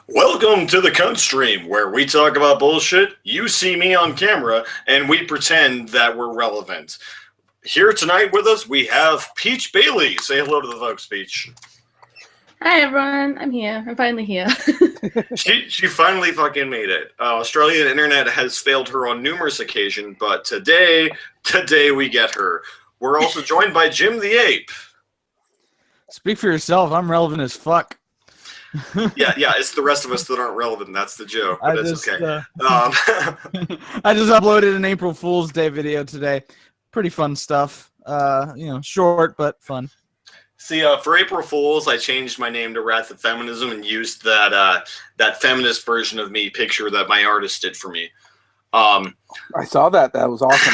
Welcome to the Cuntstream, where we talk about bullshit, you see me on camera, and we pretend that we're relevant. Here tonight with us, we have Peach Balie. Say hello to the folks, Peach. Hi everyone, I'm here. I'm finally here. She finally fucking made it. Australian internet has failed her on numerous occasions, but today we get her. We're also joined by Jim the Ape. Speak for yourself. I'm relevant as fuck. Yeah, it's the rest of us that aren't relevant. That's the joke, but it's okay. I just uploaded an April Fool's Day video today. Pretty fun stuff. Short but fun. See, for April Fools, I changed my name to Wrath of Feminism and used that feminist version of me picture that my artist did for me. I saw that. That was awesome.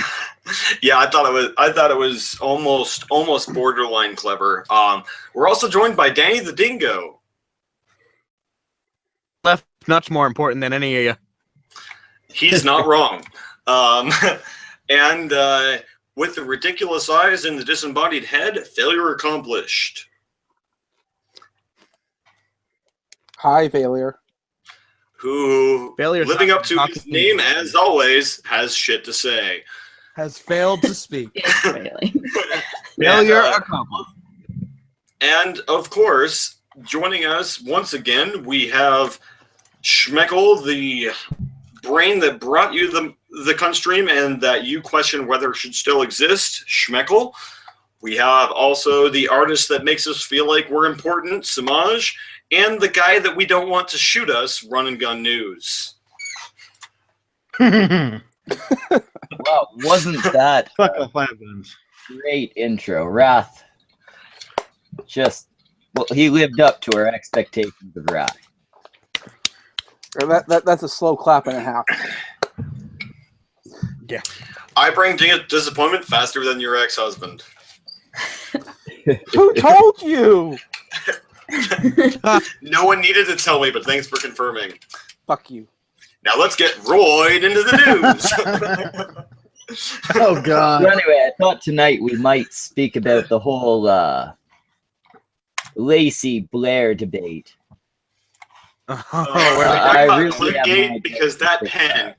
Yeah, I thought it was almost borderline clever. We're also joined by Danny the Dingo. Left nuts more important than any of you. He's not wrong. And with the ridiculous eyes and the disembodied head, failure accomplished. Hi, failure. Who, Failure's living not up to his talking. name as always, has shit to say. Has failed to speak. It's failing. Failure And, accomplished. And of course, joining us once again, we have Schmeckle, the brain that brought you the Cuntstream and that you question whether it should still exist, Schmeckle. We have also the artist that makes us feel like we're important, Samaj, and the guy that we don't want to shoot us, Run and Gun News. Well, wasn't that Fuck off, guns. great intro? Wrath he lived up to our expectations of Wrath. That's a slow clap and a half. Yeah. I bring disappointment faster than your ex-husband. Who told you? No one needed to tell me, but thanks for confirming. Fuck you. Now let's get roid into the news. Oh god. So anyway, I thought tonight we might speak about the whole Lacey Blair debate. We're I talking really about have no Clickgate idea because that what to pen.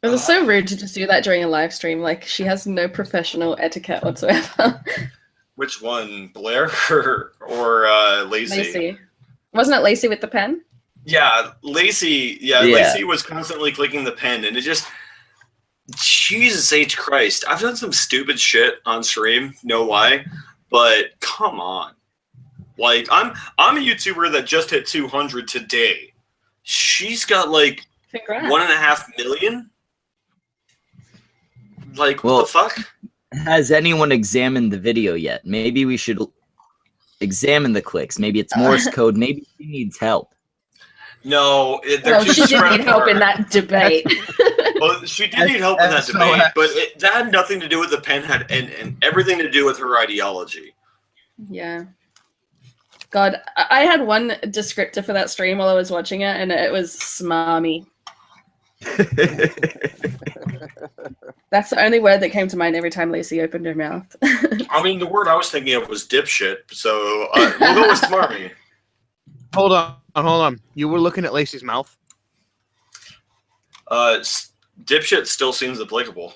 It was so rude to just do that during a live stream. Like, she has no professional etiquette whatsoever. Which one, Blair or Lacey? Lacey. Wasn't it Lacey with the pen? Yeah, Lacey. Yeah, Yeah. Lacey was constantly clicking the pen, and it just, Jesus H Christ! I've done some stupid shit on stream, no lie, but come on, like I'm a YouTuber that just hit 200 today. She's got like Congrats. 1.5 million. Like, Well, what the fuck? Has anyone examined the video yet? Maybe we should examine the clicks. Maybe it's Morse code. Maybe she needs help. No, they're Well, too she did spread need help in apart. that debate. Well, she did need help in that SOS. debate, but that had nothing to do with the pen, and everything to do with her ideology. Yeah. God, I had one descriptor for that stream while I was watching it, and it was smarmy. That's the only word that came to mind every time Lacey opened her mouth. I mean, the word I was thinking of was dipshit, so we'll go with smarmy. Hold on. You were looking at Lacey's mouth? Dipshit still seems applicable,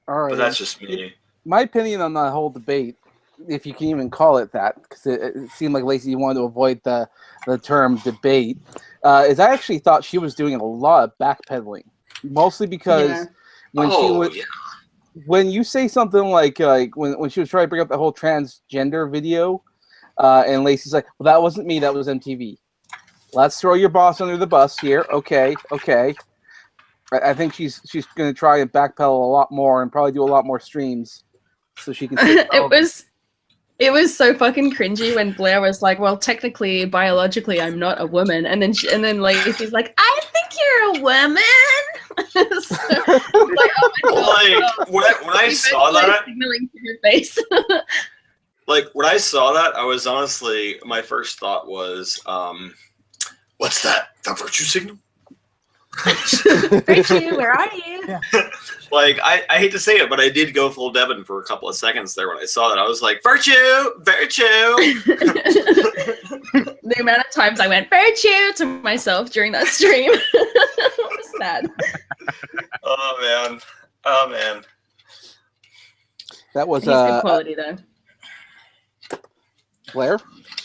All right. but that's just me. My opinion on the whole debate, if you can even call it that, because it seemed like Lacey wanted to avoid the term debate, is I actually thought she was doing a lot of backpedaling, mostly because Yeah. when you say something like when she was trying to bring up the whole transgender video, and Lacey's like, well, that wasn't me, that was MTV. Let's throw your boss under the bus here. Okay. I think she's going to try and backpedal a lot more and probably do a lot more streams so she can. It was so fucking cringy when Blair was like, "Well, technically, biologically, I'm not a woman," and then Lacey's like, "I think you're a woman." So, like, oh my God. When I saw that, signaling to her face. like when I saw that, I was honestly, my first thought was, "What's that? The virtue signal?" Virtue, where are you? Like, I hate to say it, but I did go full Devin for a couple of seconds there when I saw that. I was like, Virtue! Virtue! The amount of times I went Virtue to myself during that stream was sad. Oh, man. Oh, man. That was He's good quality, though. Blair.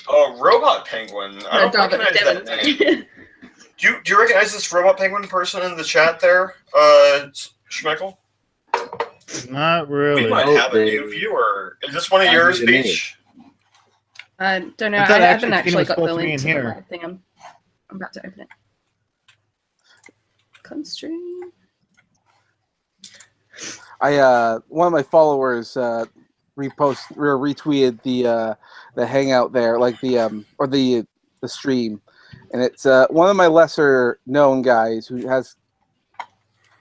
Oh, Robot Penguin. I don't recognize that name. Devin. Do you recognize this Robot Penguin person in the chat there, Schmeckle? Not really. We might have a new viewer. Is this one of yours, Peach? I don't know. I I thought haven't actually actually was got the supposed to be link in to here. the live thing. I'm about to open it. Cuntstream. One of my followers retweeted the hangout there, like the stream, and it's one of my lesser known guys who has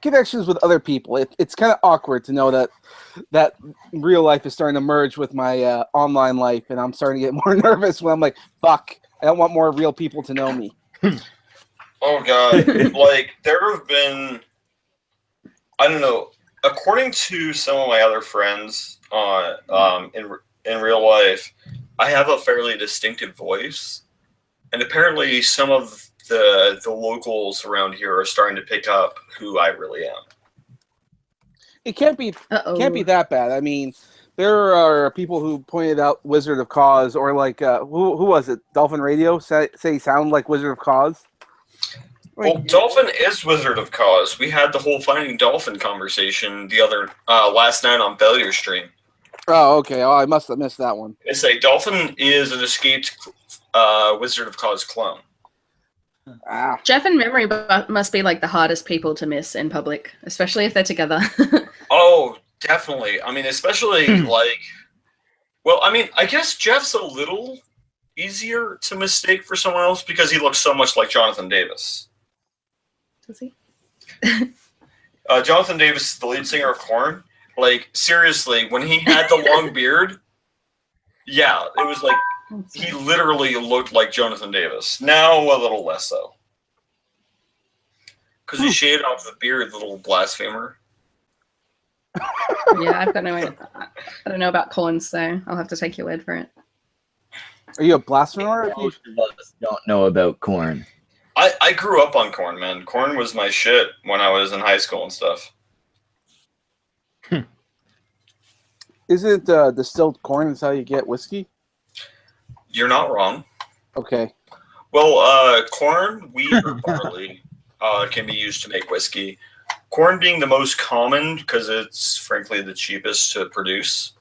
connections with other people. It's kind of awkward to know that real life is starting to merge with my online life, and I'm starting to get more nervous when I'm like, fuck, I don't want more real people to know me. Oh, God. Like, there have been, I don't know, according to some of my other friends in real life, I have a fairly distinctive voice, and apparently some of the locals around here are starting to pick up who I really am. It can't be that bad. I mean, there are people who pointed out Wizard of Cause, or like who was it? Dolphin Radio say he sound like Wizard of Cause. Well, Dolphin is Wizard of Cause. We had the whole Finding Dolphin conversation the other last night on Failure Stream. Oh, okay. Oh, I must have missed that one. They say Dolphin is an escaped Wizard of Cause clone. Ah. Jeff and Memory must be like the hardest people to miss in public, especially if they're together. Oh, definitely. I mean, especially like, well, I mean, I guess Jeff's a little easier to mistake for someone else because he looks so much like Jonathan Davis. Does he? Jonathan Davis, the lead singer of Korn. Like, seriously, when he had the long beard, yeah, it was like he literally looked like Jonathan Davis. Now a little less so. Because he shaved off the beard, the little blasphemer. Yeah, I've got no idea. I don't know about Colin, so I'll have to take your word for it. Are you a blasphemer? Most of us don't know about corn. I grew up on Korn, man. Korn was my shit when I was in high school and stuff. Isn't distilled corn is how you get whiskey? You're not wrong. Okay. Well, corn, wheat, or barley can be used to make whiskey. Corn being the most common because it's frankly the cheapest to produce.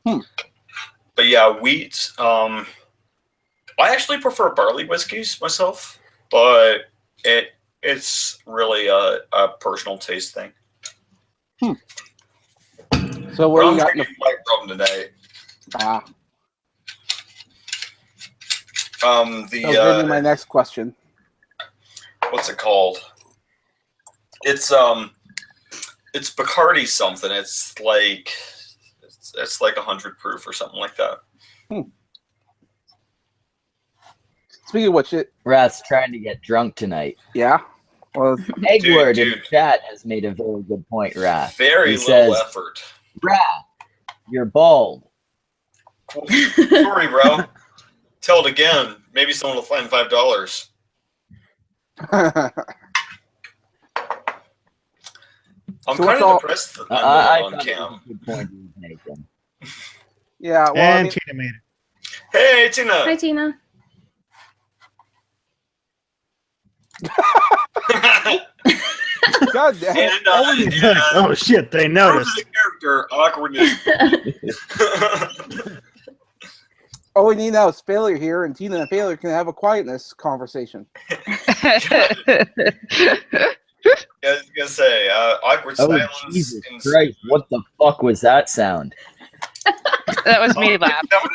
But yeah, wheat. I actually prefer barley whiskeys myself, but it's really a personal taste thing. So what do you got? drinking White Rum tonight. Ah. That was gonna be my next question. What's it called? It's Bacardi something. It's like 100 proof or something like that. Speaking of which, Rath's trying to get drunk tonight. yeah. Well, Eggward in dude. chat has made a very good point, Rath. Very He little says, effort. Rath, you're bald. Sorry, bro. Tell it again. Maybe someone will find $5. I'm So kind what's all- of depressed that I'm I not on thought it was cam. a good point he was making. yeah. Well, I And mean, Tina made it. Hey, Tina. Hi, Tina. God damn. and, Oh shit, they proof noticed. of the character awkwardness. All we need now is Failure here, and Tina and Failure can have a quietness conversation. I was gonna say awkward Oh, silence. Jesus in- Christ. What the fuck was that sound? That was me laugh. I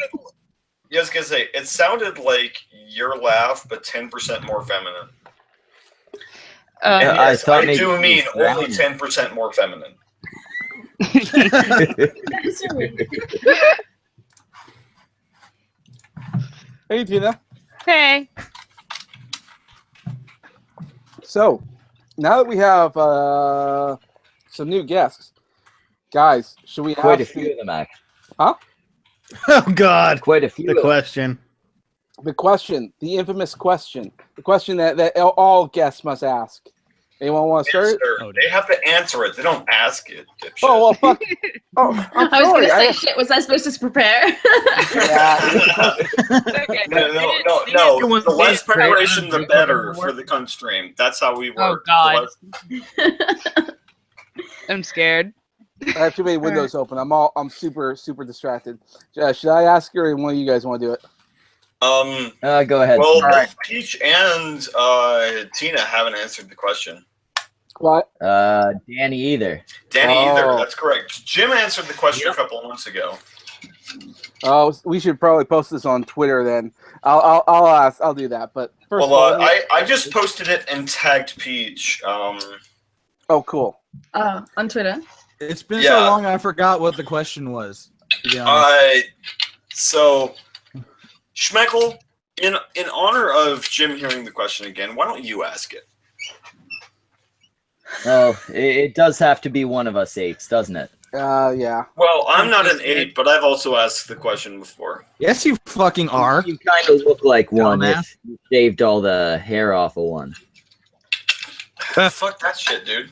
was gonna say it sounded like your laugh, but 10% more feminine. And I yes, thought I maybe do he mean was only drowning. 10% more feminine. Hey, Tina. Hey. So, now that we have some new guests, guys, should we Quite a ask few of them, actually. Oh God. Quite a few. The question. the question, the infamous question, the question that all guests must ask? Anyone want to start? Answer. Oh, They have to answer it. They don't ask it. Dipshit. Oh well, fuck. Oh, I'm I was sorry. gonna say, shit, was I supposed to prepare? Okay. No. The less preparation, the better for the Cuntstream. That's how we Oh, work. God. The less- I'm scared. I have too many windows open. I'm super distracted. Should I ask her, or one of you guys want to do it? Go ahead. Well, Tina. both Peach and Tina haven't answered the question. What? Danny either. Danny either. Oh. That's correct. Jim answered the question a couple of months ago. Oh, we should probably post this on Twitter then. I'll ask. I'll do that. But first Well, of all, I just posted it and tagged Peach. oh, cool. On Twitter. It's been Yeah. so long, I forgot what the question was. To be honest. So, Schmeckle, in honor of Jim hearing the question again, why don't you ask it? Oh, it does have to be one of us apes, doesn't it? Yeah. Well, I'm not an ape, but I've also asked the question before. Yes, you fucking are. You kind of look like one Dumbass. if you shaved all the hair off of one. Fuck that shit, dude.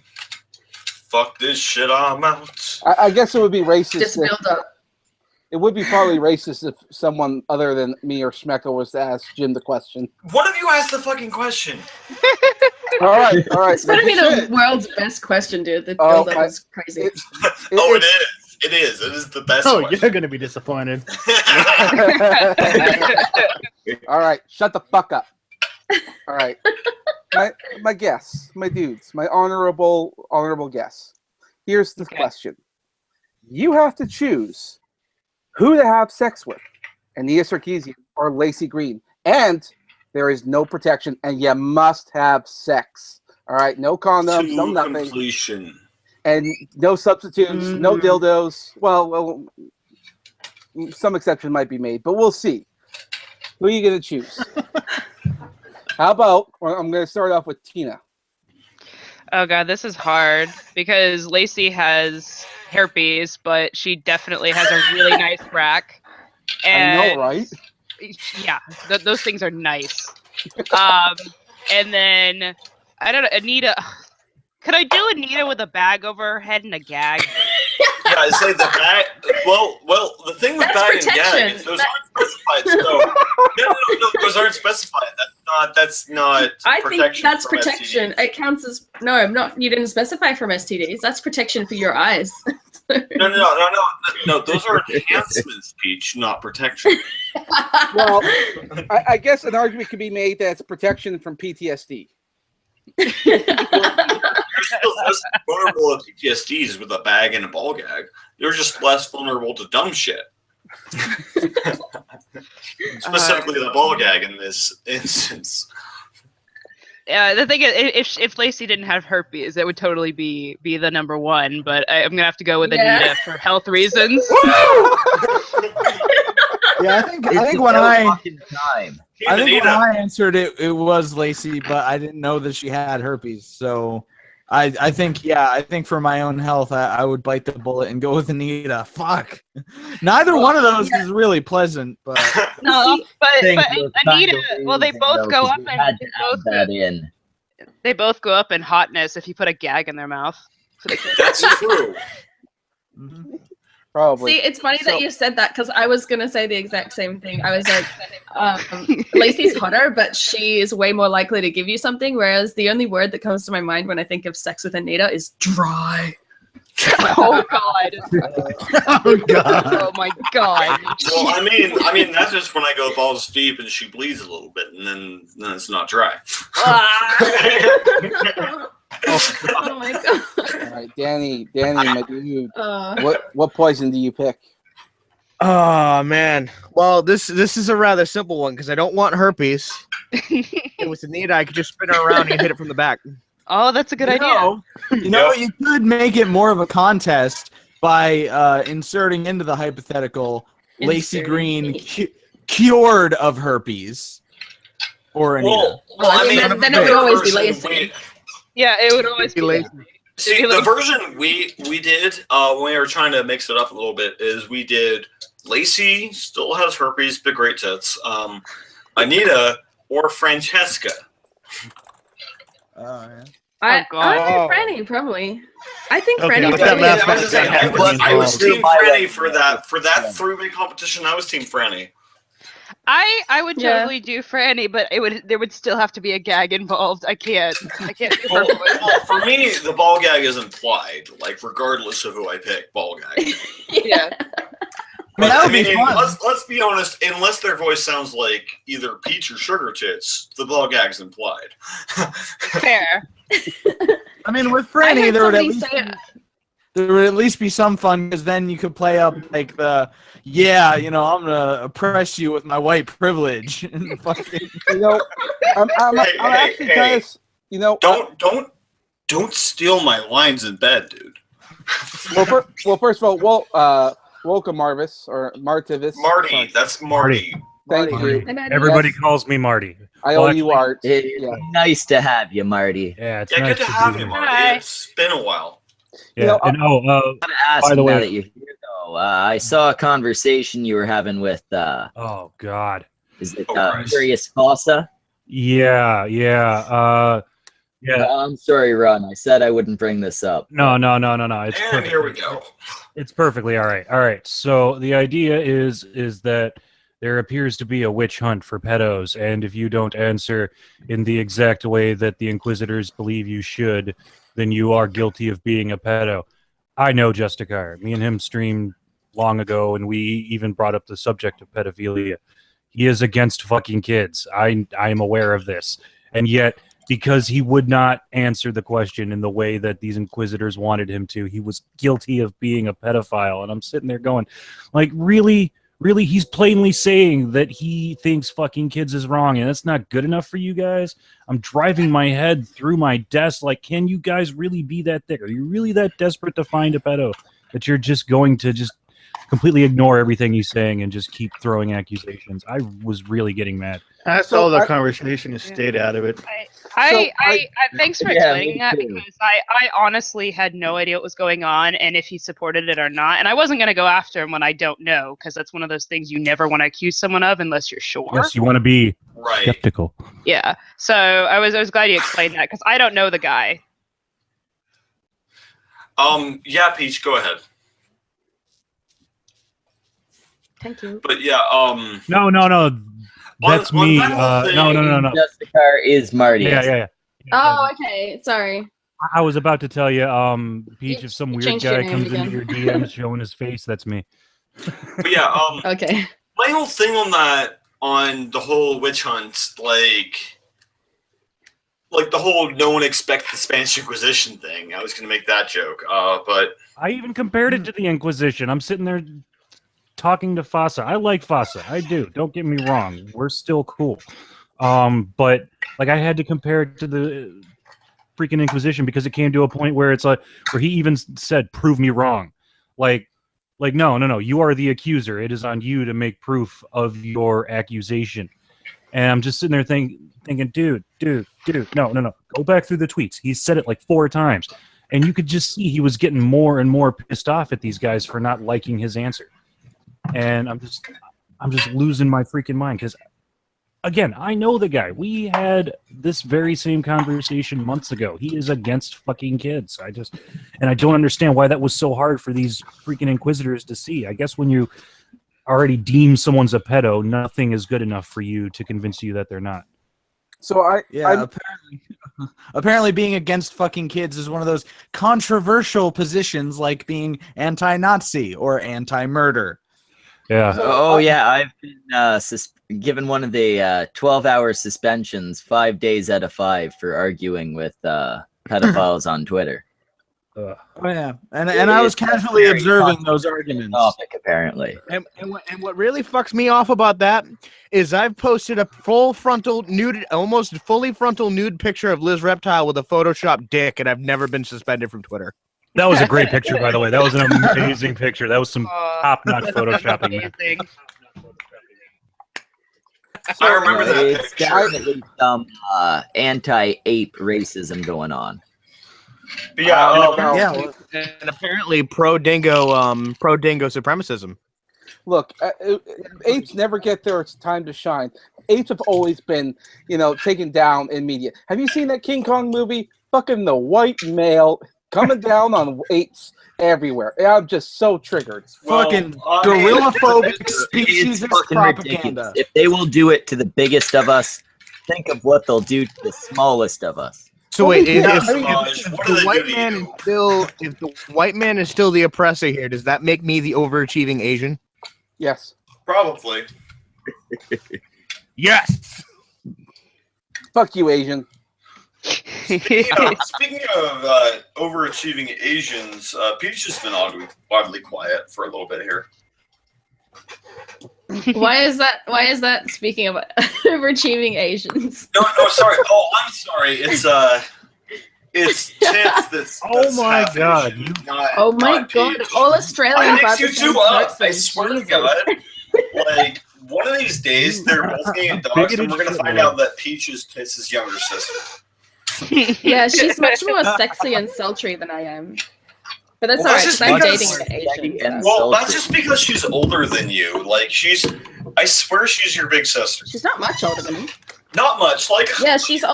Fuck this shit, I'm out. I guess it would be racist. Just build up. It would be probably racist if someone other than me or Schmecker was to ask Jim the question. One of you asked the fucking question. All right. It's gonna be the world's best question, dude. The Oh, build up is crazy. It's- Oh, it it's- is. It is. It is the best Oh, question. you're gonna be disappointed. All right, shut the fuck up. All right, my guess, my dudes, my honorable guess. Here's the question: you have to choose who to have sex with, Anita Sarkeesian or Lacey Green, and there is no protection, and you must have sex. All right, no condoms, To no nothing, completion. and no substitutes, no dildos. Well, some exception might be made, but we'll see. Who are you going to choose? How about, I'm going to start off with Tina. Oh God, this is hard because Lacey has herpes, but she definitely has a really nice rack. And I know, right? Yeah, those things are nice. And then I don't know, Anita. Could I do Anita with a bag over her head and a gag? Yeah, I say the bag. Well, the thing with That's bag and gag protection. is those aren't specified. So no, those aren't specified. That's not. I think protection that's from protection. STDs. It counts as no, not. You didn't specify from STDs. That's protection for your eyes. No. Those are enhancements, Peach, not protection. Well, I guess an argument could be made that it's protection from PTSD. You're still less vulnerable to PTSDs with a bag and a ball gag. You're just less vulnerable to dumb shit. Specifically, the ball gag in this instance. The thing is, if Lacey didn't have herpes, it would totally be the number one. But I'm gonna have to go with Anita for health reasons. Yeah, I think It's when about I fucking time. I think when Anita. I answered it, it was Lacey, but I didn't know that she had herpes. So I think for my own health, I would bite the bullet and go with Anita. Fuck. Neither one of those is really pleasant, but No, but Things were kind Anita. of Well, they amazing, both though, go 'cause up we and had to add that in. they both go up in hotness if you put a gag in their mouth. For the kids. That's true. Probably. See, it's funny So- that you said that because I was gonna say the exact same thing. I was like, Lacey's hotter, but she is way more likely to give you something. Whereas the only word that comes to my mind when I think of sex with Anita is dry. Oh God! Oh God! Oh my God! Well, I mean that's just when I go balls deep and she bleeds a little bit, and then it's not dry. Oh my god. All right, Danny, my dude. Uh, What poison do you pick? Oh man. Well, this is a rather simple one because I don't want herpes. And with Anita, I could just spin her around and hit it from the back. Oh, that's a good idea. You know, you could make it more of a contest by inserting into the hypothetical Lacey Green cured of herpes or Anita. Well, I mean, then it would always be version Lacey. Yeah, it would always be Lacey. Lacey. See, the version we did when we were trying to mix it up a little bit is we did Lacey still has herpes, but great tits. Anita or Francesca. Yeah. I God. like Franny probably. I think Okay, Franny. with that probably- math I was just saying, I was Team involved. Franny for that three-way competition. I was Team Franny. I would Yeah. totally do Franny, but there would still have to be a gag involved. I can't do her Well, voice. for me, the ball gag is implied, like regardless of who I pick, ball gag. Yeah. I mean, that would be mean, fun. let's be honest. Unless their voice sounds like either Peach or Sugar Tits, the ball gag's implied. Fair. I mean, with I Franny, heard there would at least be some fun because then you could play up like the I'm gonna oppress you with my white privilege and fucking. I'm actually kind of Don't steal my lines in bed, dude. Well, first of all, welcome Marvis or Martivis. Marty, Sorry. that's Marty. Thank Marty. you. Everybody Yes. calls me Marty. I Well, owe you art. It's Yeah. nice to have you, Marty. Yeah, it's Yeah, nice good to have be you, here. Marty. Hi. It's been a while. Yeah, You know, and I want to ask By the you now way- that you're here, though. I saw a conversation you were having with oh God. is it Christ. Curious Fossa? Yeah. Yeah. I'm sorry, Ron. I said I wouldn't bring this up. No. It's And here we perfectly- go. It's perfectly all right. All right. So the idea is that there appears to be a witch hunt for pedos, and if you don't answer in the exact way that the Inquisitors believe you should, then you are guilty of being a pedo. I know Justicar. Me and him streamed long ago, and we even brought up the subject of pedophilia. He is against fucking kids. I am aware of this, and yet, because he would not answer the question in the way that these Inquisitors wanted him to, he was guilty of being a pedophile. And I'm sitting there going, like, really, he's plainly saying that he thinks fucking kids is wrong, and that's not good enough for you guys? I'm driving my head through my desk like, can you guys really be that thick? Are you really that desperate to find a pedo that you're just going to just completely ignore everything he's saying and just keep throwing accusations? I was really getting mad. That's all the conversation is stayed out of it. I thanks for Yeah, explaining me that too. because I honestly had no idea what was going on and if he supported it or not. And I wasn't going to go after him when I don't know, because that's one of those things you never want to accuse someone of unless you're sure. Yes, you want to be Right. skeptical. Yeah. So I was glad you explained that because I don't know the guy. Yeah, Peach, go ahead. Thank you. But yeah, No. That's on me. that whole thing- No. Justicar is Marty. Yeah. Oh, okay. Sorry. I was about to tell you, Peach, You- if some you weird changed your guy name comes again. into your DMs showing his face, that's me. but yeah, Okay. my whole thing on the whole witch hunt, like the whole no one expects the Spanish Inquisition thing. I was going to make that joke, but I even compared it to the Inquisition. I'm sitting there talking to Fossa. I like Fossa. I do. Don't get me wrong. We're still cool. But like I had to compare it to the freaking Inquisition because it came to a point where it's like where he even said, "Prove me wrong." Like no. You are the accuser. It is on you to make proof of your accusation. And I'm just sitting there thinking, dude, no. Go back through the tweets. He said it like 4 times. And you could just see he was getting more and more pissed off at these guys for not liking his answer. And I'm just losing my freaking mind because, again, I know the guy. We had this very same conversation months ago. He is against fucking kids. And I don't understand why that was so hard for these freaking Inquisitors to see. I guess when you already deem someone's a pedo, nothing is good enough for you to convince you that they're not. So Apparently being against fucking kids is one of those controversial positions like being anti-Nazi or anti-murder. Yeah. Oh yeah, I've been given one of the 12-hour suspensions 5 days out of 5 for arguing with pedophiles on Twitter. Oh yeah, and I was casually very observing those arguments. Topic apparently. And what really fucks me off about that is I've posted a full frontal nude, almost fully frontal nude picture of Liz Reptile with a Photoshop dick, and I've never been suspended from Twitter. That was a great picture, by the way. That was an amazing picture. That was some top-notch That's photoshopping. Man. amazing. I remember that It's picture. definitely some anti-ape racism going on. But yeah, Yeah, well, And apparently pro-dingo supremacism. Look, apes never get their time to shine. Apes have always been, taken down in media. Have you seen that King Kong movie? Fucking the white male coming down on apes everywhere. I'm just so triggered. fucking I mean, gorilla-phobic It's speciesist fucking propaganda. ridiculous. If they will do it to the biggest of us, think of what they'll do to the smallest of us. So wait, if What do the they white do to man you? is still, if the white man is still the oppressor here, does that make me the overachieving Asian? Yes. Probably. Yes. Fuck you, Asian. Speaking of overachieving Asians, Peach has been oddly quiet for a little bit here. Why is that? Speaking of overachieving Asians. No, sorry. Oh, I'm sorry. It's Tiff that's Oh my half God, Asian, you- Oh my not god! Peach. All I Australians are mix the you same two up. person. I swear to Jesus. God. Like, one of these days, they're both getting dogs, Bigoted and we're going to shit, find man. out that Peach is his younger sister. Yeah, she's much more sexy and sultry than I am. But that's Well, alright, that's because I'm just dating because- the Asian. and So. Well, that's Sultry. just because she's older than you. Like, I swear she's your big sister. She's not much older than me. Not much. Like, Yeah, she's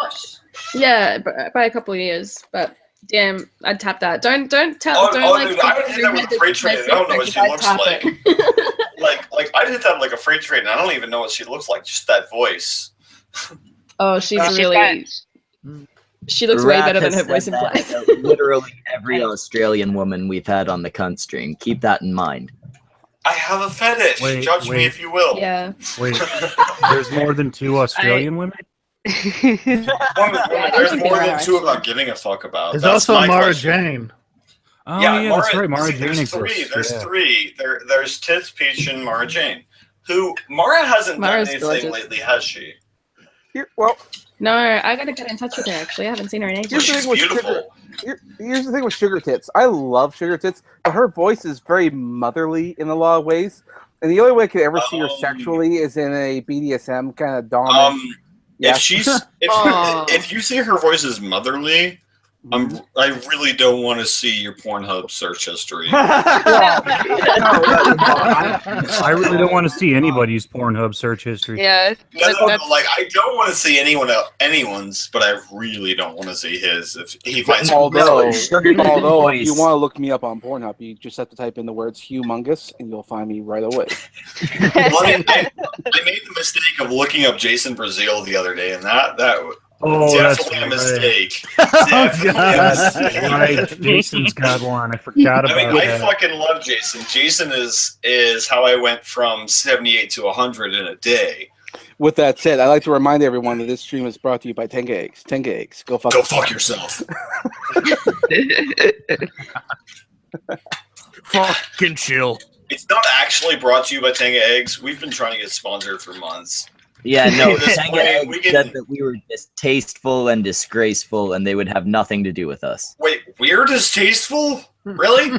yeah, by a couple of years. But damn, I'd tap that. Don't tell. Don't like. Dude, I would hit that with a freight train. I don't know what she looks like. Like I'd hit that like a freight train. I don't even know what she looks like. Just that voice. Oh, she's She's really. She looks way Rat better than has her voice said that implies. about literally every Australian woman we've had on the Cuntstream. Keep that in mind. I have a fetish. Wait, Judge me wait. if you will. Yeah. Wait, there's more than 2 Australian women? There's more than 2 about giving a fuck about. There's That's also my Mara question. Jane. Oh, Yeah, yeah, Mara, that's right. Mara see, Jane there's 3. exists. There's yeah. 3. There's Tits, Peach, and Mara Jane. Who Mara hasn't Mara's done anything gorgeous. lately, has she? Well, No, I gotta get in touch with her. Actually, I haven't seen her in ages. Here's the She's thing with beautiful. here's the thing with Sugar Tits. I love Sugar Tits, but her voice is very motherly in a lot of ways. And the only way I could ever see her sexually is in a BDSM kind of dominant. Yeah. If she's if you say her voice is motherly, I really don't want to see your Pornhub search history. I really don't want to see anybody's Pornhub search history. Yeah. No, that's- like I don't want to see anyone's, but I really don't want to see his. If he finds Although if voice. you want to look me up on Pornhub, you just have to type in the words humongous and you'll find me right away. Well, I made the mistake of looking up Jason Brazil the other day, and that Oh, that's definitely a right. mistake. Oh, Definitely a God. mistake. Right, Jason's got one. I forgot about I mean, I that. fucking love Jason. Jason is how I went from 78 to 100 in a day. With that said, I'd like to remind everyone that this stream is brought to you by Tenga Eggs. Tenga Eggs. Go fuck yourself. Fucking chill. It's not actually brought to you by Tenga Eggs. We've been trying to get sponsored for months. Yeah, no, This Tenga way Egg we can- said that we were distasteful and disgraceful and they would have nothing to do with us. Wait, we're distasteful? Really?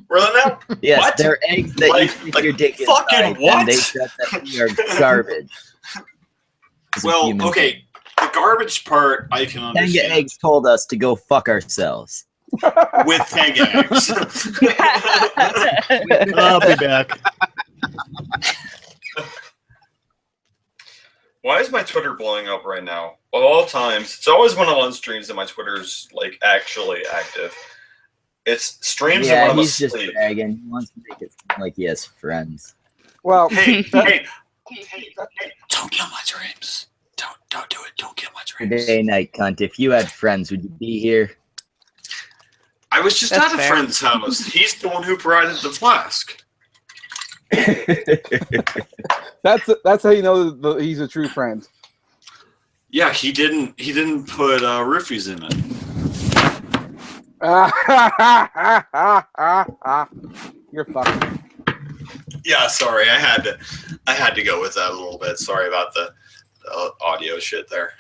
Really now? Yes, What? they're eggs that Like- you stick like your dick fucking inside, what? and they said that we are garbage. As a Well, human okay, being. the garbage part I can Tenga understand. Eggs told us to go fuck ourselves. With Tenga Eggs. I'll be back. Why is my Twitter blowing up right now? Of all times, it's always when I'm on streams that my Twitter's like actually active. It's streams Yeah, and when I'm he's just asleep. bragging. He wants to make it seem like he has friends. Well, Hey, hey, don't kill my dreams. Don't do it. Don't kill my dreams. Today night, cunt. If you had friends, would you be here? I was just That's at a fair. friend's house. He's the one who provided the flask. that's how you know that he's a true friend. Yeah, he didn't put roofies in it. You're fucking. Yeah, sorry, I had to go with that a little bit. Sorry about the audio shit there.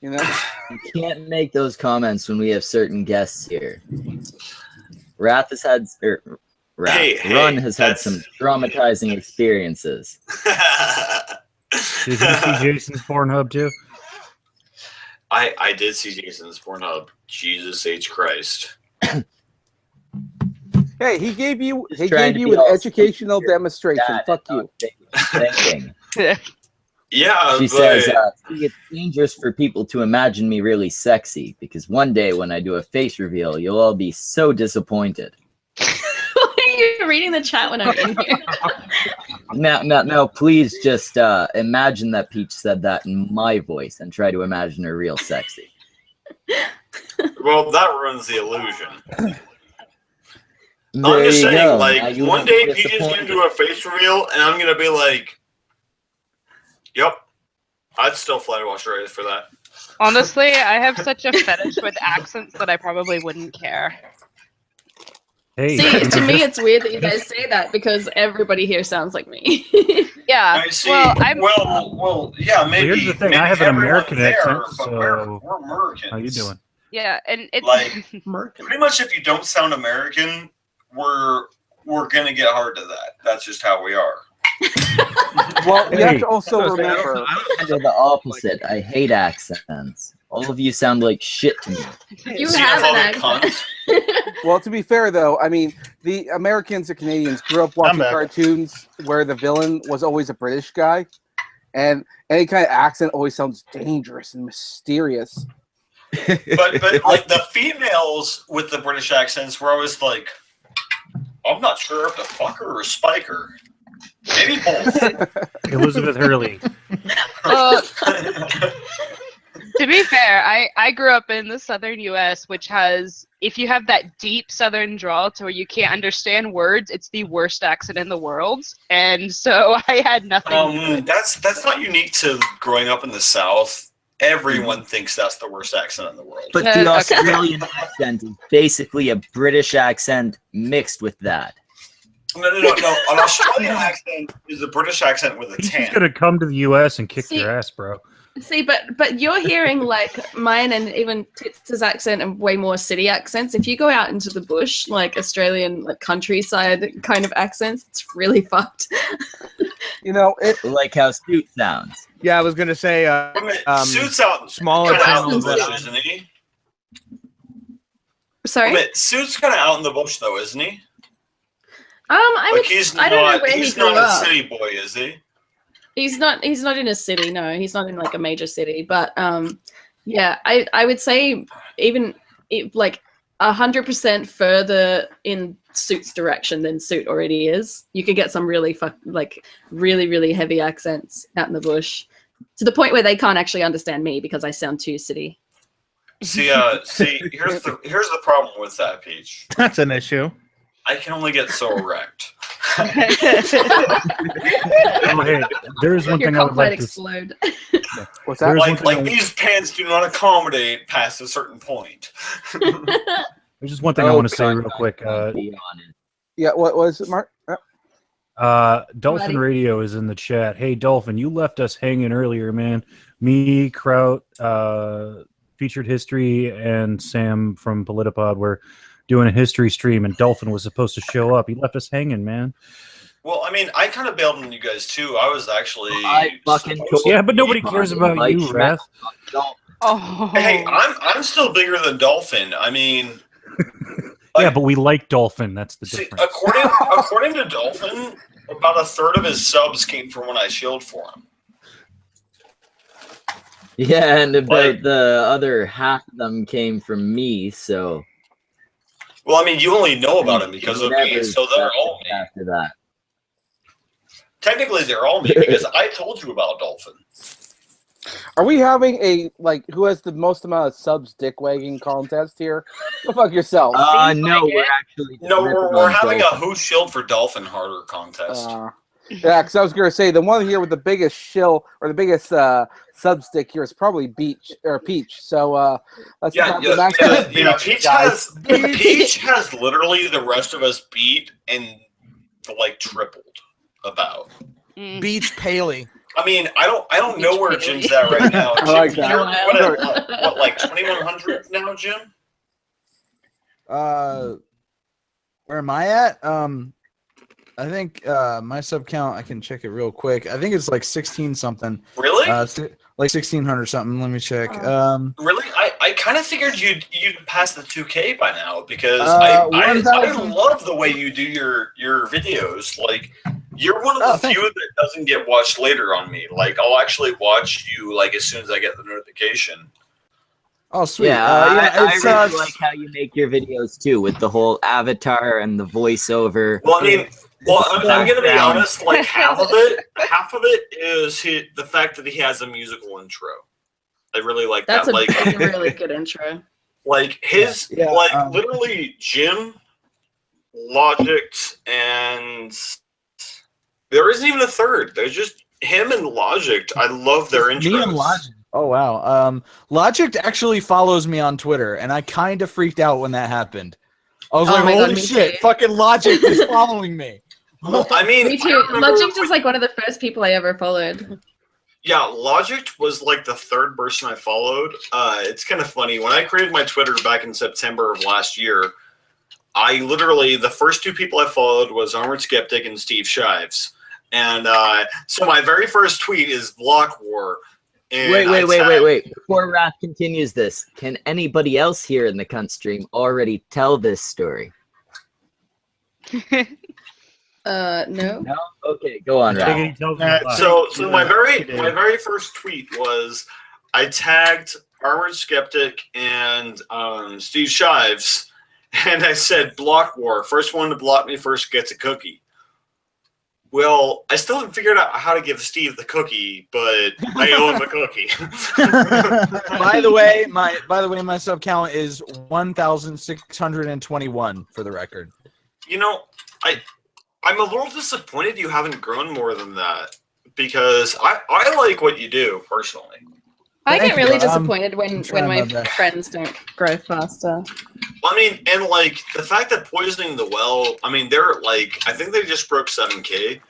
You know. You can't make those comments when we have certain guests here. Wrath has had, Hey, Run has had that's- some traumatizing experiences. Did you see Jason's Pornhub too? I did see Jason's Pornhub. Jesus H. Christ. Hey, he gave you trying to an be all educational sincere. demonstration. That Fuck and you. not thinking. Yeah, She but says, "See, it's dangerous for people to imagine me really sexy because one day when I do a face reveal, you'll all be so disappointed." You're reading the chat when I'm in here. Now, please just imagine that Peach said that in my voice and try to imagine her real sexy. well, that ruins the illusion. I'm There just you saying, go. like, Now you one won't day be Peach is going to disappointed. do a face reveal, and I'm going to be like, yep, I'd still fly to Australia for that. Honestly, I have such a fetish with accents that I probably wouldn't care. Hey, See, to me, it's weird that you guys say that because everybody here sounds like me. Yeah. I see. Well, I'm. Well, yeah, maybe. here's the thing, maybe I have an everyone American there, accent, but we're so- Americans. how you doing? Yeah, and it's Like, Merkin. pretty much, if you don't sound American, we're gonna get hard to that. That's just how we are. Well, you have Hey. to also I don't- remember. Kind of the opposite. I hate accents. All of you sound like shit to me. You have an Xenophobic accent. cunt. Well, to be fair, though, I mean, the Americans or Canadians grew up watching back. cartoons where the villain was always a British guy, and any kind of accent always sounds dangerous and mysterious. But like the females with the British accents were always like, I'm not sure if the fucker or spiker. Maybe both. Elizabeth Hurley. To be fair, I grew up in the southern U.S., which has, if you have that deep southern drawl to where you can't understand words, it's the worst accent in the world. And so I had nothing. That's not unique to growing up in the South. Everyone thinks that's the worst accent in the world. But Okay. the Australian accent is basically a British accent mixed with that. No. An Australian accent is a British accent with a Peach is tan. gonna come to the U.S. and kick See- your ass, bro. See, but you're hearing like mine and even Tits' accent and way more city accents. If you go out into the bush, like Australian like countryside kind of accents, it's really fucked. You know, it. Like how Suit sounds. Yeah, I was gonna say. Suits out smaller kind of out in the towns. bush, isn't he? Sorry. Suits kind of out in the bush though, isn't he? I Like would. I don't know where he he's grew not up. a city boy, is he? He's not in a city. No, he's not in like a major city. But yeah, I would say even like 100% further in Suit's direction than Suit already is. You could get some really really heavy accents out in the bush to the point where they can't actually understand me because I sound too city. See, here's the problem with that, Peach. That's an issue. I can only get so erect. Oh, hey, there is one Your thing I cock would might like to. explode. What's that? There's one Like thing I- these pants do not accommodate past a certain point. There's just one thing I Oh, want to say God. real quick. Be honest. Yeah, what was it, Mark? Dolphin Buddy. Radio is in the chat. Hey, Dolphin, you left us hanging earlier, man. Me, Kraut, Featured History, and Sam from Politipod were doing a history stream, and Dolphin was supposed to show up. He left us hanging, man. Well, I mean, I kind of bailed on you guys too. I was actually. I fucking supposed told to- Yeah, but nobody Come cares on, about Mike you, Schmeck. Wrath. Don't. Oh. Hey, I'm still bigger than Dolphin. I mean, Yeah, but we like Dolphin. That's the see, difference. according to Dolphin, about a third of his subs came from when I shielded for him. Yeah, and about Like- the other half of them came from me, so. Well, I mean, you only know about him because of me, Whatever so they're all me. after that. Technically, they're all me because I told you about Dolphin. Are we having a who has the most amount of subs dick wagging contest here? Go fuck yourself. Seems No, like we're it. actually. No, ripping we're on having a Dolphin. Who Shield for Dolphin harder contest. Yeah, because I was gonna say the one here with the biggest shill or the biggest sub stick here is probably Peach. So let's have the max Peach has literally the rest of us beat and like tripled about. Mm. Beach Balie. I mean, I don't know Peach where Balie. Jim's at right now. I like Jim, that. you're what, like 2,100 now, Jim? Where am I at? I think my sub count, I can check it real quick. I think it's like 16 something. Really? like 1,600 something. Let me check. Really, I kind of figured you'd pass the 2K by now because I 1,000. love the way you do your videos. Like, you're one of the few that doesn't get watched later on me. Like, I'll actually watch you like as soon as I get the notification. Oh, sweet. Yeah, I really like how you make your videos too, with the whole avatar and the voiceover. Well, I mean, I'm gonna be honest. Like, half of it is the fact that he has a musical intro. I really like That's that. Like, that's a really good intro. like his, literally Jim, Logic, and there isn't even a third. There's just him and Logic. I love their intros. Me and Logic. Oh wow. Logic actually follows me on Twitter, and I kind of freaked out when that happened. I was like, "Holy shit! Fucking Logic is following me." Well, I mean, me too. Logic is like one of the first people I ever followed. Yeah, Logic was like the third person I followed. It's kind of funny. When I created my Twitter back in September of last year, I literally, the first two people I followed was Armored Skeptic and Steve Shives. And so my very first tweet is Block War. And wait. Before Wrath continues this, can anybody else here in the Cuntstream already tell this story? No. No? Okay, go on, Wrath. So my very first tweet was I tagged Armored Skeptic and Steve Shives, and I said Block War. First one to block me first gets a cookie. Well, I still haven't figured out how to give Steve the cookie, but I owe him a cookie. By the way, my sub count is 1,621 for the record. You know, I'm a little disappointed you haven't grown more than that because I like what you do personally. I get really disappointed when my friends don't grow faster. I mean, and like the fact that Poisoning the Well, I mean, they're like, I think they just broke 7K,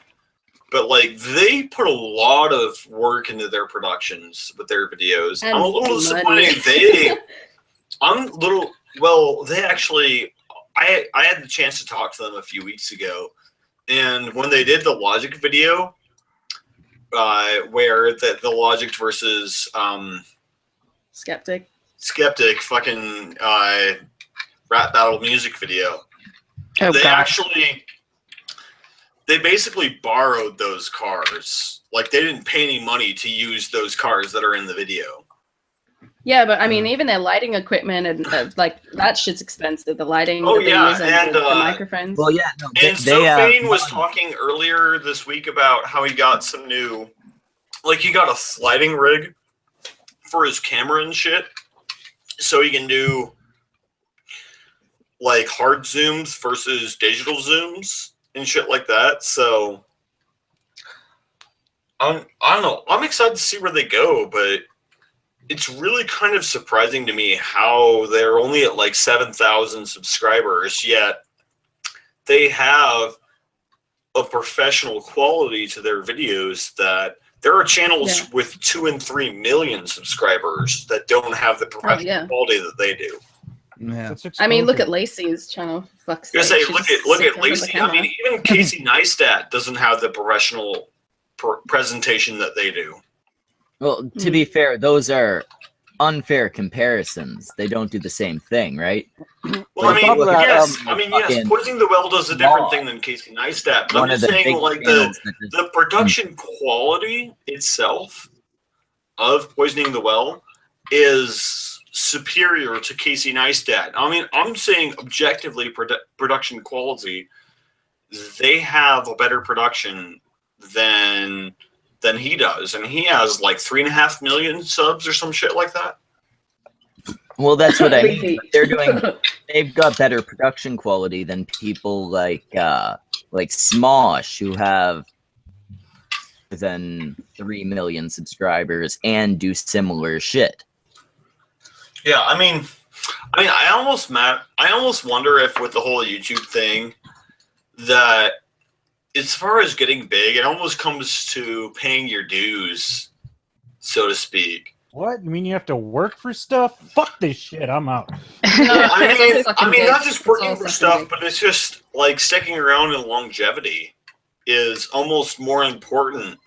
but like they put a lot of work into their productions with their videos. And I'm a little money. disappointed. They actually, I had the chance to talk to them a few weeks ago, and when they did the Logic video, where the Logic versus Skeptic fucking rap battle music video. Oh, They basically borrowed those cars. Like, they didn't pay any money to use those cars that are in the video. Yeah, but I mean, even their lighting equipment and like that shit's expensive. The lighting, Oh, that they yeah, use and, the microphones. Well, yeah, no, And Sofane was talking earlier this week about how he got some new, like, he got a sliding rig for his camera and shit, so he can do like hard zooms versus digital zooms and shit like that. So I don't know. I'm excited to see where they go, but it's really kind of surprising to me how they're only at like 7,000 subscribers, yet they have a professional quality to their videos that there are channels with 2 and 3 million subscribers that don't have the professional quality that they do. Yeah. I mean, look at Lacey's channel. Fuck's I sake, say, look at Lacey. I mean, even Casey Neistat doesn't have the professional presentation that they do. Well, to be fair, those are unfair comparisons. They don't do the same thing, right? Well, I mean, yes, Poisoning the Well does a different thing than Casey Neistat, but I'm just saying, like, the production quality itself of Poisoning the Well is superior to Casey Neistat. I mean, I'm saying objectively production quality, they have a better production than he does, and he has like 3.5 million subs or some shit like that. Well, that's what I mean. They've got better production quality than people like Smosh, who have than 3 million subscribers and do similar shit. Yeah, I mean, I almost wonder if with the whole YouTube thing that, as far as getting big, it almost comes to paying your dues, so to speak. What? You mean you have to work for stuff? Fuck this shit. I'm out. I mean, not just working for stuff, but it's just like sticking around in longevity is almost more important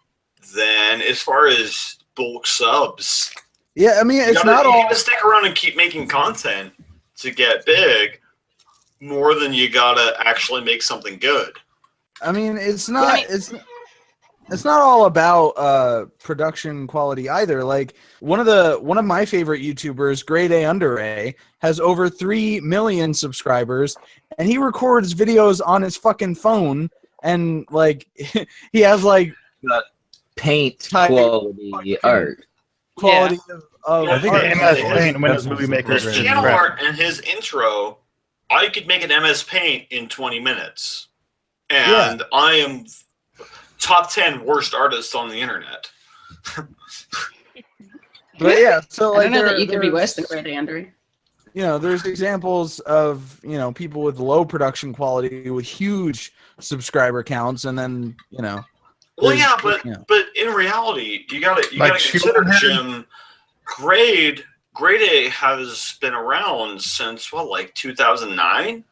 than, as far as bulk subs. Yeah, I mean, You it's gotta, not you all. gotta stick around and keep making content to get big, more than you gotta actually make something good. I mean, it's not. It's not all about production quality either. Like one of my favorite YouTubers, Grade A Under A, has over 3 million subscribers, and he records videos on his fucking phone, and like he has like Paint Type- quality art. quality of I think art. MS Paint, Windows Movie Maker His is channel crap. art and his intro, I could make an MS Paint in 20 minutes, and I am top 10 worst artists on the internet. But yeah, so I like don't know there- that you could be there's- worse than Grade A Andrew. You know, there's examples of, you know, people with low production quality with huge subscriber counts, and then, you know. Well, there's- yeah, but you know. but in reality, you gotta Like consider, Shoelhead? Jim. Grade A has been around since what, like 2009.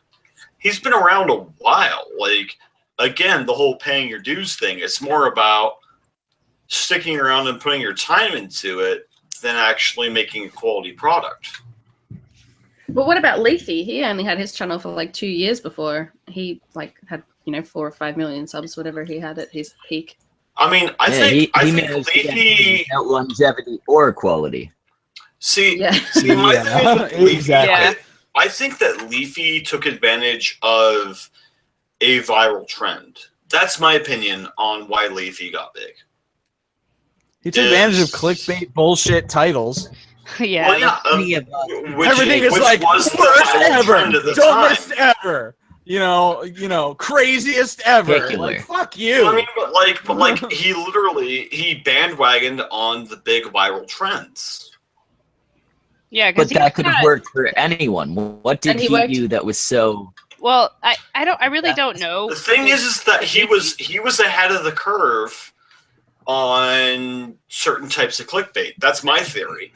He's been around a while. Like, again, the whole paying your dues thing. It's more about sticking around and putting your time into it than actually making a quality product. But what about Leafy? He only had his channel for like 2 years before he like had 4 or 5 million subs, whatever he had at his peak. I mean, I Yeah, think he think managed to get Leafy. without longevity or quality. See, Yeah. see, my Yeah, thing is with Leafy, exactly. I think that Leafy took advantage of a viral trend. That's my opinion on why Leafy got big. He took advantage of clickbait bullshit titles. Yeah. Well, yeah, Plenty of, Everything is which like was the worst viral ever, trend at the dumbest time. ever. You know, craziest ever. Particular. Like, fuck you. I mean, but he literally bandwagoned on the big viral trends. Yeah, but because that could have worked for anyone. What did And he he worked- do that was so? Well, I really don't know. The thing is that he was ahead of the curve on certain types of clickbait. That's my theory.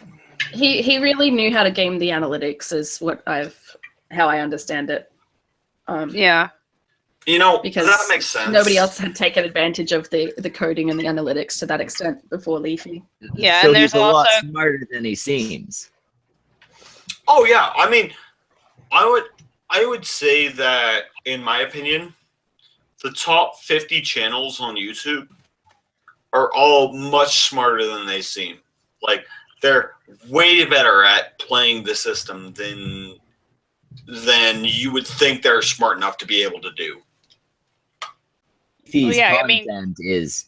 He really knew how to game the analytics, is how I understand it. Yeah. You know, Because that makes sense. nobody else had taken advantage of the coding and the analytics to that extent before Leafy. Yeah, so and there's he's a lot also smarter than he seems. Oh yeah, I mean, I would say that, in my opinion, the top 50 channels on YouTube are all much smarter than they seem. Like, they're way better at playing the system than you would think they're smart enough to be able to do. His yeah, I mean- content is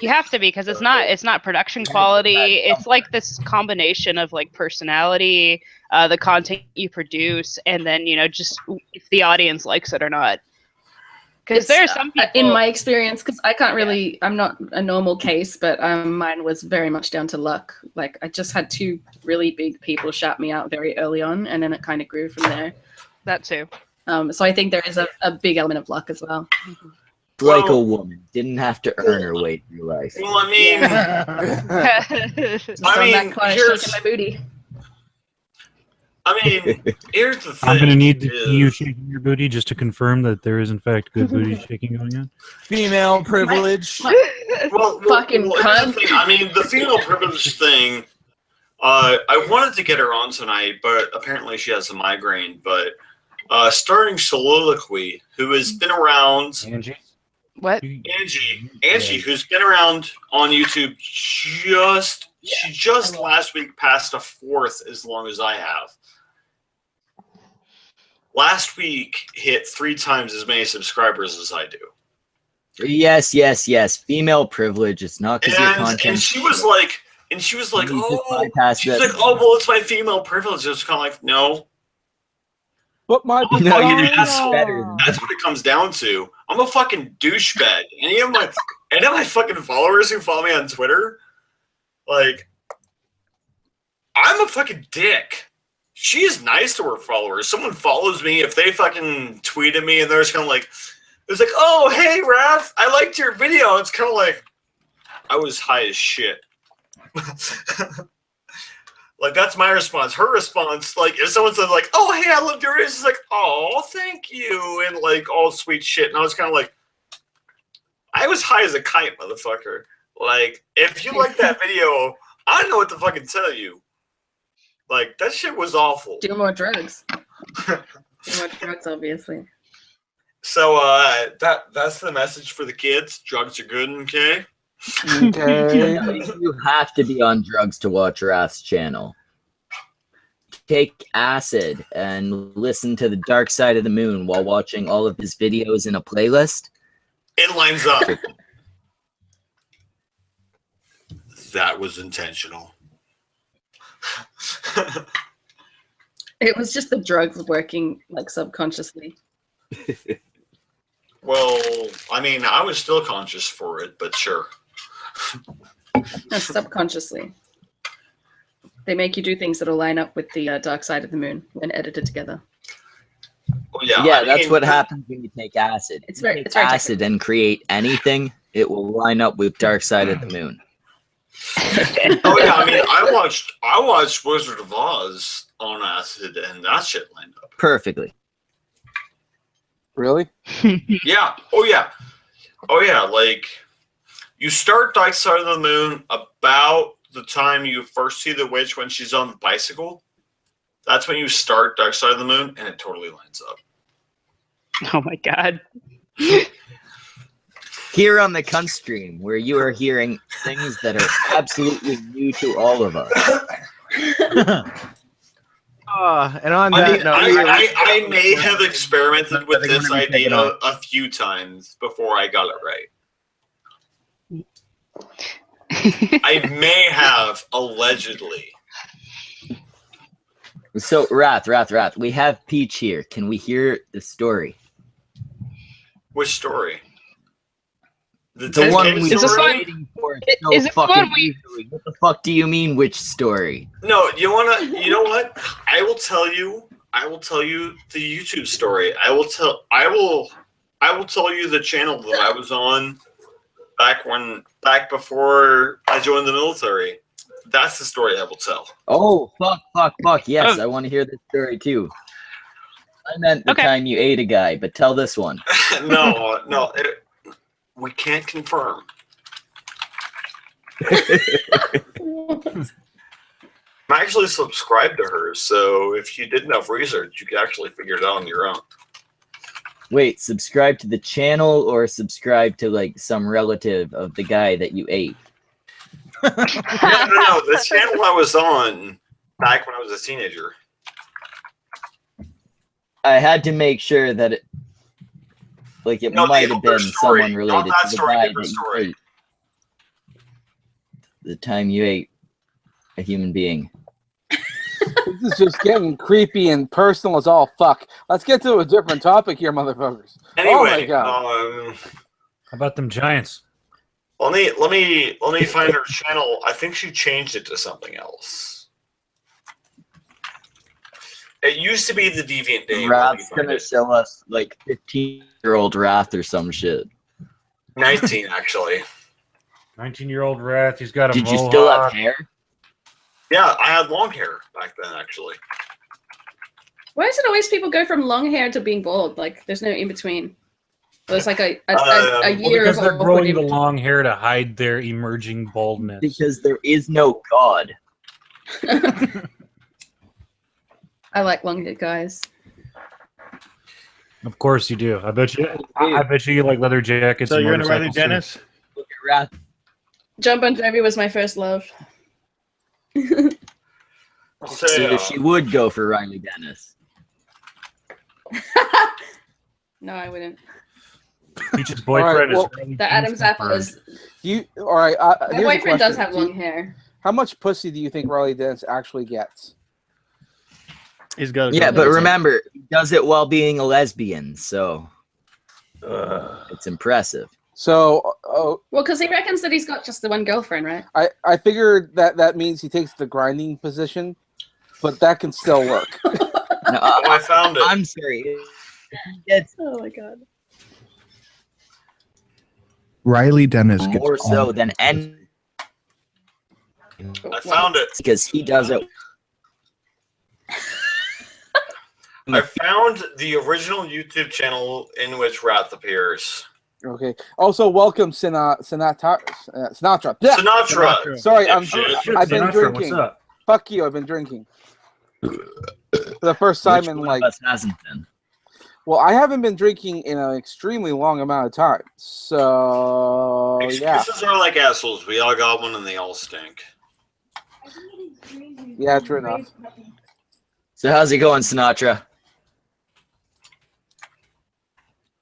you have to be, because it's not production quality. It's like this combination of like personality, the content you produce, and then just if the audience likes it or not. Because there are some people in my experience, because I can't really, I'm not a normal case, but mine was very much down to luck. Like, I just had 2 really big people shout me out very early on, and then it kind of grew from there. that too. So I think there is a big element of luck as well. like Well- a woman. Didn't have to earn her way through life. Well, I mean, Just I on mean, that corner here's- shaking my booty. here's the thing. I'm gonna need is- you shaking your booty just to confirm that there is in fact good booty shaking going on. Female privilege. Well, Fucking here's the cunt. thing. I mean, the female privilege thing. I wanted to get her on tonight, but apparently she has a migraine. But starting Soliloquy, who has been around, Angie. What? Angie, who's been around on YouTube she just last week passed a 4th as long as I have. Last week hit 3 times as many subscribers as I do. Yes. Female privilege. It's not because your content. And she was like, You just oh, bypass she's that. like, oh, well, it's my female privilege. It's kind of like, no, But my I'm a No, fucking you're just asshole. better than That's what it comes down to. I'm a fucking douchebag. Any of my fucking followers who follow me on Twitter, like, I'm a fucking dick. She is nice to her followers. Someone follows me, if they fucking tweet at me and they're just kind of like, it's like, oh, hey, Raph, I liked your video. It's kind of like, I was high as shit. Like, that's my response. Her response, like, if someone says, like, oh, hey, I loved your video, she's like, oh, thank you, and, like, all sweet shit. And I was kind of like, I was high as a kite, motherfucker. Like, if you like that video, I don't know what to fucking tell you. Like, that shit was awful. Do more drugs. Do more drugs, obviously. So, that's the message for the kids. Drugs are good, okay? Okay. You have to be on drugs to watch Wrath's channel. Take acid and listen to the Dark Side of the Moon while watching all of his videos in a playlist. It lines up. That was intentional. It was just the drugs working like subconsciously. Well, I mean, I was still conscious for it, but sure. No, subconsciously. They make you do things that'll line up with the Dark Side of the Moon when edited together. Well, yeah, Yeah, I that's mean, what happens when you take acid. It's You very- take it's very acid and create anything, it will line up with Dark Side of the Moon. Oh yeah, I mean, I watched Wizard of Oz on acid, and that shit lined up. Perfectly. Really? Yeah. Oh yeah. Oh yeah. Like, you start Dark Side of the Moon about the time you first see the witch when she's on the bicycle. That's when you start Dark Side of the Moon, and it totally lines up. Oh my god. Here on the Cuntstream, where you are hearing things that are absolutely new to all of us. And on I that mean, note, I may have experimented with They're this gonna be taken idea off. a few times before I got it right. I may have, allegedly. So, Wrath, we have Peach here. Can we hear the story? Which story? The 10K one we Is this were one- waiting for. I- is this fucking one we- easily. What the fuck do you mean, which story? No, you know what? I will tell you the YouTube story. I will tell you the channel that I was on back before I joined the military. That's the story I will tell. Oh, fuck. Yes, Oh. I want to hear this story too. I meant the Okay. time you ate a guy, but tell this one. No, we can't confirm. I'm actually subscribed to her, so if you did enough research, you could actually figure it out on your own. Wait, subscribe to the channel or subscribe to like some relative of the guy that you ate? No. The channel I was on back when I was a teenager. I had to make sure that it No, the might have other been story, someone not related that to the story, guy different that you story. ate. The time you ate a human being. This is just getting creepy and personal as all fuck. Let's get to a different topic here, motherfuckers. Anyway, oh my god. How about them Giants? let me find her channel. I think she changed it to something else. It used to be the Deviant Dame. Let me Wrath's find gonna it. show us like 15-year-old Wrath or some shit. 19 actually. 19-year-old Wrath. He's got a Did you still have mohawk. hair? Yeah, I had long hair back then actually. Why is it always people go from long hair to being bald? Like, there's no in between. There's like a Well, year Because of they're awkward growing in the between. long hair to hide their emerging baldness. Because there is no God. I like long hair guys. Of course you do. I bet you like leather jackets. so and you're gonna Riley motorcycles, too. Dennis? Look at Wrath. John Bon Jovi was my first love. So she would go for Riley Dennis. No, I wouldn't. Peach's boyfriend well, is The Adam's apple confirmed. is. You all right? My Here's a boyfriend does question. have long hair. How much pussy do you think Riley Dennis actually gets? He's got. Yeah, but remember, he does it while being a lesbian, so it's impressive. So, Well, because he reckons that he's got just the one girlfriend, right? I figured that means he takes the grinding position, but that can still work. No, Oh, I found it. I'm sorry. It's Oh my god. Riley Dennis more so than any I found it. because he does it. I found the original YouTube channel in which Wrath appears. Okay. Also, welcome Sinatra. Yeah. Sinatra. Sorry, Yeah, I've been Sinatra, drinking. What's up? Fuck you. I've been drinking for the first time Which in one like. of us hasn't been? Well, I haven't been drinking in an extremely long amount of time. So yeah, Excuses are like assholes. We all got one and they all stink. yeah, true enough. So how's it going, Sinatra?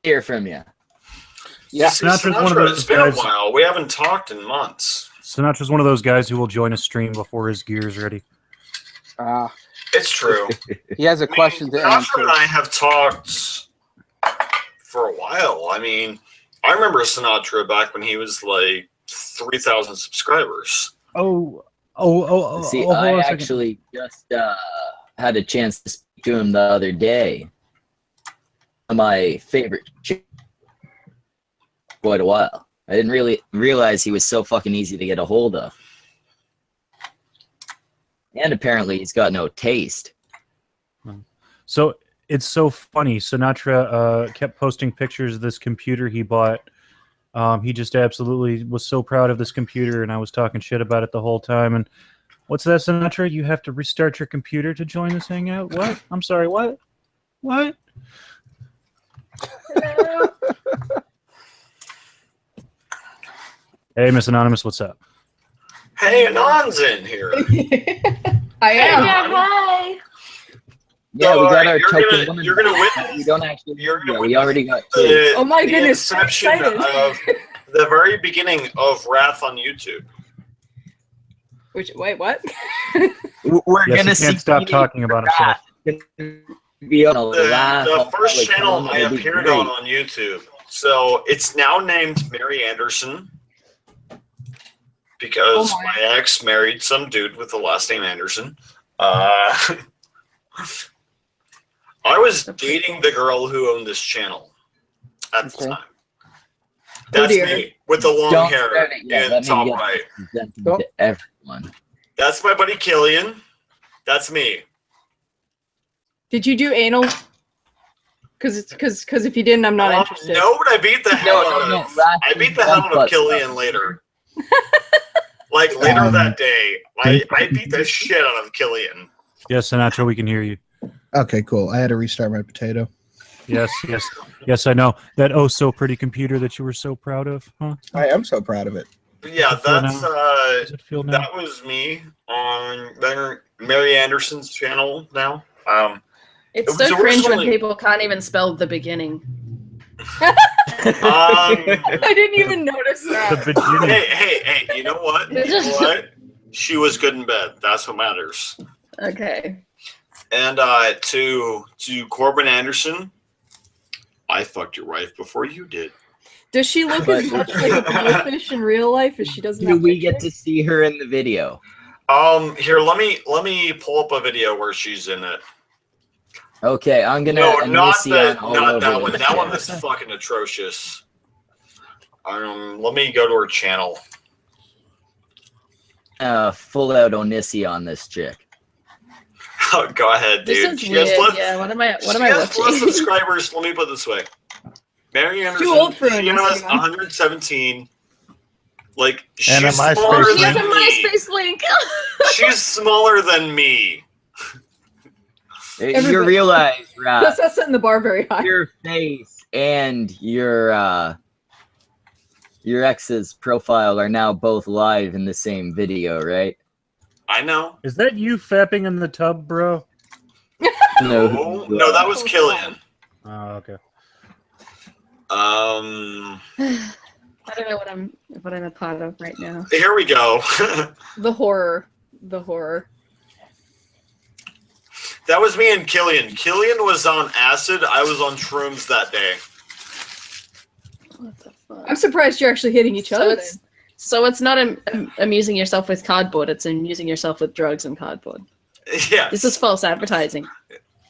Hear from you. Yeah. Sinatra's one of Sinatra, those it's been a guys. while. We haven't talked in months. Sinatra's one of those guys who will join a stream before his gear's ready. It's true. He has a question to Sinatra answer. and I have talked for a while. I mean, I remember Sinatra back when he was like 3,000 subscribers. See, hold on I a second. actually just had a chance to speak to him the other day. My favorite chick quite a while. I didn't really realize he was so fucking easy to get a hold of. And apparently he's got no taste. So it's so funny. Sinatra kept posting pictures of this computer he bought. He just absolutely was so proud of this computer, and I was talking shit about it the whole time. And what's that, Sinatra? You have to restart your computer to join this hangout? What? I'm sorry, what? What? Hello. Hey, Miss Anonymous, what's up? Hey, Anon's in here. I am. Hi. Yeah, So, we got alright, our you're token gonna- woman. you're gonna back. witness- We don't actually. you're gonna Yeah, we already got two. The, Oh my the goodness, so inception excited. of the very beginning of Wrath on YouTube. Wait, what? We're Yes, gonna he see. can't stop talking about himself. Be on the The first like, channel one I that'll be appeared great. on YouTube. So it's now named Mary Anderson because Oh my. my ex married some dude with the last name Anderson. I was dating the girl who owned this channel at the Okay. time. That's dear. me with the long Don't hair start it yet. in Let me top get right. presented Oh. to everyone. That's my buddy Killian. That's me. Did you do anal? Because if you didn't, I'm not interested. No, but I beat the hell No, out no, of. last I beat the week's hell out of butt Killian stuff. later. Like later that day, I beat the shit out of Killian. Yes, Sinatra, we can hear you. Okay, cool. I had to restart my potato. Yes, yes, yes, I know. That oh so pretty computer that you were so proud of, huh? I am so proud of it. But yeah, Feel that's Does it feel now? that was me on Mary Anderson's channel now. It's It was so cringe when originally- people can't even spell the beginning. Um, I didn't even notice The that. beginning. hey, you know what? You know what? She was good in bed. That's what matters. Okay. And to Corbin Anderson, I fucked your wife before you did. Does she look as much like a blowfish in real life as she does in Do that we get picture? to see her in the video? Here, let me pull up a video where she's in it. Okay, I'm gonna. No, not Onision all not over that the one. That one chat. is fucking atrocious. Let me go to her channel. Full out Onissi on this chick. Go ahead, This dude. is She has weird. less- Yeah. What am I she has less watching? subscribers. Let me put it this way. Mary Anderson, old for she an has Instagram. 117. Like And a she's MySpace smaller She has a than me. MySpace link. She's smaller than me. You Everybody- realize, That's Raph, not setting the bar very high. your face and your ex's profile are now both live in the same video, right? I know. Is that you fapping in the tub, bro? No, that was Killian. Oh, okay. Um, I don't know what I'm a part of right now. here we go. The horror. The horror. That was me and Killian. Killian was on acid. I was on shrooms that day. What the fuck? I'm surprised you're actually hitting each So other. it's- So it's not amusing yourself with cardboard, it's amusing yourself with drugs and cardboard. Yeah. This is false advertising.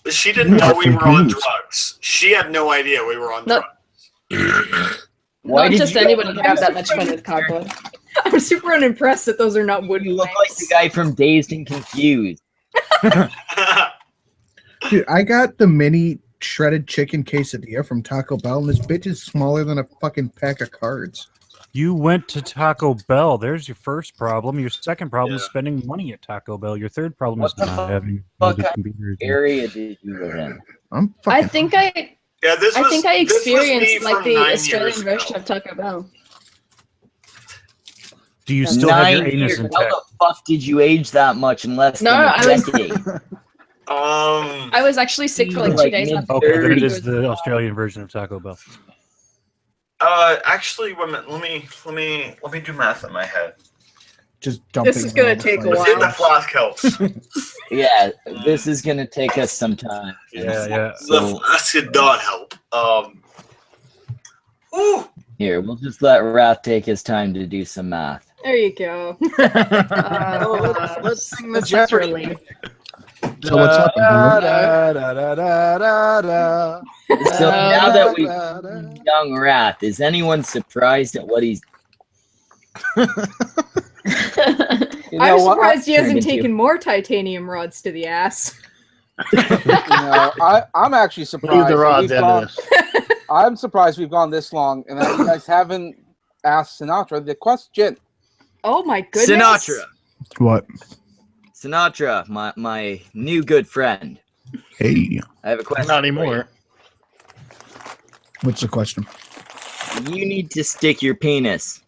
She didn't know we were on confused. drugs. She had no idea we were on No. drugs. Why Not did just you- anybody can have that much fun with cardboard. I'm super unimpressed that those are not wooden You look like planks. the guy from Dazed and Confused. Dude, I got the mini shredded chicken quesadilla from Taco Bell, and this bitch is smaller than a fucking pack of cards. You went to Taco Bell. There's your first problem. Your second problem is Yeah. spending money at Taco Bell. Your third problem What is the not having fuck good kind computers. area did you live in? I'm I fucking. think I Yeah, this was. think I this was me experienced like from the 9 Australian years version ago. of Taco Bell. Do you still have your 9 anus years. How intact? the fuck did you age that much in less No, than a I was- decade? I was actually sick for like 2 Like days. mid- after Okay, then it it is was- the Australian version of Taco Bell. Actually, wait a minute. Let me do math in my head. Just dumping. This is gonna all the take a flavors. Let's see if the while. flask helps. Yeah, this is gonna take us some time. Yeah. The So flask did not help. Ooh, here, we'll just let Wrath take his time to do some math. There you go. Let's sing the That's Jeopardy. really- So what's up, dude? So now that we've young Wrath, is anyone surprised at what he's You know I'm what? surprised he Turned hasn't into- taken more titanium rods to the ass. I'm actually surprised. Leave the that rods we've out gone- of this. I'm surprised we've gone this long and that you guys haven't asked Sinatra the question. Oh my goodness. Sinatra? What? Sinatra, my new good friend. Hey, I have a question. Not for you. anymore. what's the question? You need to stick your penis,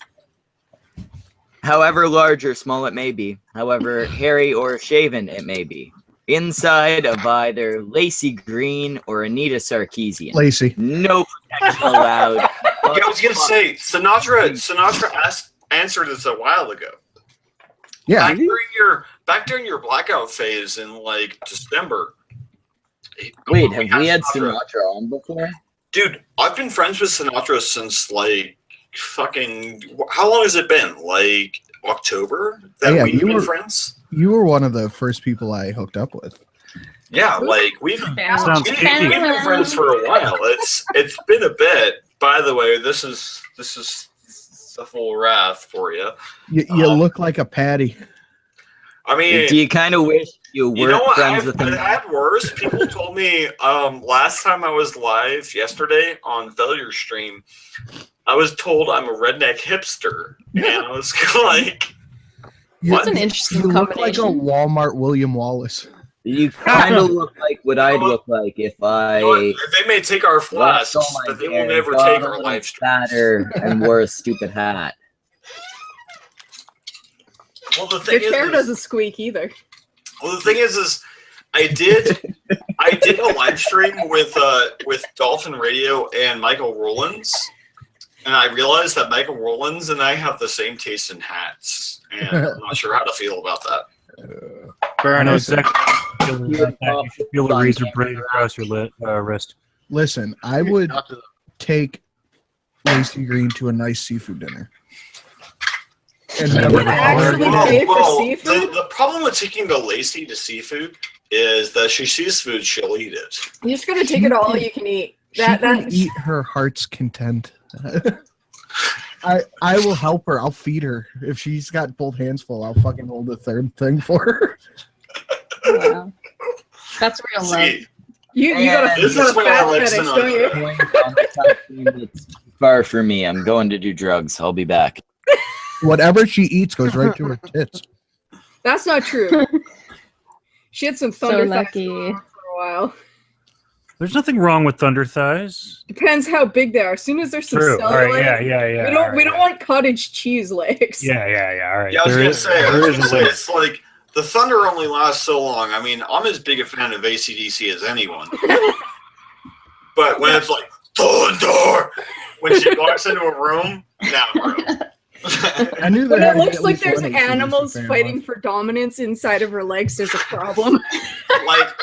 however large or small it may be, however hairy or shaven it may be, inside of either Lacey Green or Anita Sarkeesian. Lacey. No protection allowed. yeah, I was gonna say Sinatra answered this a while ago. Yeah. Back during your blackout phase in like December. Wait, have we had Sinatra on before? Dude, I've been friends with Sinatra since like fucking. How long has it been? Like October that Yeah, we've you been were- friends. You were one of the first people I hooked up with. Yeah, like we've Sounds we've kinky. been friends for a while. It's been a bit. By the way, this is a full wrath for you. You look like a patty. I mean, Do you kind of wish you you were know what? friends I've with him? had worse. People told me last time I was live yesterday on Failure Stream, I was told I'm a redneck hipster, and I was like, That's an interesting You look like a combination. Walmart William Wallace. You kind of look like what I'd look like if you know what? I They may take our lost flasks, all my but they hair, will never got take a our little live stream. fatter, and wore a stupid hat. Well, the thing Your chair is, doesn't squeak either. well, the thing is I did a live stream with Dolphin Radio and Michael Rollins, and I realized that Michael Rollins and I have the same taste in hats, and I'm not sure how to feel about that. I know Listen, exactly. You should feel a razor blade across your wrist. listen, I would take Lacey Green to a nice seafood dinner. And You never would call her actually again. pay for seafood? The problem with taking the Lacey to seafood is that she sees food, she'll eat it. You're just gonna take it all you can eat. She can That's eat her heart's content. I will help her. I'll feed her. If she's got both hands full, I'll fucking hold the third thing for her. Wow. That's real love. See, you got a, This you is got a where I fat like fetish, Sinatra. don't you? It's far for me. I'm going to do drugs. I'll be back. Whatever she eats goes right to her tits. That's not true. She had some So thunder thighs lucky. going on for a while. There's nothing wrong with thunder thighs. Depends how big they are. As soon as there's some True. All right. cellulite, Yeah. we don't want cottage cheese legs. Yeah. All right. yeah, I was There gonna is- say, there is a limit. it's like the thunder only lasts so long. I mean, I'm as big a fan of AC/DC as anyone, but when it's like thunder, when she walks into a room, now, bro. I knew there When had it to be looks at like least there's one AC/DC animals fan fighting left. for dominance inside of her legs, there's a problem. like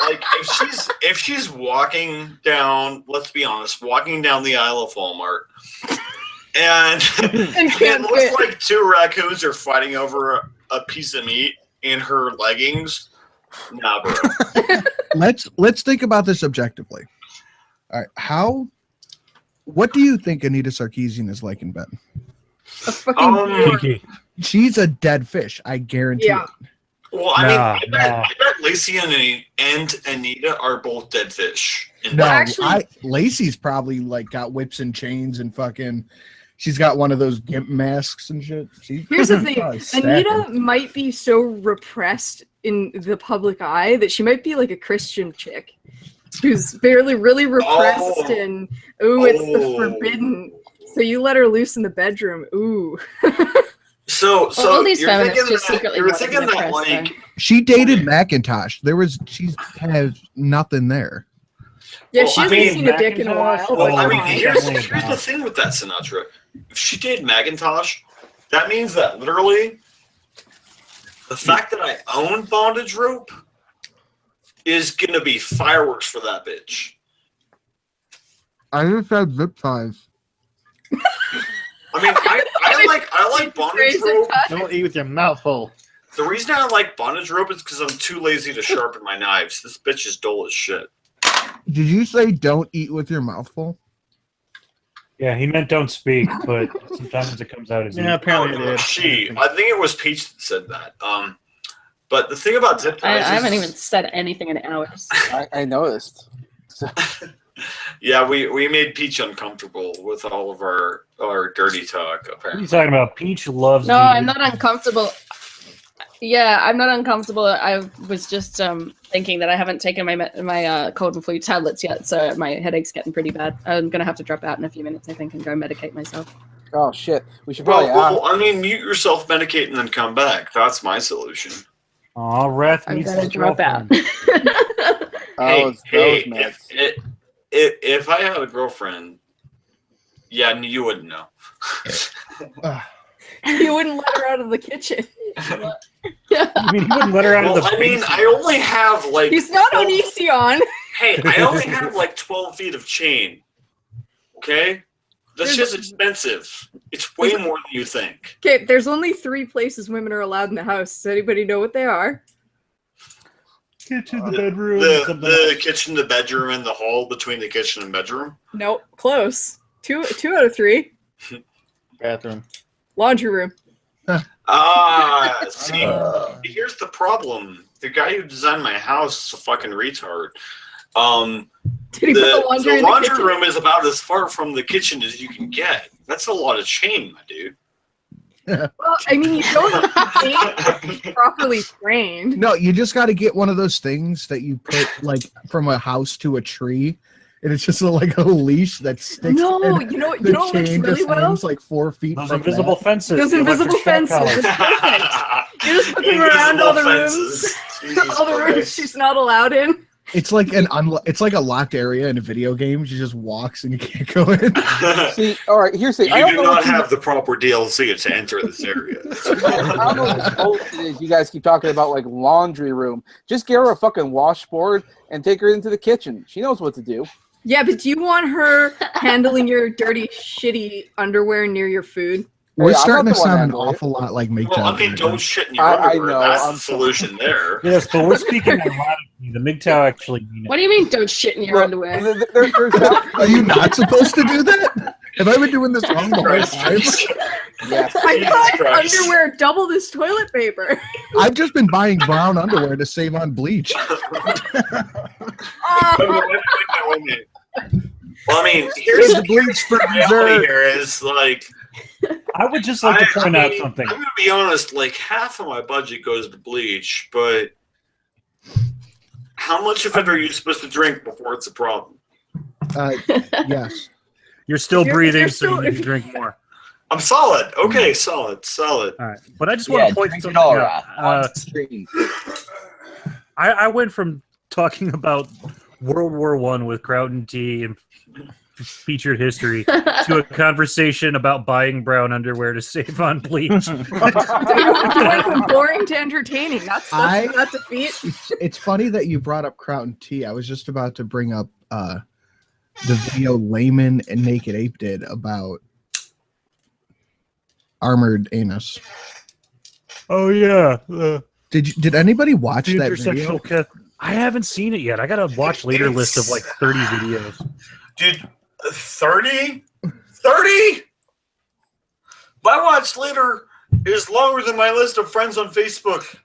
if she's walking down, let's be honest, walking down the aisle of Walmart, and And it can't looks fit. like two raccoons are fighting over a piece of meat in her leggings. Nah, bro. Let's think about this objectively. All right, what do you think Anita Sarkeesian is like in bed? A fucking Kiki. She's a dead fish, I guarantee Yeah. it. Well, I mean, Nah, I bet Lacey and Anita are both dead fish. No, actually- Lacey's probably like got whips and chains and fucking. She's got one of those gimp masks and shit. Here's the thing: probably Anita stacking. might be so repressed in the public eye that she might be like a Christian chick who's barely really repressed and it's the forbidden. So you let her loose in the bedroom. Ooh. So all these you're feminists thinking just that, secretly you're want to thinking be that oppressed, like though. She dated Macintosh. She has nothing there. Yeah, Well, she I hasn't mean, seen a dick in a while. Macintosh? Well, I but mean, fine. here's Definitely the not. thing with that, Sinatra. If she did Macintosh, that means that literally the fact that I own bondage rope is gonna be fireworks for that bitch. I just had zip ties. I mean, I like bondage Raise and rope. touch. Don't eat with your mouth full. The reason I like bondage rope is because I'm too lazy to sharpen my knives. This bitch is dull as shit. Did you say don't eat with your mouth full? Yeah, he meant don't speak, but sometimes it comes out as Yeah, apparently Oh, it is. she. I think it was Peach that said that. But the thing about zip I ties haven't is- even said anything in hours. I noticed. Yeah, we made Peach uncomfortable with all of our dirty talk. What are Apparently, you talking about? Peach loves. No, the- I'm not uncomfortable. Yeah, I'm not uncomfortable. I was just thinking that I haven't taken my cold and flu tablets yet, so my headache's getting pretty bad. I'm gonna have to drop out in a few minutes, I think, and go medicate myself. Oh shit! We should probably. well, I mean, mute yourself, medicate, and then come back. That's my solution. Aw, Wrath I'm needs gonna his drop out. girlfriend. those meds. If I had a girlfriend, yeah, you wouldn't know. You wouldn't let her out of the kitchen. I mean, he wouldn't let her out Well, of the I mean, basement. I only have like. He's not 12 Onision. Hey, I only have like 12 feet of chain. Okay, that's just expensive. It's way more than you think. Okay, there's only 3 places women are allowed in the house. Does anybody know what they are? Kitchen, the bedroom, something The else. kitchen, the bedroom, and the hall between the kitchen and bedroom. Nope, close. Two out of 3. Bathroom. Laundry room. See, here's the problem. The guy who designed my house is a fucking retard. Did he put the laundry in the laundry kitchen? room is about as far from the kitchen as you can get. That's a lot of chain, my dude. Well, I mean, you don't have to be properly trained. No, you just got to get one of those things that you put like from a house to a tree, and it's just like a leash that sticks. No, and you know the what looks chain really just well? hangs like 4 feet. Those from invisible that. fences. Those the invisible electric shock fences. collars. It's perfect. You just put them around all the rooms. All the rooms she's not allowed in. It's like it's like a locked area in a video game. She just walks and you can't go in. See, all right. Here's the. You I don't do know not what you- have the proper DLC to enter this area. I don't know what this bullshit is. You guys keep talking about like laundry room. Just get her a fucking washboard and take her into the kitchen. She knows what to do. Yeah, but do you want her handling your dirty, shitty underwear near your food? We're Hey, I'm starting not to the one sound an handling it. awful lot like MGTOW. Well, I mean, don't shit in your I underwear. know, That's I'm the solution there. Yes, but we're speaking erotically. The MGTOW actually mean it. What do you mean, don't shit in your Look, underwear? there's Are you not supposed to do that? Have I been doing this wrong the whole time? yes. I Jesus thought Christ. underwear doubled as toilet paper. I've just been buying brown underwear to save on bleach. Wait. Well, I mean, here's the bleach for reality here is like. I would just like to point out something. I'm going to be honest, like half of my budget goes to bleach, but how much of it are you supposed to drink before it's a problem? Yes. You're still If you're- breathing, you're so you still- need to drink more. I'm solid. Okay, solid. All right, but I just Yeah, want to point drink something it all, out. Wrath. On stream. I went from talking about World War I with Crown Tea and featured history to a conversation about buying brown underwear to save on bleach. You went from boring to entertaining. That's a feat. It's funny that you brought up Crown Tea. I was just about to bring up the video Layman and Naked Ape did about armored anus. Oh yeah, Did anybody watch the that video? intersectional cut. I haven't seen it yet. I got a watch later list of like 30 videos. Dude, 30? 30? My watch later is longer than my list of friends on Facebook.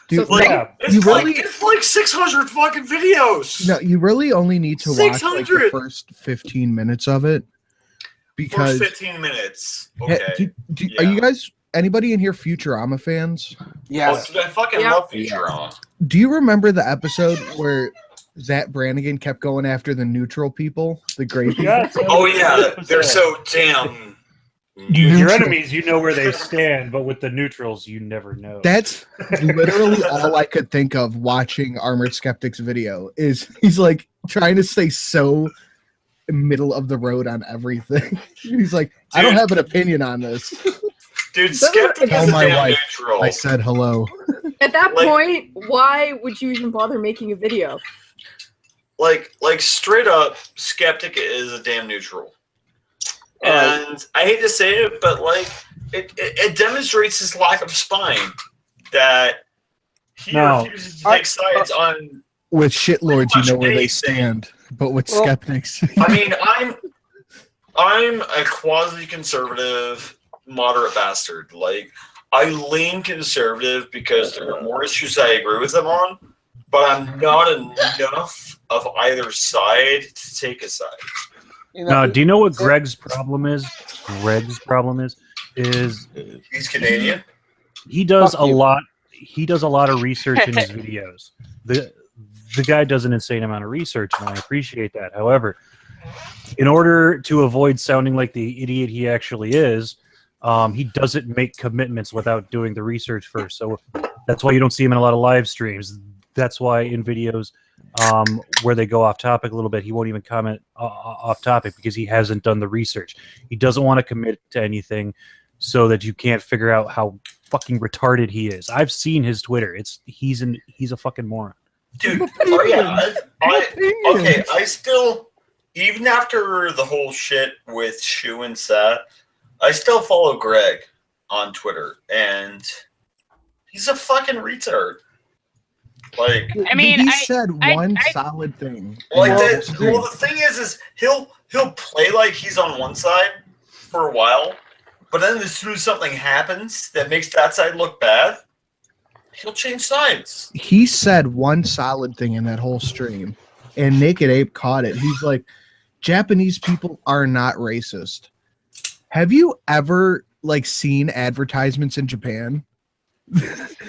Dude, So Yeah, It's like 600 fucking videos. no, you really only need to watch like, the 600. first 15 minutes of it because First 15 minutes. Hey, Okay. are you guys anybody in here Futurama fans? Yes. Oh, dude, I fucking Yeah. love Futurama. Do you remember the episode where Zach Brannigan kept going after the neutral people, the gray people? Yes, Oh yeah, they're so damn. Your Neutral. enemies, you know where they stand, but with the neutrals, you never know. That's literally all I could think of watching Armored Skeptic's video. Is he's like trying to stay so middle of the road on everything. He's like, I don't Dude. have an opinion on this. Dude, Skeptic Tell is a my damn wife neutral. I said hello. At that Like- point, why would you even bother making a video? Like straight up, Skeptic is a damn neutral. And I hate to say it, but like it demonstrates his lack of spine that he No. refuses to take sides on. With shitlords, you know where they anything. stand, but with Well- skeptics, I mean, I'm a quasi-conservative, moderate bastard. Like I lean conservative because there are more issues I agree with them on, but I'm not enough of either side to take a side. You know, No, do you know what Greg's problem is? Is He's Canadian. he does Fuck a you. lot. He does a lot of research in his videos. The guy does an insane amount of research, and I appreciate that. However, in order to avoid sounding like the idiot he actually is, he doesn't make commitments without doing the research first. So that's why you don't see him in a lot of live streams. That's why in videos where they go off topic a little bit, he won't even comment off topic because he hasn't done the research. He doesn't want to commit to anything so that you can't figure out how fucking retarded he is. I've seen his Twitter. He's a fucking moron. Dude, oh yeah, I still, even after the whole shit with Shu and Sat, I still follow Greg on Twitter, and he's a fucking retard. Like, I mean, he I- said I- one I- solid thing. like And that. that's great. Well, the thing is he'll play like he's on one side for a while, but then as soon as something happens that makes that side look bad, he'll change sides. He said one solid thing in that whole stream, and Naked Ape caught it. He's like, Japanese people are not racist. Have you ever like seen advertisements in Japan?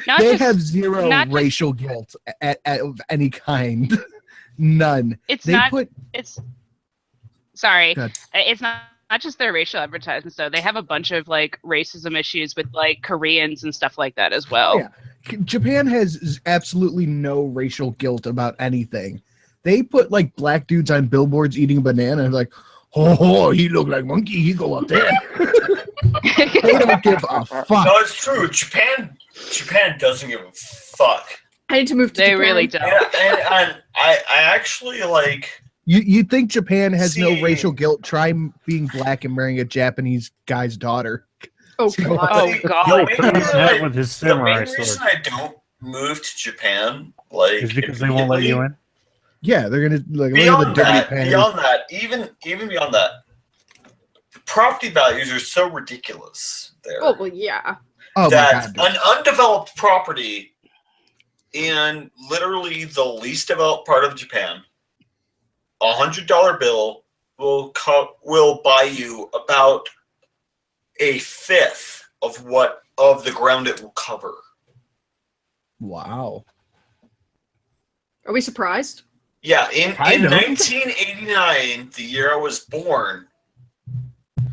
Not They just- have zero not just- racial guilt of any kind. None. It's They not. put It's sorry. Go ahead. It's not just their racial advertisements though. They have a bunch of like racism issues with like Koreans and stuff like that as well. Yeah. Japan has absolutely no racial guilt about anything. They put like black dudes on billboards eating a banana and like, oh, he look like monkey. He go up there. They don't give a fuck. No, it's true. Japan doesn't give a fuck. I need to move to They Japan. really don't. And I actually like. You think Japan has no See- racial guilt? Try being black and marrying a Japanese guy's daughter. Oh See, god. Oh The god. main Put his reason hat I- with his The main samurai reason sword. I don't move to Japan, like, Is because they won't let you in. Yeah, they're gonna like look at the Beyond dirty that, panties. even beyond that, the property values are so ridiculous there Oh well, yeah. Oh my that god. an undeveloped property in literally the least developed part of Japan, $100 bill will buy you about a fifth of the ground it will cover. Wow. Are we surprised? Yeah, in Kind of. 1989, the year I was born,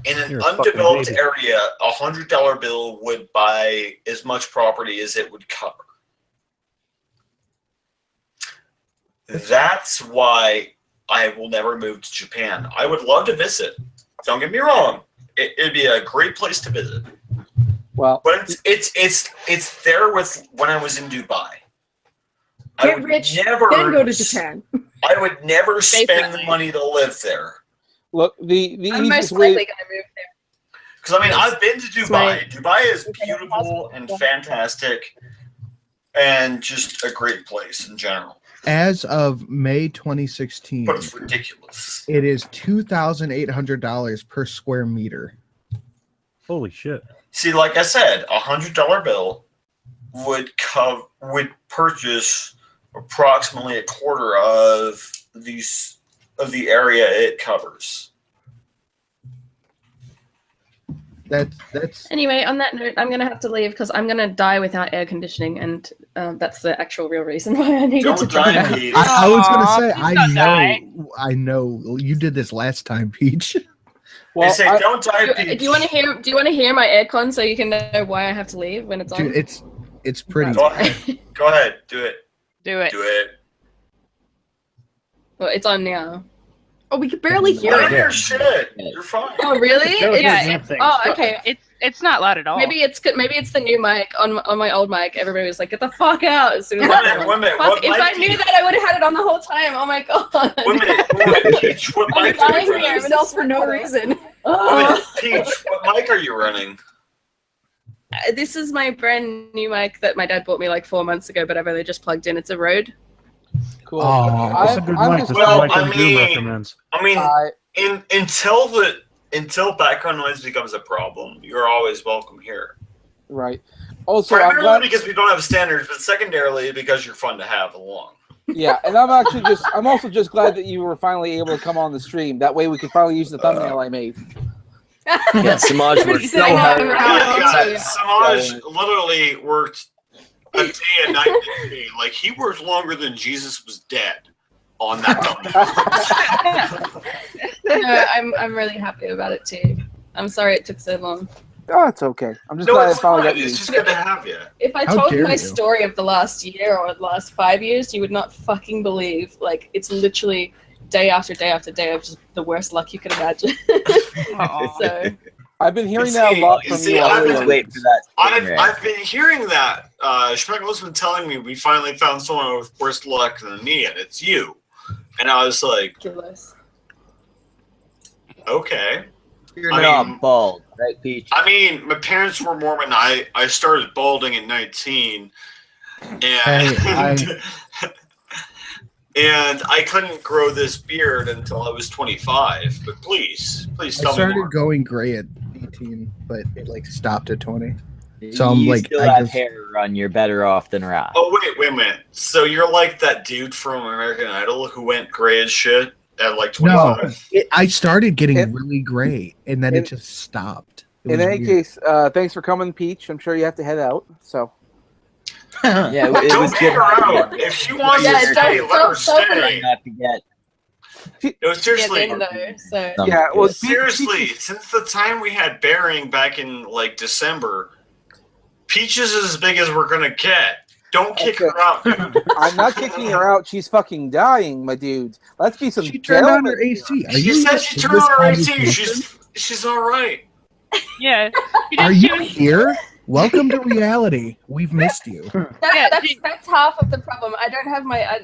in an You're a fucking undeveloped baby. area, a $100 bill would buy as much property as it would cover. That's why I will never move to Japan. I would love to visit. Don't get me wrong; it'd be a great place to visit. well, But it's there with when I was in Dubai. I Get would rich, never then go to Japan. I would never spend the Basically. money to live there. look, the I'm most easiest way. likely going to move there. Because I mean, I've been to Dubai. Right. Dubai is beautiful and fantastic, and just a great place in general. As of May 2016, But it's ridiculous. it is $2,800 per square meter. Holy shit. See, like I said, $100 bill would purchase approximately a quarter of the area it covers. That's Anyway, on that note, I'm gonna have to leave because I'm gonna die without air conditioning, and that's the actual real reason why I needed to Don't die, die. Peach. I was gonna say Aw, please don't die. I know you did this last time, Peach. They Well, say don't die, Peach. Do you want to hear? Do you want to hear my aircon so you can know why I have to leave when it's on? Dude, it's pretty. Go ahead. Go ahead. Do it. Do it. Do it. Well, it's on now. Oh, we could barely hear I don't it. hear shit. You're fine. Oh, really? That was It's- the damn thing. oh, okay. It's not loud at all. Maybe it's the new mic on my old mic. Everybody was like, "Get the fuck out!" As soon as I One minute. fuck, What if mic I do knew you- that, I would have had it on the whole time. Oh my god! One minute, Peach. What I'm mic are dying you here. running? Yourself for no reason. One Oh. minute, Peach. What mic are you running? This is my brand new mic that my dad bought me like 4 months ago, but I've only just plugged in. It's a Rode. cool. Oh, That's a good I'm mic. just That's Well, the mic I Drew mean- recommends. I mean, I- until background noise becomes a problem, you're always welcome here. right. Also, I'm Primarily glad, because we don't have standards, but secondarily because you're fun to have along. yeah, and I'm also just glad that you were finally able to come on the stream. That way we could finally use the thumbnail I made. Yeah, Samaj worked so I know, hard. right? Samaj literally worked a day and night. Like he worked longer than Jesus was dead on that thumbnail. No, I'm really happy about it too. I'm sorry it took so long. Oh, it's okay. I'm just No, glad I it's finally fine. got It's used. just good to have you. If I How told you dare my you. story of the last year or the last 5 years, you would not fucking believe. Like, it's literally day after day after day of just the worst luck you could imagine. Aw. So, I've been hearing You that a see- lot you from see, you. I've Always been- wait for that. I've been hearing that. Schmeckel's been telling me we finally found someone with worse luck than me, and it's you. And I was like, ridiculous. You're okay. I not mean- bald, right, Peach? I mean, my parents were Mormon. I started balding at 19, and and I couldn't grow this beard until I was 25. But please I tell me started more. going gray at 18, but it like stopped at 20. So I'm you like, still I have just- hair on. You're better off than Rob. Oh wait a minute. So you're like that dude from American Idol who went gray as shit at like 25? No, I started getting It- really gray, and then it just stopped. It In was any weird. case, thanks for coming, Peach. I'm sure you have to head out. So Yeah, it Don't was kick good. her having out. you. If she wants Yeah, to stay, let her don't stay. Not to get No, seriously. Get in though, so. some Yeah, well, good. Seriously, since the time we had Bearing back in like December, Peach is as big as we're gonna get. Don't kick Okay. her out, dude. I'm not kicking her out. She's fucking dying, my dude. Let's be some She turned on gentlemen her AC. Are She you said she is turned this on her AC. conversation? She's all right. Yeah. Are you here? Welcome to reality. We've missed you. Yeah, That's half of the problem. I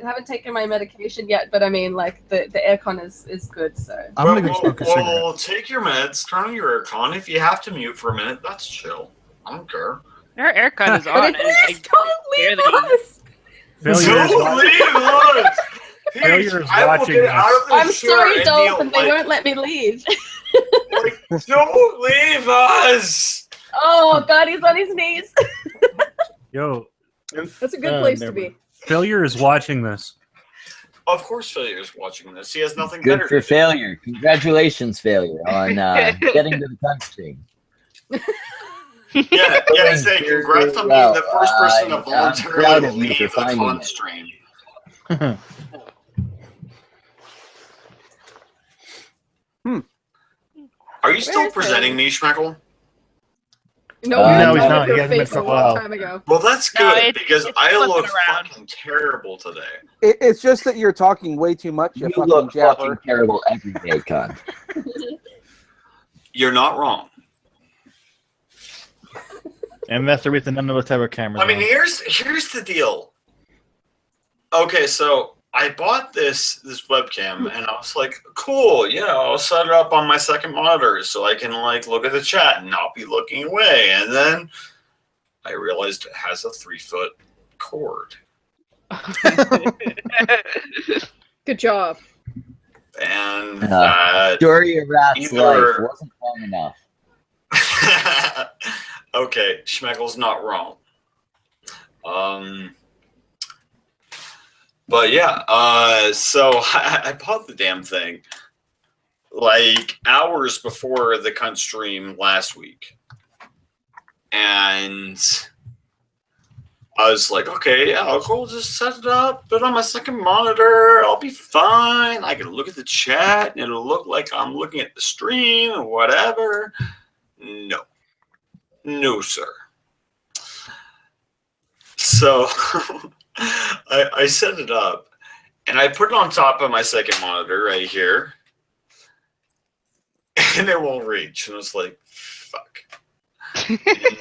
haven't taken my medication yet, but I mean, like the aircon is good. So I'm gonna go smoke a cigarette. Well, take your meds, turn on your aircon. If you have to mute for a minute, that's chill. I don't care. Her aircon is But on. it's don't leave barely- us. Failure is Don't leave us. Failure is I will watching get this. out of this I'm chair sorry, and Dolphin. kneel, They won't let me leave. like, don't leave us. Oh God, he's on his knees. Yo, That's a good place to be. failure is watching this. Of course, Failure is watching this. He has nothing Good better for to do. failure. Congratulations, failure, on getting to the Cuntstream. Yeah, say congrats on being the first person to I'm proud voluntarily of you leave for the finding con it. stream. Are you still Where's presenting me, Schmeckel? No, No, we he's were not. your He hasn't been face for a a long while. time ago. Well, that's No, good it's- because it's I flipping look around. fucking terrible today. It's just that you're talking way too much, you You fucking look fucking jabber. terrible every day, cunt. You're not wrong. And that's the reason none of us have our cameras I mean, on. here's the deal. Okay, so I bought this webcam and I was like, cool, yeah, I'll set it up on my second monitor so I can like look at the chat and not be looking away. And then I realized it has a 3-foot cord. Good job. And Story of Rat's either- life wasn't long enough. okay, Schmeckel's not wrong. But yeah, so I bought the damn thing like hours before the Cuntstream last week. And I was like, okay, yeah, I'll go just set it up, put it on my second monitor, I'll be fine. I can look at the chat and it'll look like I'm looking at the stream or whatever. No. No, sir. So I set it up and I put it on top of my second monitor right here. And it won't reach. And I was like, fuck.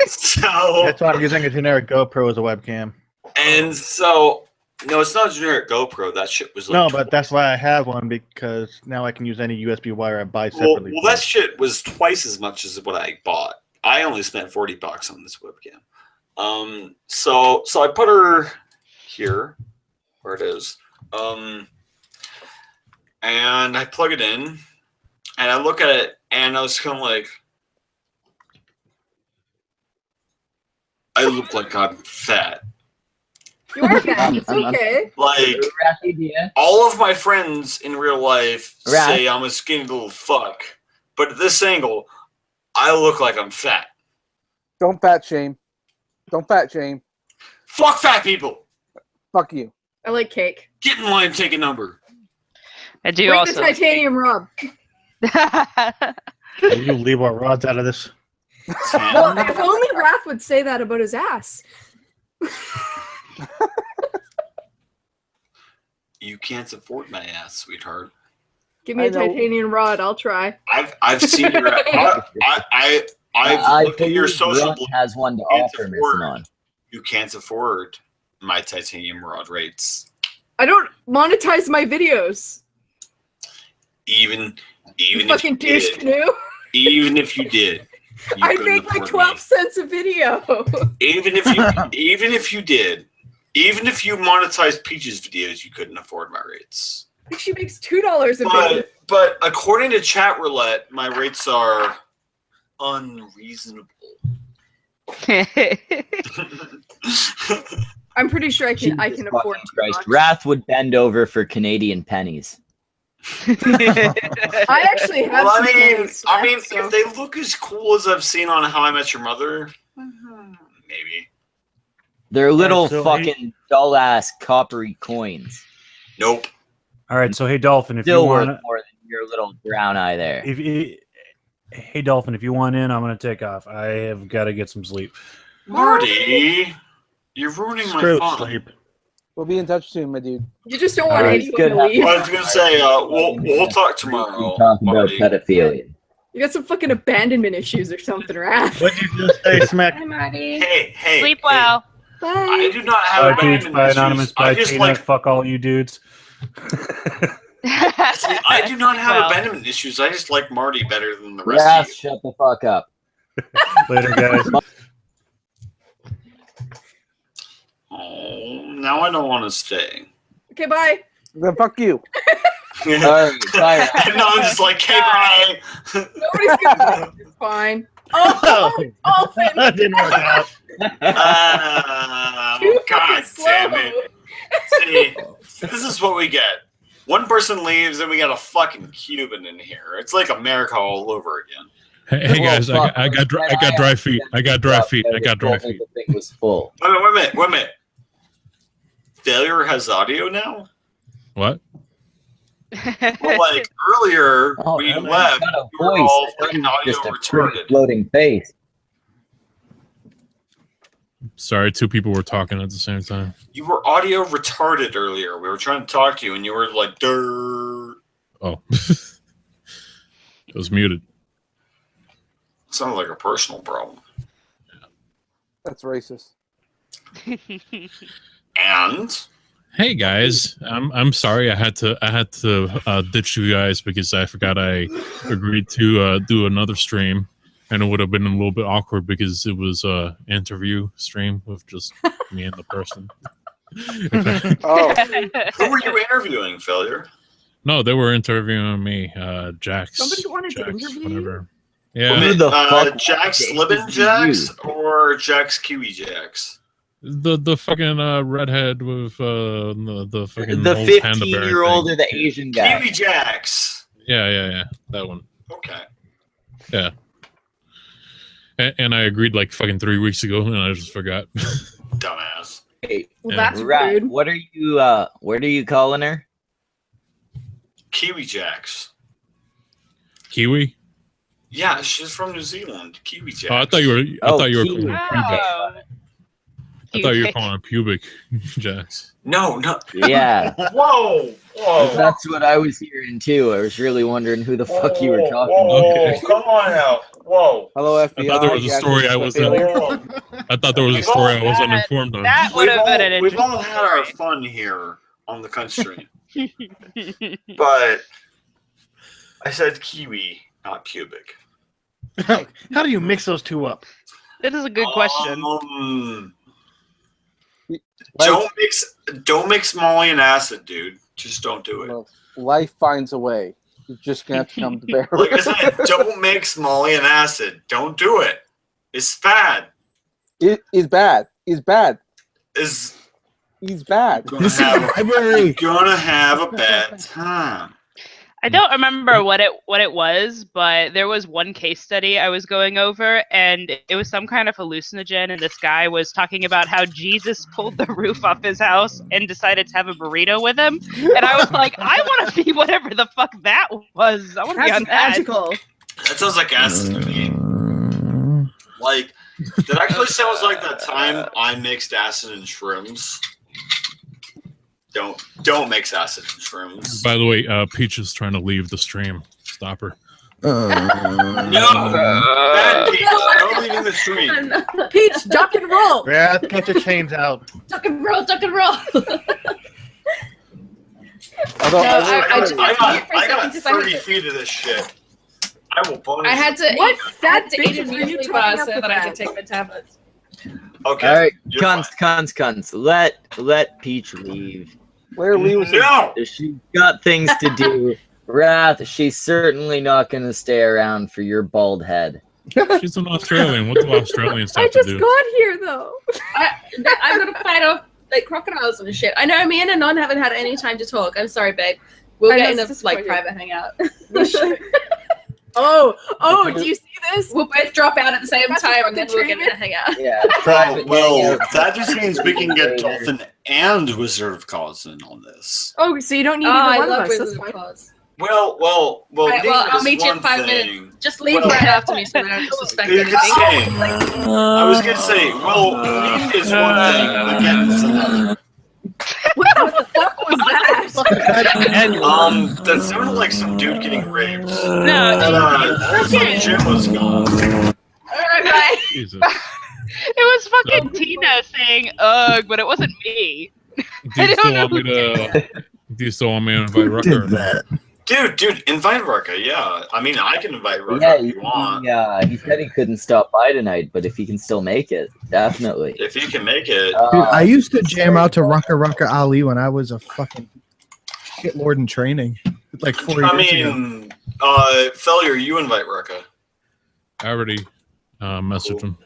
So That's why I'm using a generic GoPro as a webcam. And so, no, it's not a generic GoPro. That shit was like No, but that's why I have one, because now I can use any USB wire I buy separately. Well, that shit was twice as much as what I bought. I only spent $40 on this webcam. So I put her here, where it is, and I plug it in, and I look at it, and I was kind of like, I look like I'm fat. You are fat. It's okay. Like, all of my friends in real life say I'm a skinny little fuck, but at this angle, I look like I'm fat. Don't fat shame. Don't fat shame. Fuck fat people. Fuck you. I like cake. Get in line, take a number. I do Bring also. the titanium rod. You leave our rods out of this. Well, if only Wrath would say that about his ass. You can't afford my ass, sweetheart. Give me a titanium rod. I'll try. I've seen your. I've looked at your social. Has one to offer, Miss Anon. You can't afford my titanium rod rates. I don't monetize my videos. Even You if fucking you douche did, canoe. even if you did, you I couldn't make like afford 12 me. cents a video. Even if you did, even if you monetized Peach's videos, you couldn't afford my rates. I think she makes $2 a video. But according to Chat Roulette, my rates are unreasonable. I'm pretty sure I can Jesus afford fucking Christ. Wrath would bend over for Canadian pennies. I actually have Well, some I pennies mean, left, so- if they look as cool as I've seen on How I Met Your Mother, maybe. They're little so fucking dull ass coppery coins. Nope. All right, so hey Dolphin, if Still you worth want, more than your little brown eye there. hey Dolphin, if you want in, I'm gonna take off. I have got to get some sleep. Marty, you're ruining Screw my fun. sleep. We'll be in touch soon, my dude. You just don't want Alright, anyone good. to leave. I was gonna say, we'll talk tomorrow. Talking about Marty. pedophilia. You got some fucking abandonment issues or something, Wrath. What did you just say, Smack? Hi, Marty. Hey, Sleep well. Bye. I do not have Bye Peach, abandonment bye issues. Anonymous, I bye just Tina, like. fuck all you dudes. See, I do not have Well. abandonment issues. I just like Marty better than the rest Wrath, of you. shut the fuck up. Later, guys. Oh, now I don't want to stay. Okay, bye. Then fuck you. Alright, bye, Wrath. No, I'm just like, hey, bye. Nobody's gonna. It's fine. Oh, Dolphin. That didn't work out. Too God fucking damn slow. it. See, this is what we get. One person leaves, and we got a fucking Cuban in here. It's like America all over again. Hey Well, guys, fuck, I got dry feet. I got dry feet. I got dry feet. The thing was full. Wait a minute. Failure has audio now? What? Well, like, earlier, Oh, we man, left, got a we were voice. all I thought fucking he was audio just a pretty retarded. floating face. Sorry, two people were talking at the same time. You were audio retarded earlier. We were trying to talk to you, and you were like, "Durr." Oh, it was muted. Sounded like a personal problem. That's racist. And Hey guys, I'm sorry I had to ditch you guys because I forgot I agreed to do another stream, and it would have been a little bit awkward because it was a interview stream with just me and the person. Oh, who were you interviewing, Failure? No, they were interviewing me, Jax. Somebody wanted to Jax, interview whatever. Who Yeah, Who the fuck Jax wanted to Libin interview Jax you? or Jax Kiwi Jax? The fucking redhead with the fucking The old panda bear 15-year-old thing. or the Asian guy? Kiwi Jacks. Yeah, that one. Okay. Yeah. And I agreed like fucking 3 weeks ago, and I just forgot. Dumbass. Hey, Well, Yeah. that's Rat, rude. what are you calling her? Kiwi Jacks. Kiwi? Yeah, she's from New Zealand. Kiwi Jacks. Oh, I thought you were. I Oh, thought you were Kiwi. calling her pubic. Oh. I thought you were calling her pubic jacks. No. Yeah, Whoa. that's what I was hearing too. I was really wondering who the fuck you were talking about. Whoa, Okay. come on now. Whoa. Hello, FBI. I thought there was a Jack story I Smith wasn't. Bailey. I thought there was a story I wasn't informed on. That would have been an We've all interesting had our story. fun here on the Cuntstream. But I said kiwi, not pubic. How do you mix those two up? That is a good question. Don't mix Molly and acid, dude. Just don't do it. Well, life finds a way. You're just gonna have to come to bear. Like I said, don't mix Molly and acid. Don't do it. It's bad. It is bad. He's bad. He's bad. This is a library. gonna have a bad time. I don't remember what it was, but there was one case study I was going over, and it was some kind of hallucinogen, and this guy was talking about how Jesus pulled the roof off his house and decided to have a burrito with him. And I was like, I want to be whatever the fuck that was. I want to be on That's that. magical. That sounds like acid to me. Like, that actually sounds like the time I mixed acid and shrooms. Don't mix acid and shrooms. By the way, Peach is trying to leave the stream. Stop her. No! Bad Peach, no leaving the stream. Peach, duck and roll. Yeah, get your chains out. Duck and roll, duck and roll. Although No, I just I had to got, I got because I had 30 to- feet of this shit. I will bonus. I had to What eat, fat had to eat a bitches are you muesli talking bar up so with that I that? could take my tablets. Okay. All right, you're cunts. Let Peach leave. Larry Lee was No! She's got things to do. Wrath, she's certainly not going to stay around for your bald head. She's an Australian. What do Australians I have to just do? got here though. I'm gonna fight off like crocodiles and shit. I know me and Anon haven't had any time to talk. I'm sorry, babe. We'll I get know, in a it's like disappointing. private hangout. Oh, do you see this? We'll both drop out at the same That's time and then fucking we'll get in a hangout. Yeah, Oh, private well, hangout. that just means we can get Later. Dolphin and Wizard of Cause in on this. Oh, so you don't need Oh, either I one of love us. That's Wizard of fine. Claws. Well, Alright, well, Nate I'll is meet you in one 5 thing. minutes. Just leave Well- right after me so they don't suspect You could anything. say, I was gonna say, well, Nate is one thing, but Getting is another. What the fuck was that? That sounded like some dude getting raped. No, Also, Jim was gone. Alright, bye. Jesus. it was fucking Tina saying "ugh," but it wasn't me. Do I you don't still know want me to? Do you still want me to invite Rucker? Did that. Dude, invite Rucka, yeah. I mean, I can invite Rucka if you want. He said he couldn't stop by tonight, but if he can still make it, definitely. If you can make it. Dude, I used to jam out to Rucka Rucka Ali when I was a fucking shitlord in training. Like 4 years I ago. mean, Failure, you invite Rucka. I already messaged him.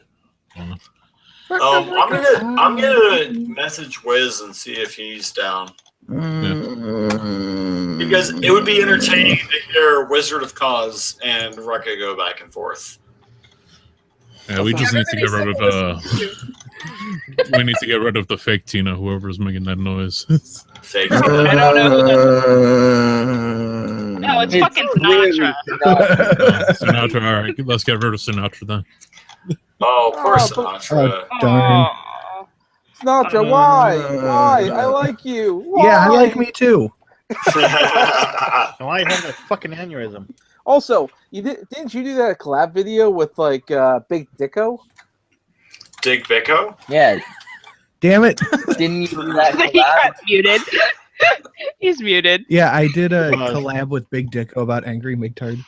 I'm gonna message Wiz and see if he's down. Because it would be entertaining to hear Wizard of Cause and Rucka go back and forth. Yeah, we just need to get rid of we need to get rid of the fake Tina, whoever's making that noise. Fake. I don't know who that. No, it's fucking Sinatra. Sinatra, all right, let's get rid of Sinatra then. Oh, poor Oh, Sinatra. Oh, darn. Aw. Sinatra, why? Why? I like you. Why? Yeah, I like me too. Now I have a fucking aneurysm. Also, didn't you do that collab video with like Big Dicko? Dig Bicko? Yeah, Damn it. didn't you do that he collab? got muted. He's muted. Yeah, I did a collab with Big Dicko about Angry McTard.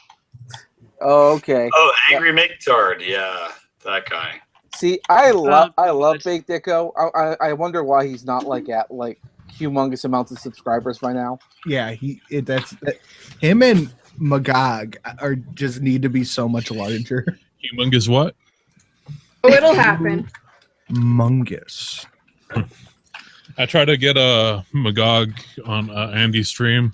Oh, okay. Oh, Angry McTard. Yeah, that guy. See, I love God. Big Dicko. I wonder why he's not like at like humongous amounts of subscribers by now. Yeah, him and Magog are just need to be so much larger. Humongous what? Oh, it'll happen. Mungus. I tried to get a Magog on Andy's stream,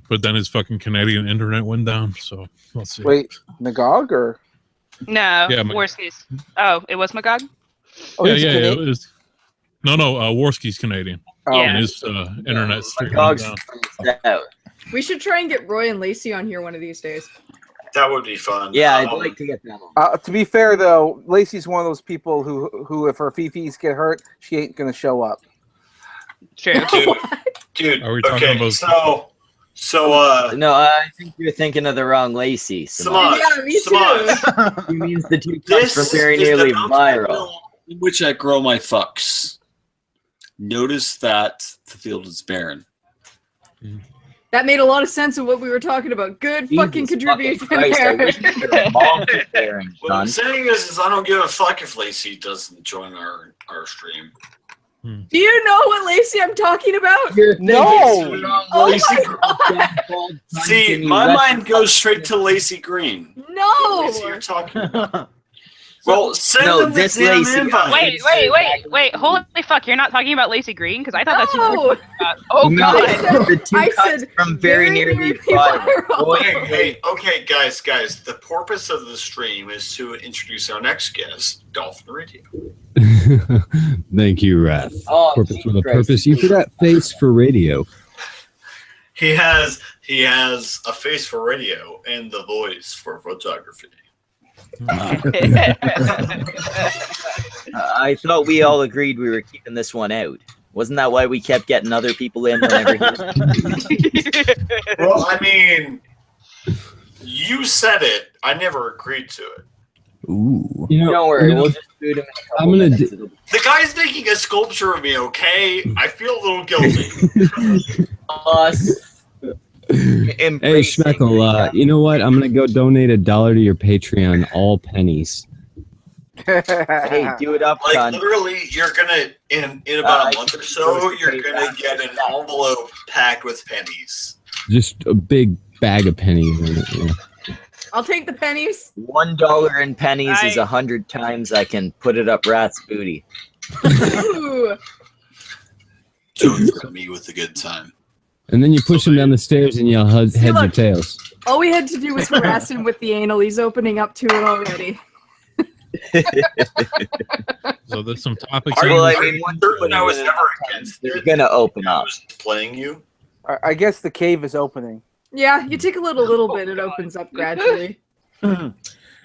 but then his fucking Canadian internet went down. So let's see. Wait, Magog or? No, Yeah, Warski's. Oh, it was Magog? Oh, yeah, he's yeah, Canadian? it was. No, Warski's Canadian. Oh. Yeah. And his internet stream went Magog's down. We should try and get Roy and Lacey on here one of these days. That would be fun. Yeah, I'd like to get them on. To be fair, though, Lacey's one of those people who if her fifis get hurt, she ain't gonna show up. True. Dude. Are we talking Okay, about? so No, I think you're thinking of the wrong Lacey. Samaj, Yeah, me too. Samaj, He means the two cuts this from very is the nearly bountiful viral. mill. In which I grow my fucks. Notice that the field is barren. That made a lot of sense of what we were talking about. Good fucking Jesus contribution fucking Christ, I there. wish you were mom preparing, What I'm son. saying is I don't give a fuck if Lacey doesn't join our stream. Do you know what Lacey I'm talking about? No! Oh Lacey, my god! see, my mind goes straight to Lacey Green. No! Lacey, you're talking about. Well, send No, them the this damn Lacey- invite. Wait. Holy fuck, you're not talking about Lacey Green? Because I thought that's who you were No! talking about. Oh, No, God. the two I cuts said from very nearly viral. Okay, guys. The purpose of the stream is to introduce our next guest, Dolphin Radio. Thank you, Wrath. Oh, Purpose with a Jesus purpose. You forgot face for radio. He has a face for radio and the voice for photography. I thought we all agreed we were keeping this one out. Wasn't that why we kept getting other people in whenever he Well, I mean, you said it. I never agreed to it. Ooh. Don't worry, we'll just boot him in a couple I'm gonna minutes. The guy's making a sculpture of me. Okay, I feel a little guilty. Us. Hey, Schmeckle, you know what? I'm going to go donate $1 to your Patreon, all pennies. Hey, do it up, Like son. literally, you're gonna in about a month or so, you're gonna get an envelope packed with pennies. Just a big bag of pennies. In it, yeah. I'll take the pennies. $1 in pennies is 100 times I can put it up Rat's booty. Ooh. Don't threaten me with a good time. And then you push him down the stairs and yell heads or look. tails. All we had to do was harass him with the anal. He's opening up to it already. So there's some topics. Well, I Are mean, you once certain I was you- never against They're it? gonna open I up. was playing you. I guess the cave is opening. Yeah, you take a little bit, it opens up gradually.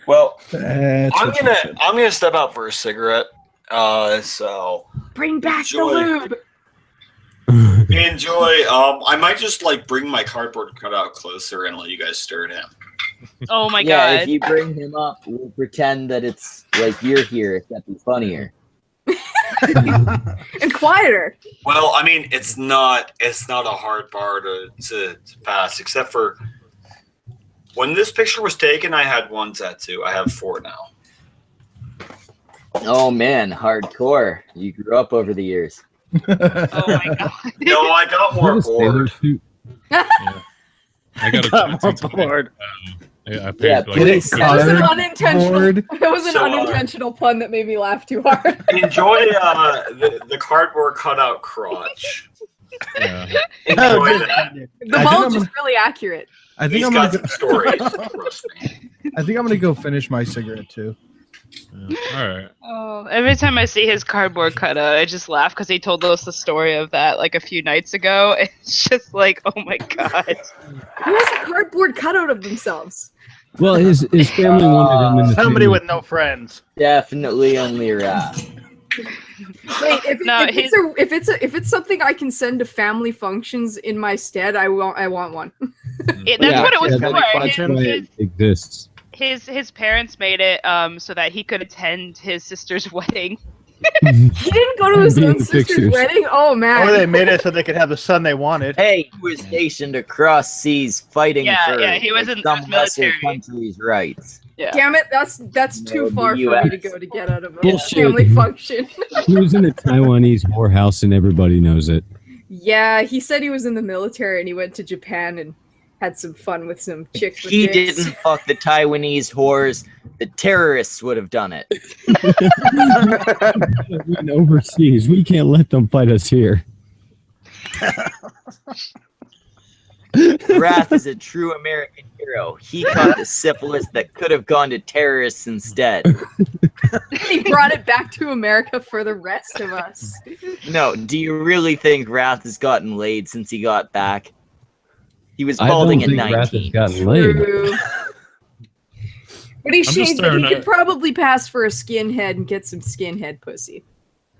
Well, That's I'm what she gonna said. step out for a cigarette. So Bring back Enjoy. the lube. enjoy. I might just like bring my cardboard cutout closer and let you guys stare at him. Oh my Yeah, god. if you bring him up, we'll pretend that it's like you're here, except it's funnier. And quieter. Well, I mean, it's not a hard bar to pass, except for when this picture was taken, I had 1 tattoo. I have 4 now. Oh man, hardcore. You grew up over the years. Oh my god. No, I got more What a sailor bored. suit. I got a tattoo today. Yeah, I paid Yeah, like please. That was an Hard unintentional. board. That was an So, unintentional pun that made me laugh too hard. Enjoy the cardboard cutout crotch. yeah. Enjoy that. The I think bulge I'm is really accurate. I think He's I'm got gonna some stories. Trust me. I think I'm gonna go finish my cigarette too. All right. Oh, every time I see his cardboard cutout, I just laugh because he told us the story of that like a few nights ago. It's just like, oh my god. Who has a cardboard cutout of themselves? Well, his family wanted him in the Somebody theater. with no friends. Definitely only Rat. Wait, if, No, if it's something I can send to family functions in my stead, I want one. That's Yeah, what it was yeah, for. that's why it exists. His parents made it so that he could attend his sister's wedding. He didn't go to his Be in own the sister's pictures. wedding. Oh man! Or they made it so they could have the son they wanted. Hey, he was stationed across seas fighting Yeah, for yeah, he was in some the lesser military. country's rights. Yeah. Damn it! That's too No, far the for me to US. go to get out of a Bullshit. family function. He was in a Taiwanese whorehouse and everybody knows it. Yeah, he said he was in the military and he went to Japan and had some fun with some chicks. With He dicks. didn't fuck the Taiwanese whores. The terrorists would have done it. Went overseas. We can't let them fight us here. Wrath is a true American hero. He caught the syphilis that could have gone to terrorists instead. He brought it back to America for the rest of us. No, do you really think Wrath has gotten laid since he got back? He was I don't balding at think Wrath has 19. gotten laid. True. But he's I'm just shaved, but he staring could at- probably pass for a skinhead and get some skinhead pussy.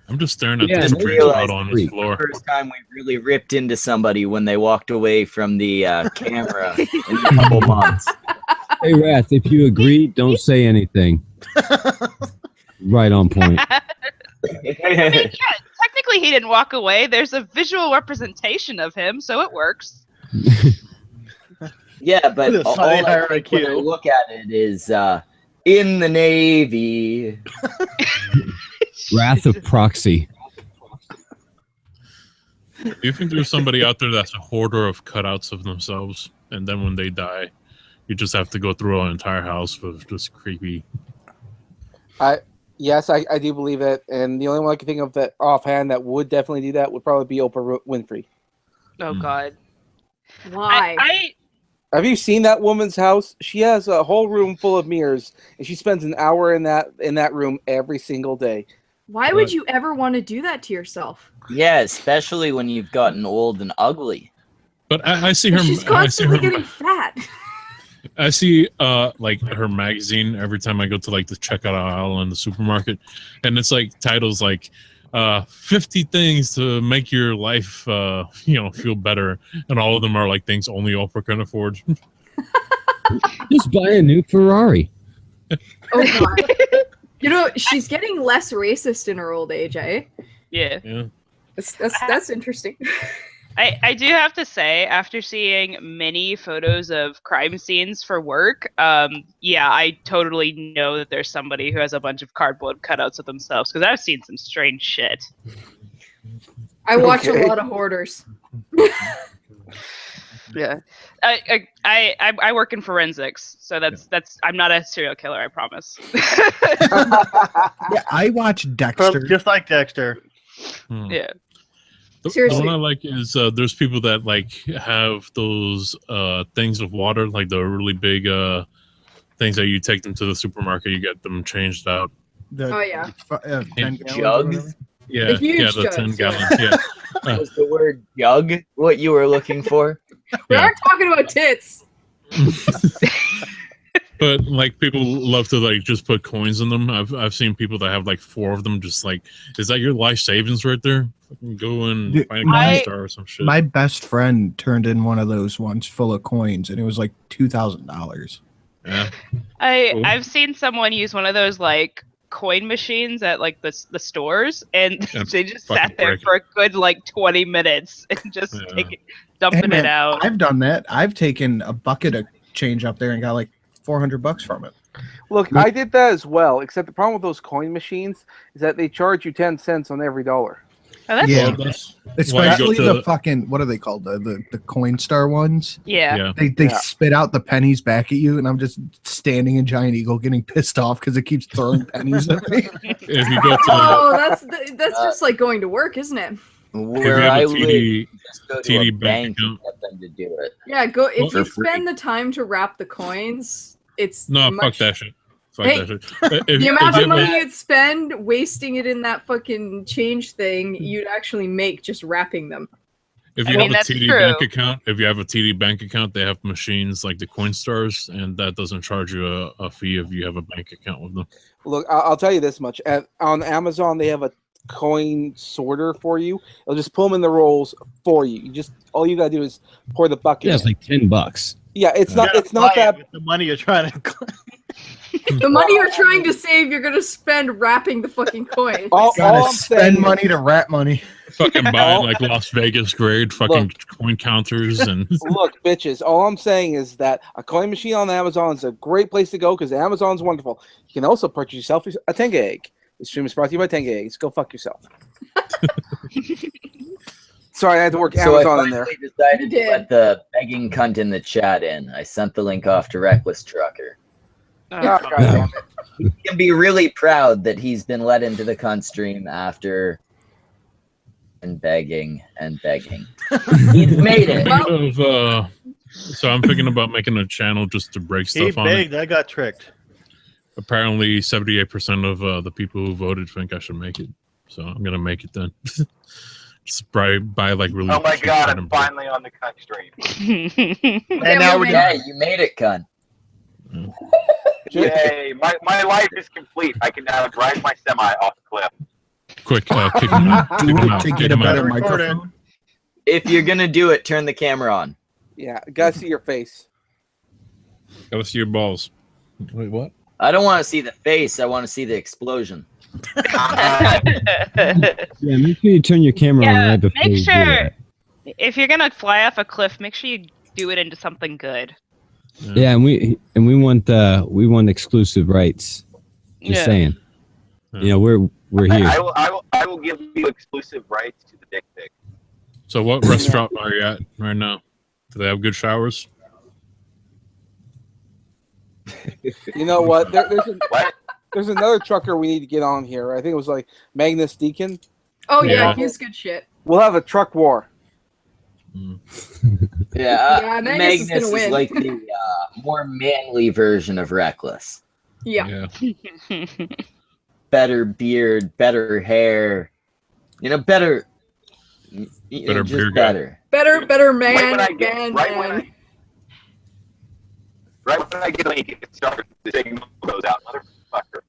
I'm just staring at Yeah, this and drink realize out on the floor. First time we really ripped into somebody when they walked away from the camera in a couple months. Hey, Wrath, if you agree, don't say anything. Right on point. I mean, yeah, technically he didn't walk away. There's a visual representation of him, so it works. Yeah, but The all funny I think when I IRQ. look at it is in the Navy. Wrath of proxy. Do you think there's somebody out there that's a hoarder of cutouts of themselves, and then when they die, you just have to go through an entire house with just creepy? Yes, I do believe it, and the only one I can think of that offhand that would definitely do that would probably be Oprah Winfrey. Oh God. Why? Have you seen that woman's house? She has a whole room full of mirrors, and she spends an hour in that room every single day. Why would you ever want to do that to yourself? Yeah, especially when you've gotten old and ugly. But I see her. She's I see constantly her. getting fat. I see like her magazine every time I go to like the checkout aisle in the supermarket, and it's like titles like 50 things to make your life feel better, and all of them are like things only Oprah can afford. Just buy a new Ferrari. Oh God. You know, she's getting less racist in her old age, eh? Yeah. Yeah. That's interesting. I do have to say, after seeing many photos of crime scenes for work, yeah, I totally know that there's somebody who has a bunch of cardboard cutouts of themselves, because I've seen some strange shit. I watch a lot of hoarders. Yeah, I work in forensics, so that's I'm not a serial killer, I promise. Yeah, I watch Dexter. Just like Dexter. Yeah. The one I like is there's people that like have those things of water, like the really big things that you take them to the supermarket, you get them changed out. The, Oh yeah. 10 Jugs? gallons. Yeah, The huge yeah, the jugs, 10 yeah. gallons. Yeah. Was the word jug what you were looking for? We aren't talking about tits. But like people love to like just put coins in them. I've seen people that have like 4 of them. Just like, is that your life savings right there? Fucking go and Dude, find a coin star or some shit. My best friend turned in one of those ones full of coins, and it was like $2,000. Yeah. Cool. I've seen someone use one of those like coin machines at like the stores, and they just sat there for a good like 20 minutes and just dumping Hey, man, it out. I've done that. I've taken a bucket of change up there and got like $400 from it. Look, I did that as well, except the problem with those coin machines is that they charge you 10 cents on every dollar. Oh, that's Yeah. stupid. Especially the fucking, what are they called? The Coinstar ones? Yeah. They spit out the pennies back at you, and I'm just standing in Giant Eagle getting pissed off because it keeps throwing pennies at me. If you go to Oh, that's just like going to work, isn't it? Where have a I TD live, just go to a TD bank bank and get them to do it. Yeah, go if Well, you for free. spend the time to wrap the coins, it's No, much, fuck that shit. Fuck Hey, that shit. the amount if of money you- you'd spend wasting it in that fucking change thing, you'd actually make just wrapping them. If I you mean, have a that's TD true. bank account, they have machines like the Coinstars, and that doesn't charge you a fee if you have a bank account with them. Look, I'll tell you this much. On Amazon, they have a coin sorter for you. It'll just pull them in the rolls for you. All you gotta do is pour the bucket. Yeah, it's in. like $10. Yeah, it's not. You It's not gotta buy it that. with the money you're trying to. The money you're trying to save, you're gonna spend wrapping the fucking coin. Gotta spend money to rat money. Fucking buying like Las Vegas grade fucking coin counters and Look, bitches. All I'm saying is that a coin machine on Amazon is a great place to go because Amazon's wonderful. You can also purchase yourself a Tenga egg. This stream is brought to you by Tenga eggs. Go fuck yourself. Sorry, I had to work So Amazon I in there. finally decided to let the begging cunt in the chat in. I sent the link off to Reckless Trucker. Oh, goddamn it. He can be really proud that he's been let into the cunt stream after and begging and begging. He's made it. So I'm thinking about making a channel just to break He stuff on it. begged. I got tricked. Apparently, 78% of the people who voted think I should make it. So I'm gonna make it then. Just buy like really. Oh my cheap god! item. I'm finally on the cunt stream. And now we're done. You made it, cunt. Yay! My life is complete. I can now drive my semi off the cliff. Quick, kick him out. Kick him out. Kick him out. microphone. If you're gonna do it, turn the camera on. Yeah, gotta see your face. Gotta see your balls. Wait, what? I don't want to see the face. I want to see the explosion. Yeah, make sure you turn your camera on right before Make you do sure it. if you're gonna fly off a cliff, make sure you do it into something good. Yeah, and we want exclusive rights. Just Yeah. saying. You know, we're here. I will give you exclusive rights to the dick pic. So what restaurant are you at right now? Do they have good showers? You know what? There's another trucker we need to get on here. I think it was like Magnus Deacon. Oh yeah, Yeah. he's good shit. We'll have a truck war. Yeah, Magnus is Magnus gonna win. like the more manly version of Reckless. Yeah. Better beard, better hair. You know, better. Better just beer guy. Better man. Right when I get man, right when man. I get link, it starts the signal goes out, motherfucker.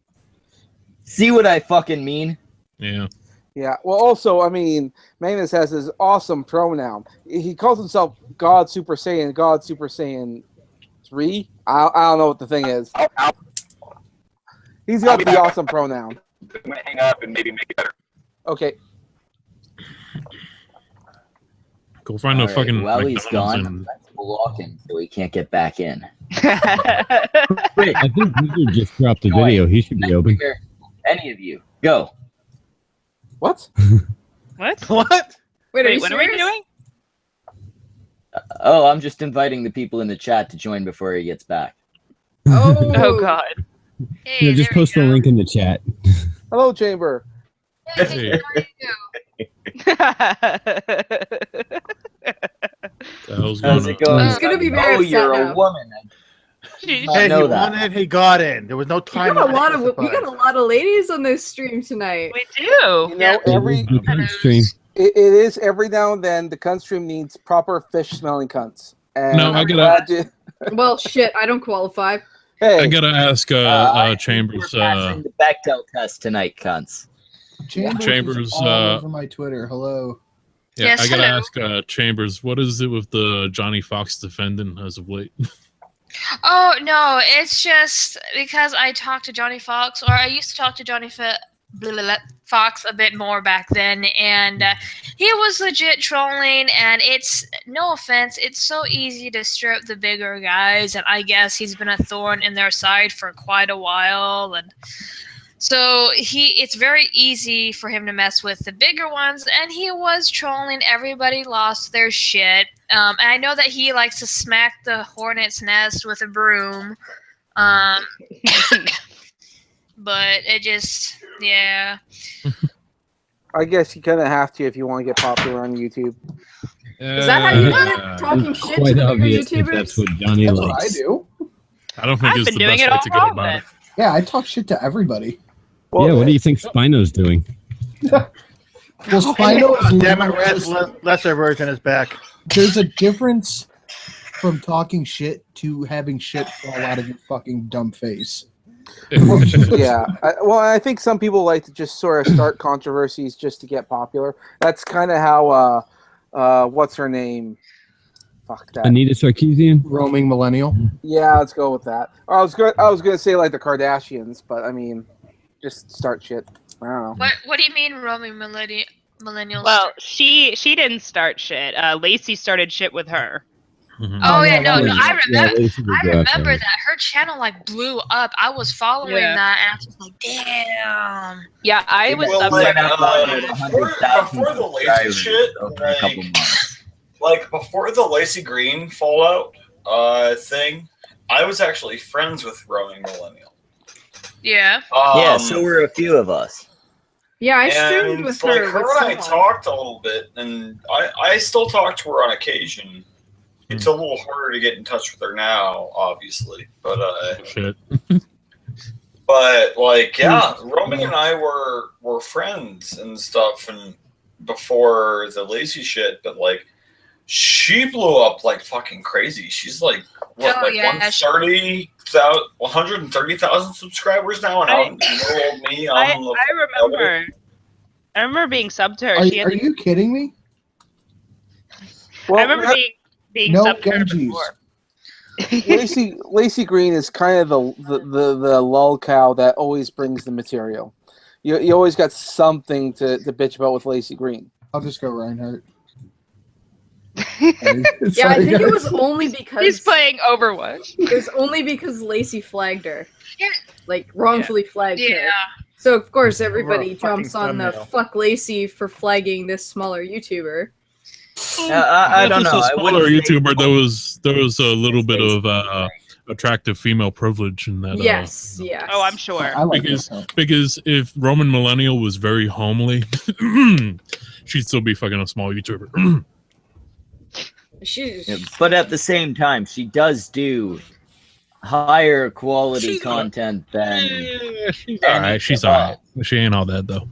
See what I fucking mean? Yeah. Yeah. Well, also, I mean, Magnus has his awesome pronoun. He calls himself God Super Saiyan 3. I don't know what the thing is. He's got the awesome pronoun. I'm gonna hang up and maybe make it better. Okay. Go find a All right, fucking. well, he's McDonald's gone. Let's block him so he can't get back in. Wait, I think you just dropped the video. He should be open. Any of you, go. What? What? What? Wait, what are we doing? Oh, I'm just inviting the people in the chat to join before he gets back. Oh god. Yeah, just post the link in the chat. Hello, Chamber. Hey. The hell's How's going it going? He's gonna be very Oh, upset you're now. a woman. Hey, I he know that. wanted. He got in. There was no We time. got a lot of ladies on this stream tonight. We do. You know, every Stream. it is every now and then the cunt stream needs proper fish smelling cunts. And No, I I'm gotta- glad you- Well, shit, I don't qualify. Hey, I gotta ask Chambers. We're passing the Bechdel test tonight, cunts. Chambers. is all over my Twitter. Hello. Yeah, Yes, I gotta hello. ask Chambers. What is it with the Johnny Fox defendant as of late? Oh no, it's just because I talked to Johnny Fox, or I used to talk to Johnny Fox a bit more back then, and he was legit trolling. And it's no offense, it's so easy to strip the bigger guys, and I guess he's been a thorn in their side for quite a while, and so it's very easy for him to mess with the bigger ones, and he was trolling. Everybody lost their shit. And I know that he likes to smack the hornet's nest with a broom. But it just, yeah. I guess you kind of have to if you want to get popular on YouTube. Is that how you do it? Talking shit to Quite the bigger obvious that YouTubers? that's what Johnny That's what I likes. do. I don't think I've it's been the doing best it way all to go wrong about then. it. Yeah, I talk shit to everybody. Well, Yeah, what do you think Spino's doing? Well, Spino is Damn it, literally just- lesser version is back. there's a difference from talking shit to having shit fall out of your fucking dumb face. Yeah. I think some people like to just sort of start controversies just to get popular. That's kind of how what's her name? Fuck that. Anita Sarkeesian? Roaming millennial. Yeah, let's go with that. I was gonna say like the Kardashians, but I mean, just start shit. I don't know. What do you mean roaming millennials? Well, she didn't start shit. Lacey started shit with her. Oh yeah, no, Yeah, I remember. Lacey would I go after remember her. that her channel like blew up. I was following Yeah. that, and I was just like, damn. Yeah, I was Well, Went like, up on at before 100,000 the Lacey subscribers shit, over a couple months. like before the Lacey Green fallout thing, I was actually friends with Roaming Millennial. Yeah. Yeah, so were a few of us. Yeah, I streamed And, with like, her. her with and I someone. talked a little bit, and I still talk to her on occasion. It's a little harder to get in touch with her now, obviously, but Shit. but like, yeah, Romy and I were friends and stuff, and before the Lacey shit, but like, she blew up like fucking crazy. She's like, what, Oh, like yeah, 130,000 subscribers now, and I'm little old me. I remember being subbed to her. Are, She had are you kidding me? I remember being no subbed to her Genjis. before. Lacey Green is kind of the lull cow that always brings the material. You always got something to bitch about with Lacey Green. I'll just go Reinhardt. Yeah, I think it was only because He's playing Overwatch. It was only because Lacey flagged her, like wrongfully flagged her. Yeah. So of course everybody fucking jumps on the thumbnail. fuck Lacey for flagging this smaller YouTuber. I don't know. Just a I smaller wouldn't say- YouTuber. There was a little bit of attractive female privilege in that. Yes, yes. Oh, I'm sure. I like Because if Roman Millennial was very homely, she'd still be fucking a small YouTuber. She's Yeah, but at the same time, she does do higher quality content than. Alright, she's alright. She ain't all that though.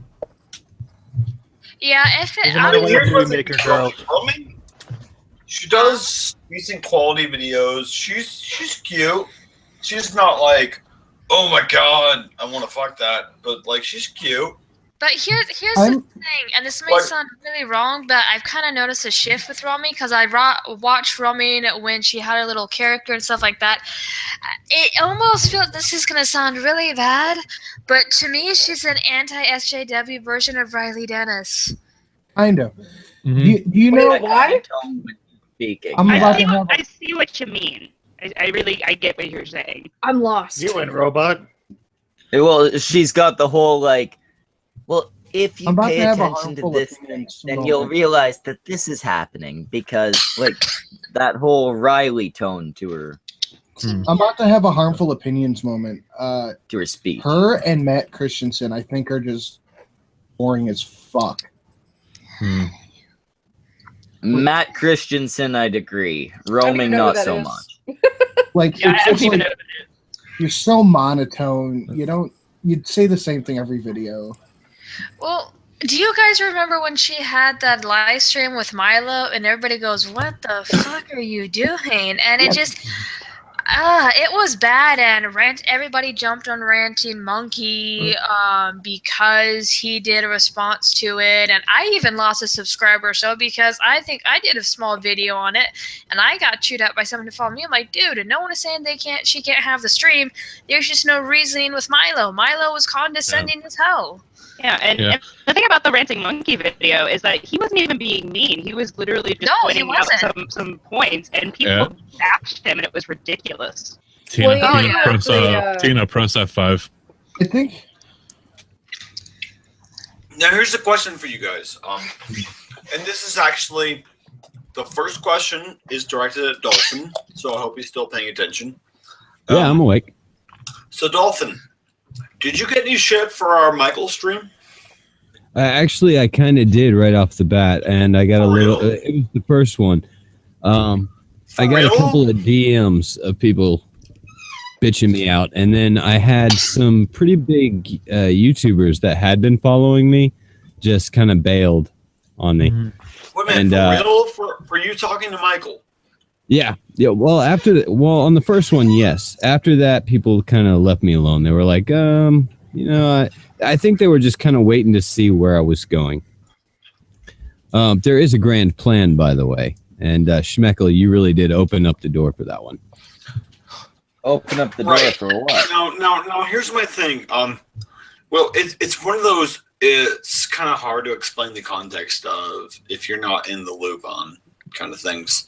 Yeah, if it, There's I another don't one know. with Movie Maker Girl. Romy, she does decent quality videos. She's cute. She's not like, oh my god, I want to fuck that, but like, she's cute. But here's the thing, and this may sound really wrong, but I've kind of noticed a shift with Romy because I watched Romy when she had her little character and stuff like that. It almost feels, this is gonna sound really bad, but to me, she's an anti-SJW version of Riley Dennis. Kind of. Mm-hmm. Do you know why? Speaking. I'm about I to have. see what you mean. I get what you're saying. I'm lost. You and Robot. Well, she's got the whole like. Well, if you I'm about pay to have a attention to harmful this opinion thing, then you'll moment. realize that this is happening because, like, that whole Riley tone to her, I'm about to have a harmful opinions moment. to her speech. Her and Matt Christensen, I think, are just boring as fuck. Matt Christensen, I'd agree. Roaming, know who not that so is. much. Like, Yeah, I it's don't just even like know. you're so monotone. You'd say the same thing every video. Well, do you guys remember when she had that live stream with Milo and everybody goes, "What the fuck are you doing?" And it just, it was bad, and everybody jumped on Ranting Monkey because he did a response to it, and I even lost a subscriber or so because I think I did a small video on it, and I got chewed up by someone who followed me. I'm like, dude, and no one is saying she can't have the stream. There's just no reasoning with Milo. Milo was condescending as hell. Yeah, and the thing about the Ranting Monkey video is that he wasn't even being mean. He was literally just pointing out some points, and people bashed him, and it was ridiculous. Tina, Well, Tina, press F5. I think. Now here's the question for you guys. And this is actually the first question is directed at Dolphin, so I hope he's still paying attention. Yeah, I'm awake. So Dolphin, did you get any shit for our Michael stream? Actually, I kind of did right off the bat, and I got a little. It was the first one. I got a couple of DMs of people bitching me out, and then I had some pretty big YouTubers that had been following me just kind of bailed on me. Wait a minute, for you talking to Michael? Yeah. Well, on the first one, yes. After that, people kind of left me alone. They were like, I think they were just kind of waiting to see where I was going. There is a grand plan, by the way, and Schmeckel, you really did open up the door for that one. Open up the door for what? Now, here's my thing. Well, it's one of those. It's kind of hard to explain the context of if you're not in the loop on kind of things.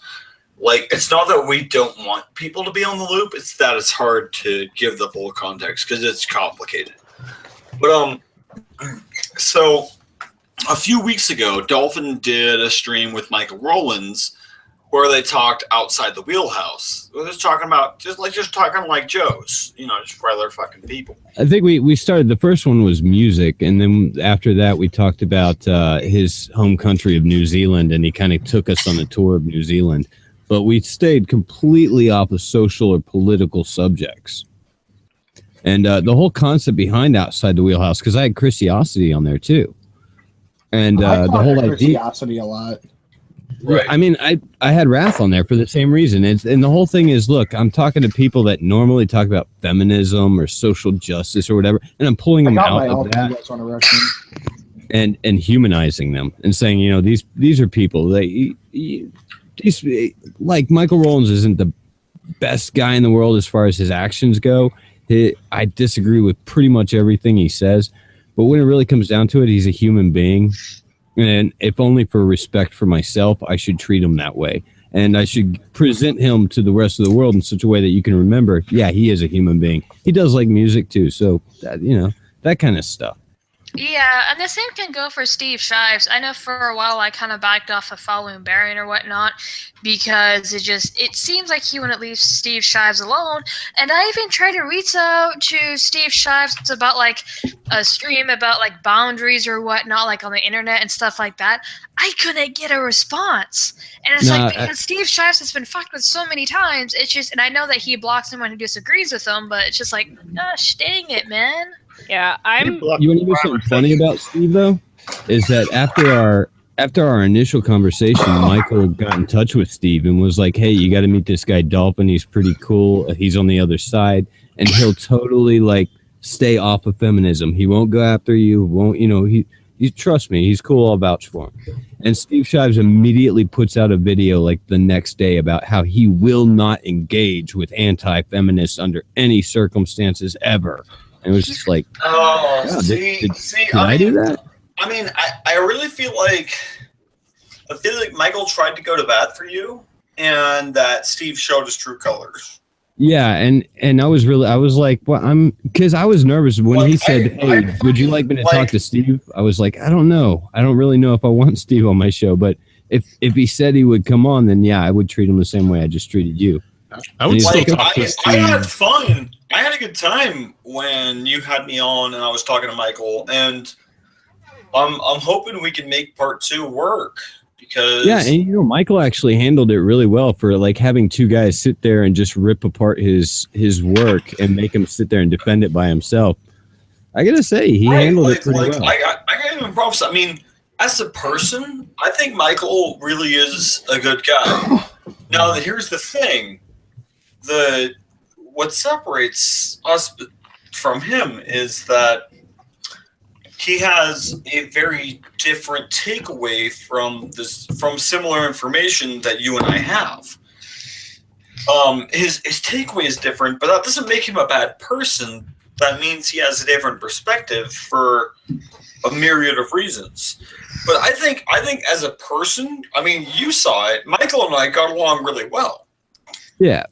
like, it's not that we don't want people to be on the loop, it's that it's hard to give the full context because it's complicated. But so a few weeks ago, Dolphin did a stream with Michael Rollins where they talked outside the wheelhouse. We're just talking about just talking like Joes, just regular fucking people. I think we started, the first one was music, and then after that we talked about his home country of New Zealand, and he kind of took us on a tour of New Zealand. But we stayed completely off of social or political subjects. And the whole concept behind Outside the Wheelhouse, because I had Christiosity on there too. And the whole idea, Christiosity a lot. right. I mean, I had Wrath on there for the same reason. And the whole thing is, look, I'm talking to people that normally talk about feminism or social justice or whatever, and I'm pulling them out of that and humanizing them and saying, these are people. These, like, Michael Rollins isn't the best guy in the world as far as his actions go. I disagree with pretty much everything he says, but when it really comes down to it, he's a human being. And if only for respect for myself, I should treat him that way. And I should present him to the rest of the world in such a way that you can remember, yeah, he is a human being. He does like music too. So, that kind of stuff. Yeah, and the same can go for Steve Shives. I know for a while I kind of backed off of following Baron or whatnot because it seems like he wouldn't leave Steve Shives alone. And I even tried to reach out to Steve Shives about like a stream about like boundaries or whatnot, like on the internet and stuff like that. I couldn't get a response. And it's because Steve Shives has been fucked with so many times. It's just, and I know that he blocks him when he disagrees with him, but it's just like, gosh dang it, man. Yeah, I'm. You want to know something funny about Steve though? Is that after our initial conversation, Michael got in touch with Steve and was like, "Hey, you got to meet this guy Dolphin. He's pretty cool. He's on the other side, and he'll totally like stay off of feminism. He won't go after you. Won't you trust me? He's cool. I'll vouch for him." And Steve Shives immediately puts out a video like the next day about how he will not engage with anti-feminists under any circumstances ever. And it was just like, did I do that? I mean, I really feel like Michael tried to go to bat for you, and that Steve showed his true colors. Yeah, and I was like, well, because I was nervous when he said, "Hey, would you like me to talk to Steve?" I was like, I don't know. I don't really know if I want Steve on my show, but if he said he would come on, then yeah, I would treat him the same way I just treated you. I would still talk to Steve. I had fun. I had a good time when you had me on and I was talking to Michael, and I'm hoping we can make part 2 work because and Michael actually handled it really well for like having two guys sit there and just rip apart his work and make him sit there and defend it by himself. I gotta say he handled it pretty well. I got even props. I mean, as a person, I think Michael really is a good guy. Now, here's the thing. What separates us from him is that he has a very different takeaway from similar information that you and I have. His takeaway is different, but that doesn't make him a bad person. That means he has a different perspective for a myriad of reasons. But I think as a person, I mean, you saw it. Michael and I got along really well. Yeah.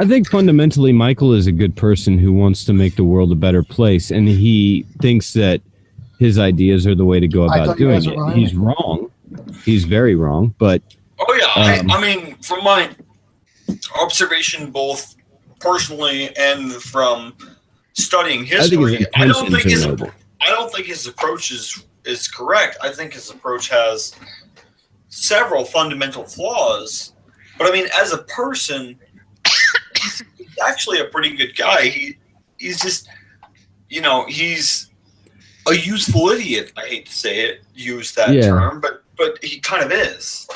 I think fundamentally Michael is a good person who wants to make the world a better place, and he thinks that his ideas are the way to go about doing it. He's wrong. He's very wrong, but... Oh, yeah. I mean, from my observation, both personally and from studying history, I don't think his approach is correct. I think his approach has several fundamental flaws. But, I mean, as a person... he's actually a pretty good guy. He's just, he's a useful idiot. I hate to use that term, but he kind of is.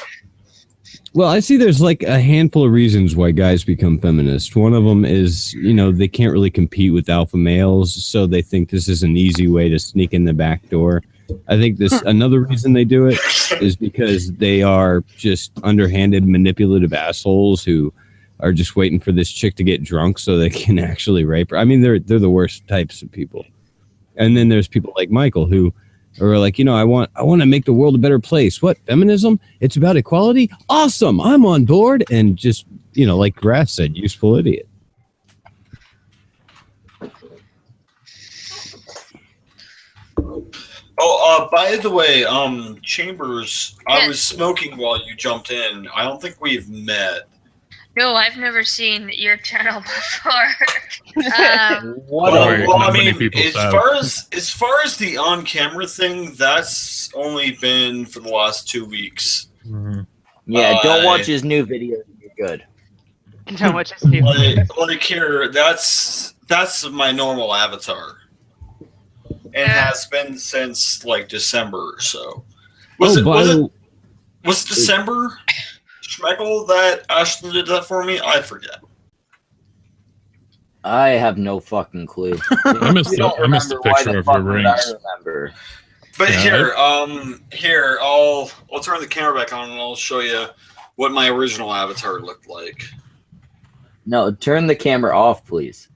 Well, I see there's like a handful of reasons why guys become feminists. One of them is, they can't really compete with alpha males, so they think this is an easy way to sneak in the back door. I think another reason they do it is because they are just underhanded, manipulative assholes who are just waiting for this chick to get drunk so they can actually rape her. I mean, they're the worst types of people. And then there's people like Michael who or like, you know, I want to make the world a better place. What, feminism? It's about equality. Awesome, I'm on board. And just, you know, like Graf said, useful idiot. Oh, by the way, Chambers, I was smoking while you jumped in. I don't think we've met. No, I've never seen your channel before. Well, I mean, as far as the on-camera thing, that's only been for the last 2 weeks. Yeah, don't watch his new videos. You're good. Don't watch his new videos. Like here, that's my normal avatar. And has been since like December or so. Was December Schmeckle that Ashley did that for me? I forget. I have no fucking clue. I missed the picture of your rings. I remember. But here, I'll turn the camera back on and I'll show you what my original avatar looked like. No, turn the camera off, please.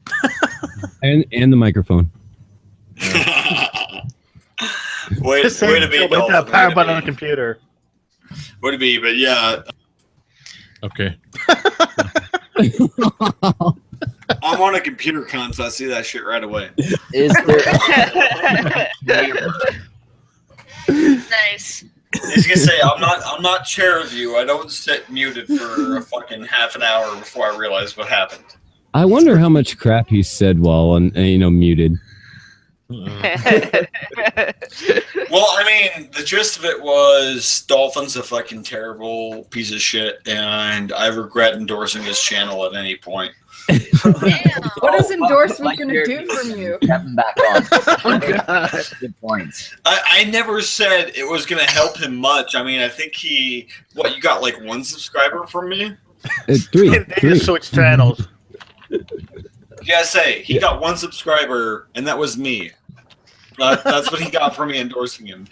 and the microphone. Way to be that power button on the computer. Way to be, but yeah. Okay. I'm on a computer con, so I see that shit right away. Is there Nice. I was gonna say I'm not chair of you. I don't sit muted for a fucking half an hour before I realize what happened. I wonder how much crap he said while on, muted. Well, I mean, the gist of it was Dolphin's a fucking terrible piece of shit, and I regret endorsing his channel at any point. What is endorsement going to do from you? Have him back on. Oh, God. Good points. I never said it was going to help him much. I mean, I think you got like 1 subscriber from me? Three. They just switched channels. Yeah, he got 1 subscriber, and that was me. That's what he got from me endorsing him.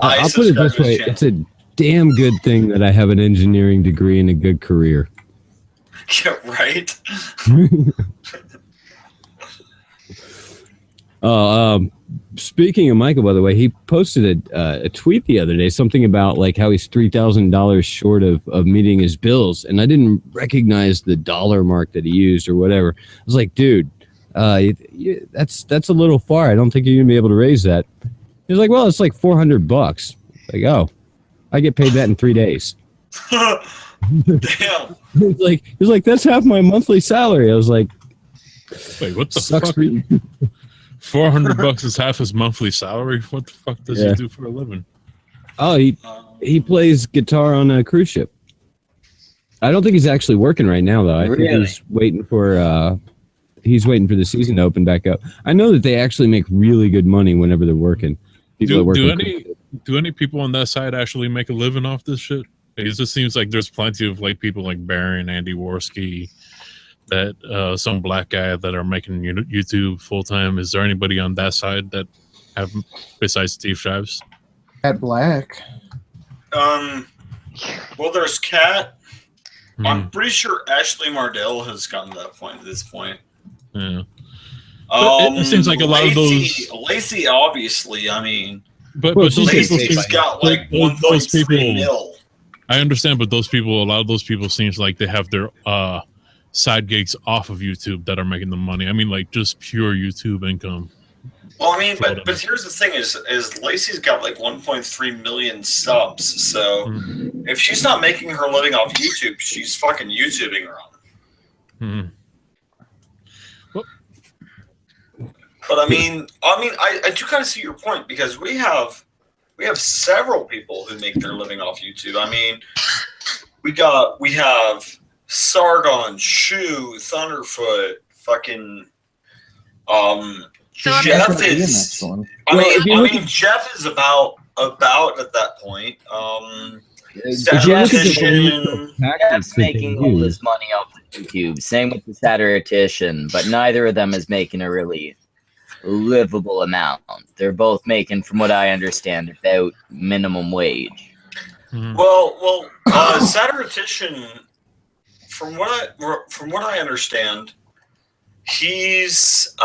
I'll put it this way: it's a damn good thing that I have an engineering degree and a good career. Yeah, right. Speaking of Michael, by the way, he posted a tweet the other day, something about like how he's $3,000 short of meeting his bills, and I didn't recognize the dollar mark that he used or whatever. I was like, dude, that's a little far. I don't think you're gonna be able to raise that. He's like, well, it's like $400. Like, oh, I get paid that in 3 days. Damn. He's like, that's half my monthly salary. I was like, wait, what the sucks fuck? for you. $400 is half his monthly salary. What the fuck does he do for a living? Oh, he plays guitar on a cruise ship. I don't think he's actually working right now, though. I think he's waiting for the season to open back up. I know that they actually make really good money whenever they're working. Do any people on that side actually make a living off this shit? It just seems like there's plenty of like people like Baron, Andy Worski, that some black guy that are making YouTube full time. Is there anybody on that side that have besides Steve Shives? At Black. Well, there's Kat. I'm pretty sure Ashley Mardell has gotten to that point at this point. Yeah. It seems like a lot of those. Lacey, obviously. I mean, but Lacey's got like 1.3 mil. I understand, but a lot of those people seems like they have their side gigs off of YouTube that are making them money. I mean, like just pure YouTube income. Well, I mean, but here's the thing: is Lacey's got like 1.3 million subs. So if she's not making her living off YouTube, she's fucking YouTubing her own. But I mean, I do kind of see your point because we have several people who make their living off YouTube. I mean, we have Sargon, Shu, Thunderfoot, fucking Jeff is. Jeff is about at that point. Jeff's making all his money off of YouTube. Same with the Satiratician, but neither of them is making a really livable amount. They're both making, from what I understand, about minimum wage. Well, Satiratician, from what I understand, he's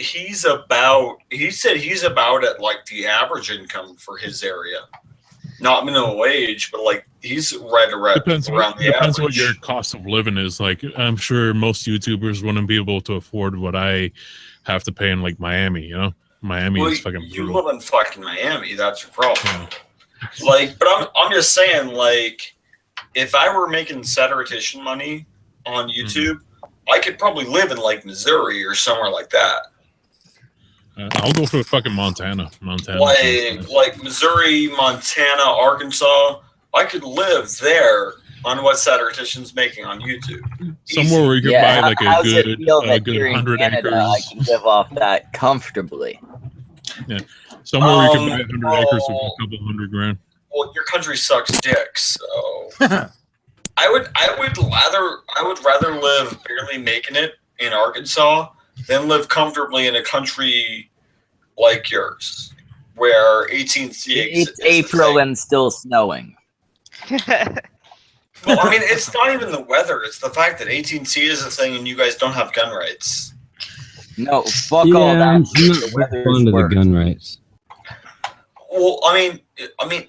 he's about. He said he's about at like the average income for his area, not minimum wage, but like he's right around Depends the what average. your cost of living is. Like, I'm sure most YouTubers wouldn't be able to afford what I have to pay in like Miami. You know, Miami is fucking You brutal. live in fucking Miami. That's your problem. Like, but I'm just saying, like, if I were making satirition money on YouTube, I could probably live in like Missouri or somewhere like that. I'll go for fucking Montana. Like Missouri, Montana, Arkansas. I could live there on what Satirician's making on YouTube. Somewhere where you could buy like a how's it good, feel that good here in 100 Canada, acres. I can live off that comfortably. Yeah, somewhere where you could buy 100 acres with a couple $100,000. Well, your country sucks dick, so I would rather live barely making it in Arkansas than live comfortably in a country like yours, where 18C It's April and still snowing. Well, I mean, it's not even the weather; it's the fact that 18C is a thing and you guys don't have gun rights. No, fuck Yeah, all that. I'm The not weather fond is of the worse. gun rights. Well, I mean,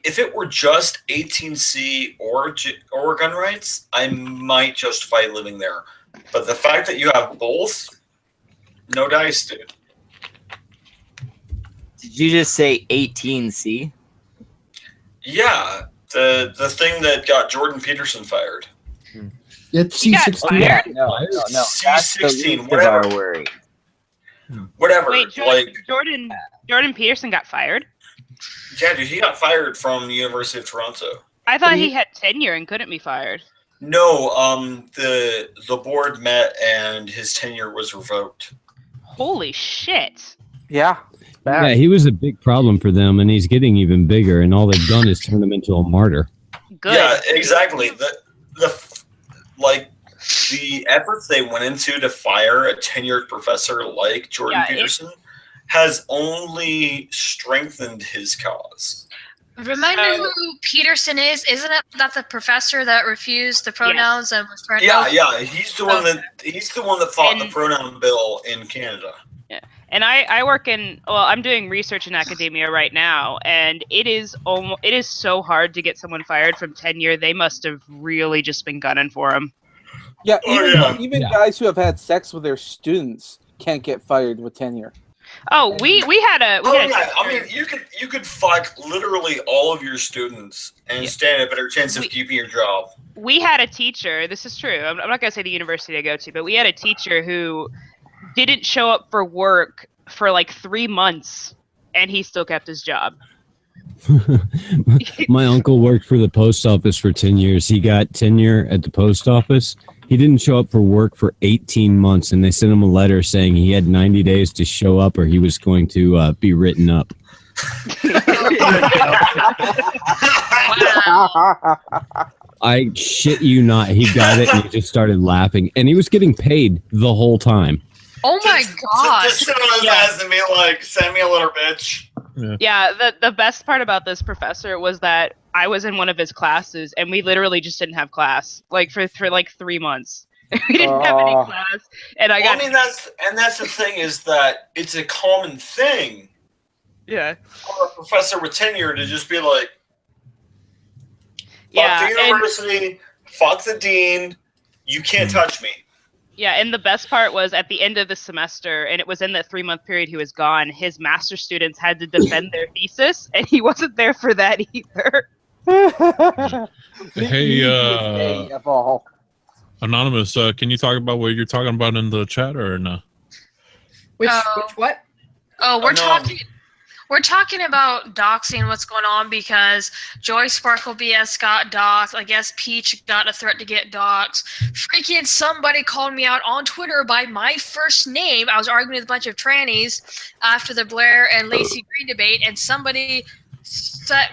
if it were just 18C or gun rights, I might justify living there. But the fact that you have both, no dice, dude. Did you just say 18C? Yeah, the thing that got Jordan Peterson fired. It's He got C16. fired? No. That's the C16, least of whatever. our worry. Whatever. Wait, Jordan Peterson got fired? Yeah, dude, he got fired from the University of Toronto. I thought he had tenure and couldn't be fired. No, the board met and his tenure was revoked. Holy shit. Yeah. Yeah, he was a big problem for them, and he's getting even bigger. And all they've done is turn him into a martyr. Good. Yeah, exactly. The efforts they went into to fire a tenured professor like Jordan Peterson has only strengthened his cause. Remind me who Peterson is. Isn't it that the professor that refused the pronouns and was trying to? He's the one that fought the pronoun bill in Canada. Yeah. And I work I'm doing research in academia right now, and it is so hard to get someone fired from tenure. They must have really just been gunning for him. Yeah, even guys who have had sex with their students can't get fired with tenure. Oh, we had a. I mean, you could fuck literally all of your students and stand a better chance of keeping your job. We had a teacher. This is true. I'm not gonna say the university I go to, but we had a teacher who didn't show up for work for like 3 months, and he still kept his job. My uncle worked for the post office for 10 years. He got tenure at the post office. He didn't show up for work for 18 months, and they sent him a letter saying he had 90 days to show up or he was going to be written up. I shit you not. He got it, and he just started laughing. And he was getting paid the whole time. Oh my god! Just sit on his ass and be like, "Send me a letter, bitch." Yeah, the best part about this professor was that I was in one of his classes, and we literally just didn't have class, like for like 3 months. We didn't have any class, and that's the thing is that it's a common thing. Yeah. For a professor with tenure to just be like, Yeah, fuck the university, fuck the dean, you can't touch me. Yeah, and the best part was at the end of the semester, and it was in that 3-month period he was gone, his master students had to defend their thesis, and he wasn't there for that either. Hey, Anonymous, can you talk about what you're talking about in the chat or no? Which what? Oh, we're talking about doxing, what's going on, because Joy Sparkle BS got doxed. I guess Peach got a threat to get doxed. Freaking somebody called me out on Twitter by my first name. I was arguing with a bunch of trannies after the Blair and Lacey Green debate, and somebody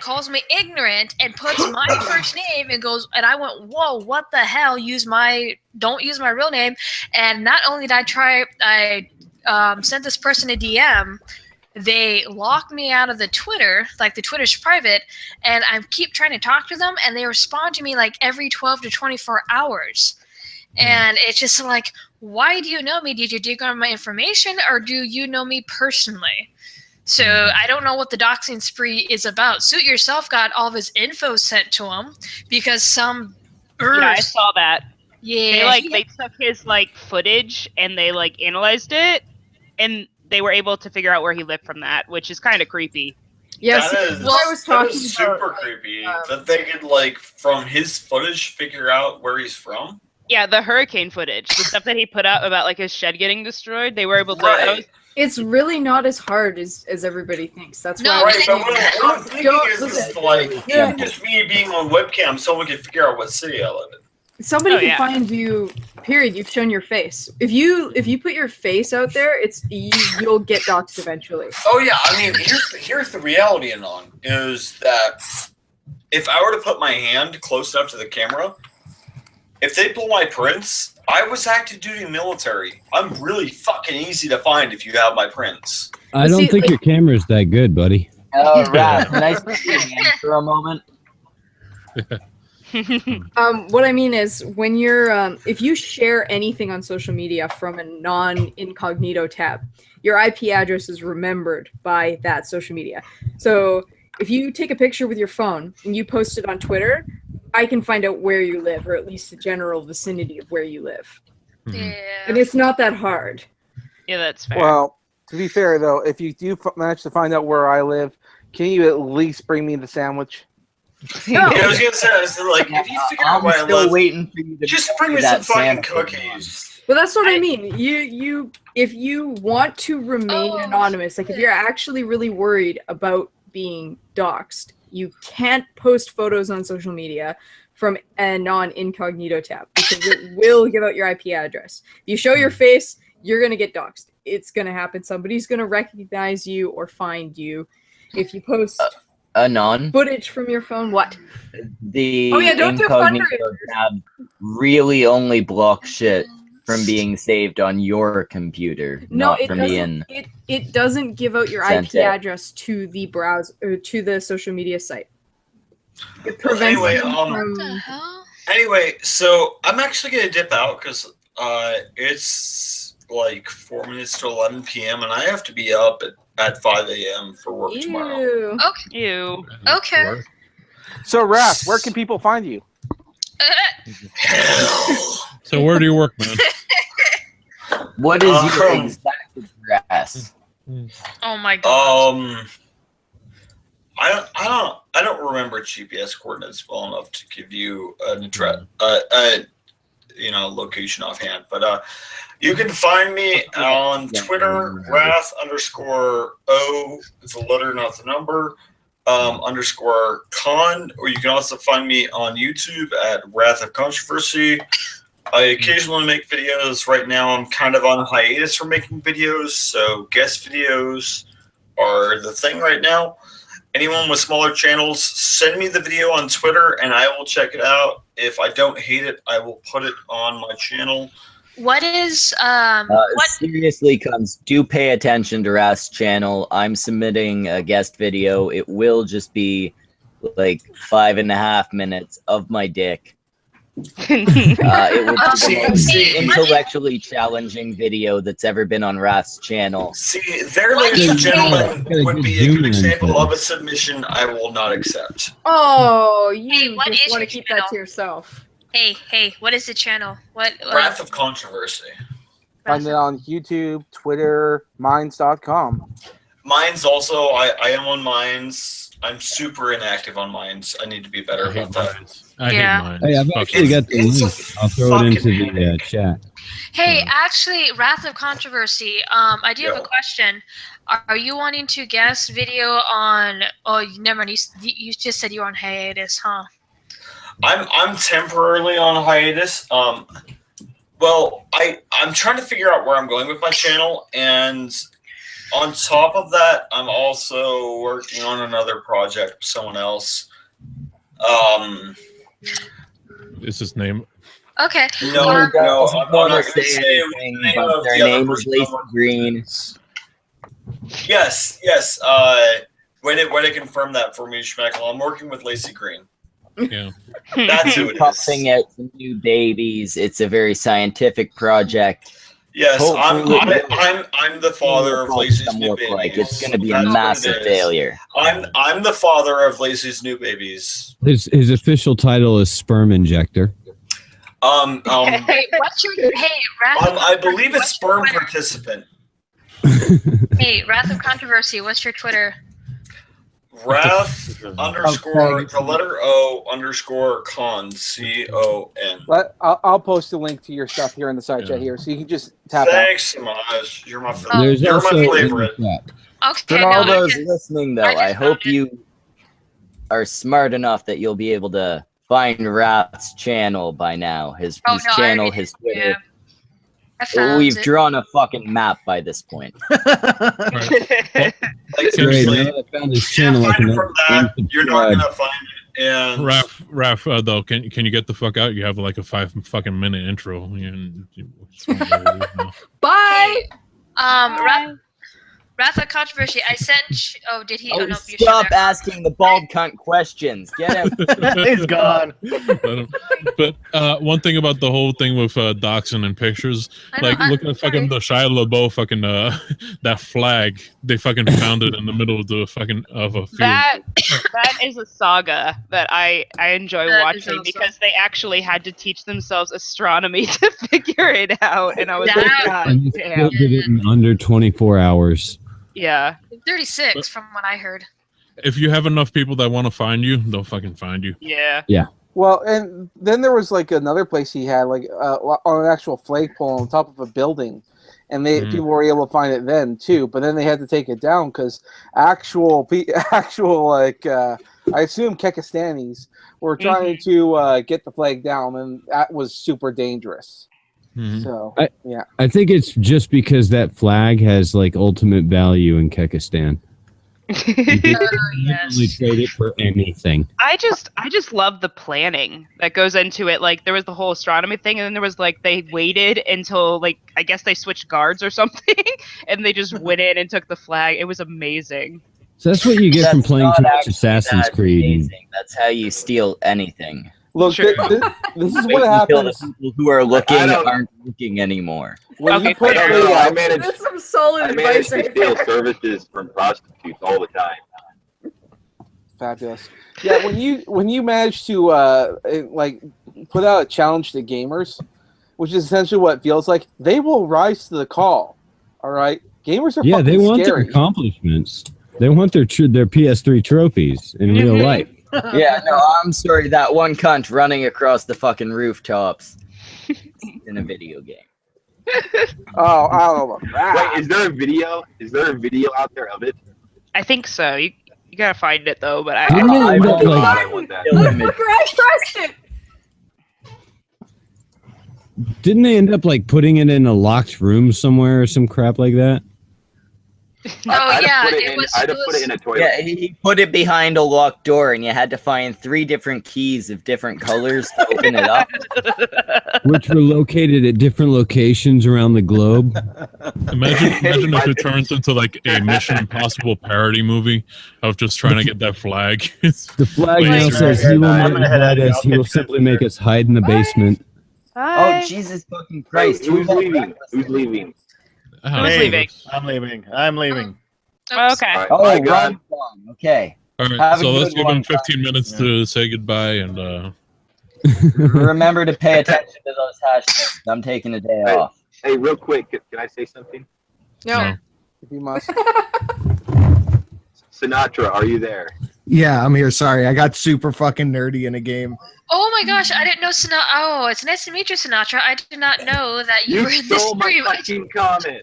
calls me ignorant and puts my first name and goes, and I went, whoa, what the hell? Don't use my real name. And not only did I sent this person a DM, they locked me out of the Twitter, like the Twitter's private, and I keep trying to talk to them, and they respond to me like every 12 to 24 hours. And it's just like, why do you know me? Did you dig on my information, or do you know me personally? So I don't know what the doxing spree is about. Suit Yourself got all of his info sent to him because some Yeah, I saw that. Yeah, They took his footage and they analyzed it, and they were able to figure out where he lived from that, which is kind of creepy. Yes, that is, I was that talking is about, super creepy. That they could from his footage figure out where he's from. Yeah, the hurricane footage, the stuff that he put out about his shed getting destroyed, they were able to. Right. It's really not as hard as everybody thinks. That's No, why. Right, but what I'm thinking is Yeah. even just me being on webcam, someone can figure out what city I live in. Somebody Oh, can yeah. find you. Period. You've shown your face. If you put your face out there, you'll get doxxed eventually. Oh yeah, I mean, here's the reality, Anon, is that if I were to put my hand close enough to the camera, if they pull my prints, I was active duty military. I'm really fucking easy to find if you have my prints. I don't think your camera's that good, buddy. Oh, Raph, can I see your hand for a moment? What I mean is when you're if you share anything on social media from a non-incognito tab, your IP address is remembered by that social media. So if you take a picture with your phone and you post it on Twitter, I can find out where you live, or at least the general vicinity of where you live. Yeah. And it's not that hard. Yeah, that's fair. Well, to be fair though, if you do manage to find out where I live, can you at least bring me the sandwich? Yeah, I was gonna say, if you figure out where I still live, waiting for you to just bring me that some fucking sandwich. cookies. Well, that's what I mean. You if you want to remain anonymous, like if you're actually really worried about being doxxed, you can't post photos on social media from a non-incognito tab because it will give out your IP address. If you show your face, you're gonna get doxxed. It's gonna happen. Somebody's gonna recognize you or find you. If you post Anon, footage from your phone, what? the Oh, yeah, don't do incognito fundraisers. tab really only blocks shit from being saved on your computer, No, not it from doesn't. being. It doesn't give out your Sent IP it. address to the browser or to the social media site. It Well, prevents anyway, them from. Anyway, so I'm actually gonna dip out because it's 4 minutes to 11 p.m. and I have to be up at 5 a.m. for work tomorrow. Ew. Okay. Ew. Okay. So, Raph, where can people find you? So where do you work, man? What is your exact address? Oh my god. I don't remember GPS coordinates well enough to give you an address, location offhand. But you can find me on Twitter, Wrath_O. It's a letter, not the number. _con, or you can also find me on YouTube at Wrath of Controversy. I occasionally make videos. Right now, I'm kind of on hiatus from making videos, so guest videos are the thing right now. Anyone with smaller channels, send me the video on Twitter, and I will check it out. If I don't hate it, I will put it on my channel. What is Seriously, do pay attention to Rath's channel. I'm submitting a guest video. It will just be 5.5 minutes of my dick. It will be the most intellectually challenging video that's ever been on Rath's channel. See, there, ladies and gentlemen, would be a good example of a submission I will not accept. Oh, you what just is want to your keep channel? that to yourself. Hey, what is the channel? What? Wrath of Controversy. Find it on YouTube, Twitter, Minds.com. Minds also, I am on Minds. I'm super inactive on Minds. I need to be better about that. I hate mine. Hey, I've actually got the link. I'll throw it into the chat. Hey, actually, Wrath of Controversy. I do have a question. Are you wanting to guest video on? Oh, never mind. You just said you were on hiatus, huh? I'm temporarily on hiatus. Well, I'm trying to figure out where I'm going with my channel, and on top of that, I'm also working on another project with someone else. Is his name? Okay. No, I'm not going to say say anything, the name but of their the other name is person. Lacey Green. Yes. Way to confirm that for me, Schmeckle. I'm working with Lacey Green. Yeah. That's who it is. Pumping out some new babies. It's a very scientific project. Yes, Hopefully- I'm the father of Lacey's new look babies. like it's going to be a That's what it massive is. failure. I'm the father of Lacey's new babies. His official title is sperm injector. Hey, what's your I believe it's sperm participant. Hey, Wrath of Controversy, what's your Twitter? Wrath underscore the letter O underscore con CON. I'll post a link to your stuff here in the side chat here, so you can just tap Thanks, Samaj. You're my There's you're also my favorite. Okay, For all no, those listening, though, I hope you are smart enough that you'll be able to find Wrath's channel by now. His channel, his Twitter. Yeah. I found We've it. drawn a fucking map by this point. Like, Great. seriously, Now that I found his you can't channel, I find can it from that. You're not gonna find it. And Raph, though, can you get the fuck out? You have like a 5 fucking minute intro. Bye. Wrath of Controversy. I sent. Oh, did he? Oh, no, you Stop asking the bald cunt questions. Get him. He's gone. But one thing about the whole thing with doxing and pictures, like look at fucking the Shia LaBeouf fucking that flag. They fucking found it in the middle of the fucking of a field. That is a saga that I enjoy That is watching awesome. because they actually had to teach themselves astronomy to figure it out, and I was like, God And you damn. still did it in under 24 hours. Yeah. 36 from what I heard. If you have enough people that want to find you, they'll fucking find you. Yeah. Yeah. Well, and then there was like another place he had, like on an actual flagpole on top of a building, and people were able to find it then too. But then they had to take it down because actual like I assume Kekistanis were trying to get the flag down, and that was super dangerous. So yeah, I think it's just because that flag has like ultimate value in Kekistan. You can literally trade it for anything. I just love the planning that goes into it. Like there was the whole astronomy thing, and then there was like they waited until like I guess they switched guards or something, and they just went in and took the flag. It was amazing. So that's what you get from That's playing not too much actually Assassin's that Creed. amazing. That's how you steal anything. look, Sure. this is Wait what until happens the people who are looking I don't- aren't looking anymore. when you Okay, put I don't know. I the, manage. That's some solid I manage advice to right steal there. services from prostitutes all the time. fabulous. Yeah, when you manage to like put out a challenge to gamers, which is essentially what it feels like, they will rise to the call. All right, gamers are Yeah, they fucking want their scary. accomplishments. They want their PS3 trophies in real life. Yeah, no, I'm sorry. That one cunt running across the fucking rooftops in a video game. Oh, I don't know about that. Wait, is there a video? Is there a video out there of it? I think so. You gotta find it though. But Didn't they I end up, God, like, I want that. Motherfucker, I trust it. didn't they end up like putting it in a locked room somewhere or some crap like that? Oh I'd have yeah, put it was. I'd have put it in a toilet. Yeah, he put it behind a locked door, and you had to find 3 different keys of different colors to open it up. Which were located at different locations around the globe. Imagine if it turns into like a Mission Impossible parody movie of just trying to get that flag. The flag Wait, now sorry. says he will I'm not gonna head hide out. us. I'll He will catch you simply make us hide in the basement. Bye. Oh, Jesus fucking Wait, Christ. who's leaving? Who's leaving? Oh, Who's Hey, leaving? I'm leaving. I'm leaving. Oops. Okay. All right, Oh, bye, wrong guys. song. Okay. All right, Have a so let's good give one, him 15 minutes to say goodbye and Remember to pay attention to those hashtags. I'm taking a day Hey. off. Hey, real quick, can I say something? No. If you must. Sinatra, are you there? Yeah, I'm here. Sorry, I got super fucking nerdy in a game. Oh my gosh, I didn't know Sinatra. Oh, it's nice to meet you, Sinatra. I did not know that you You were in this stole my stream. fucking comment.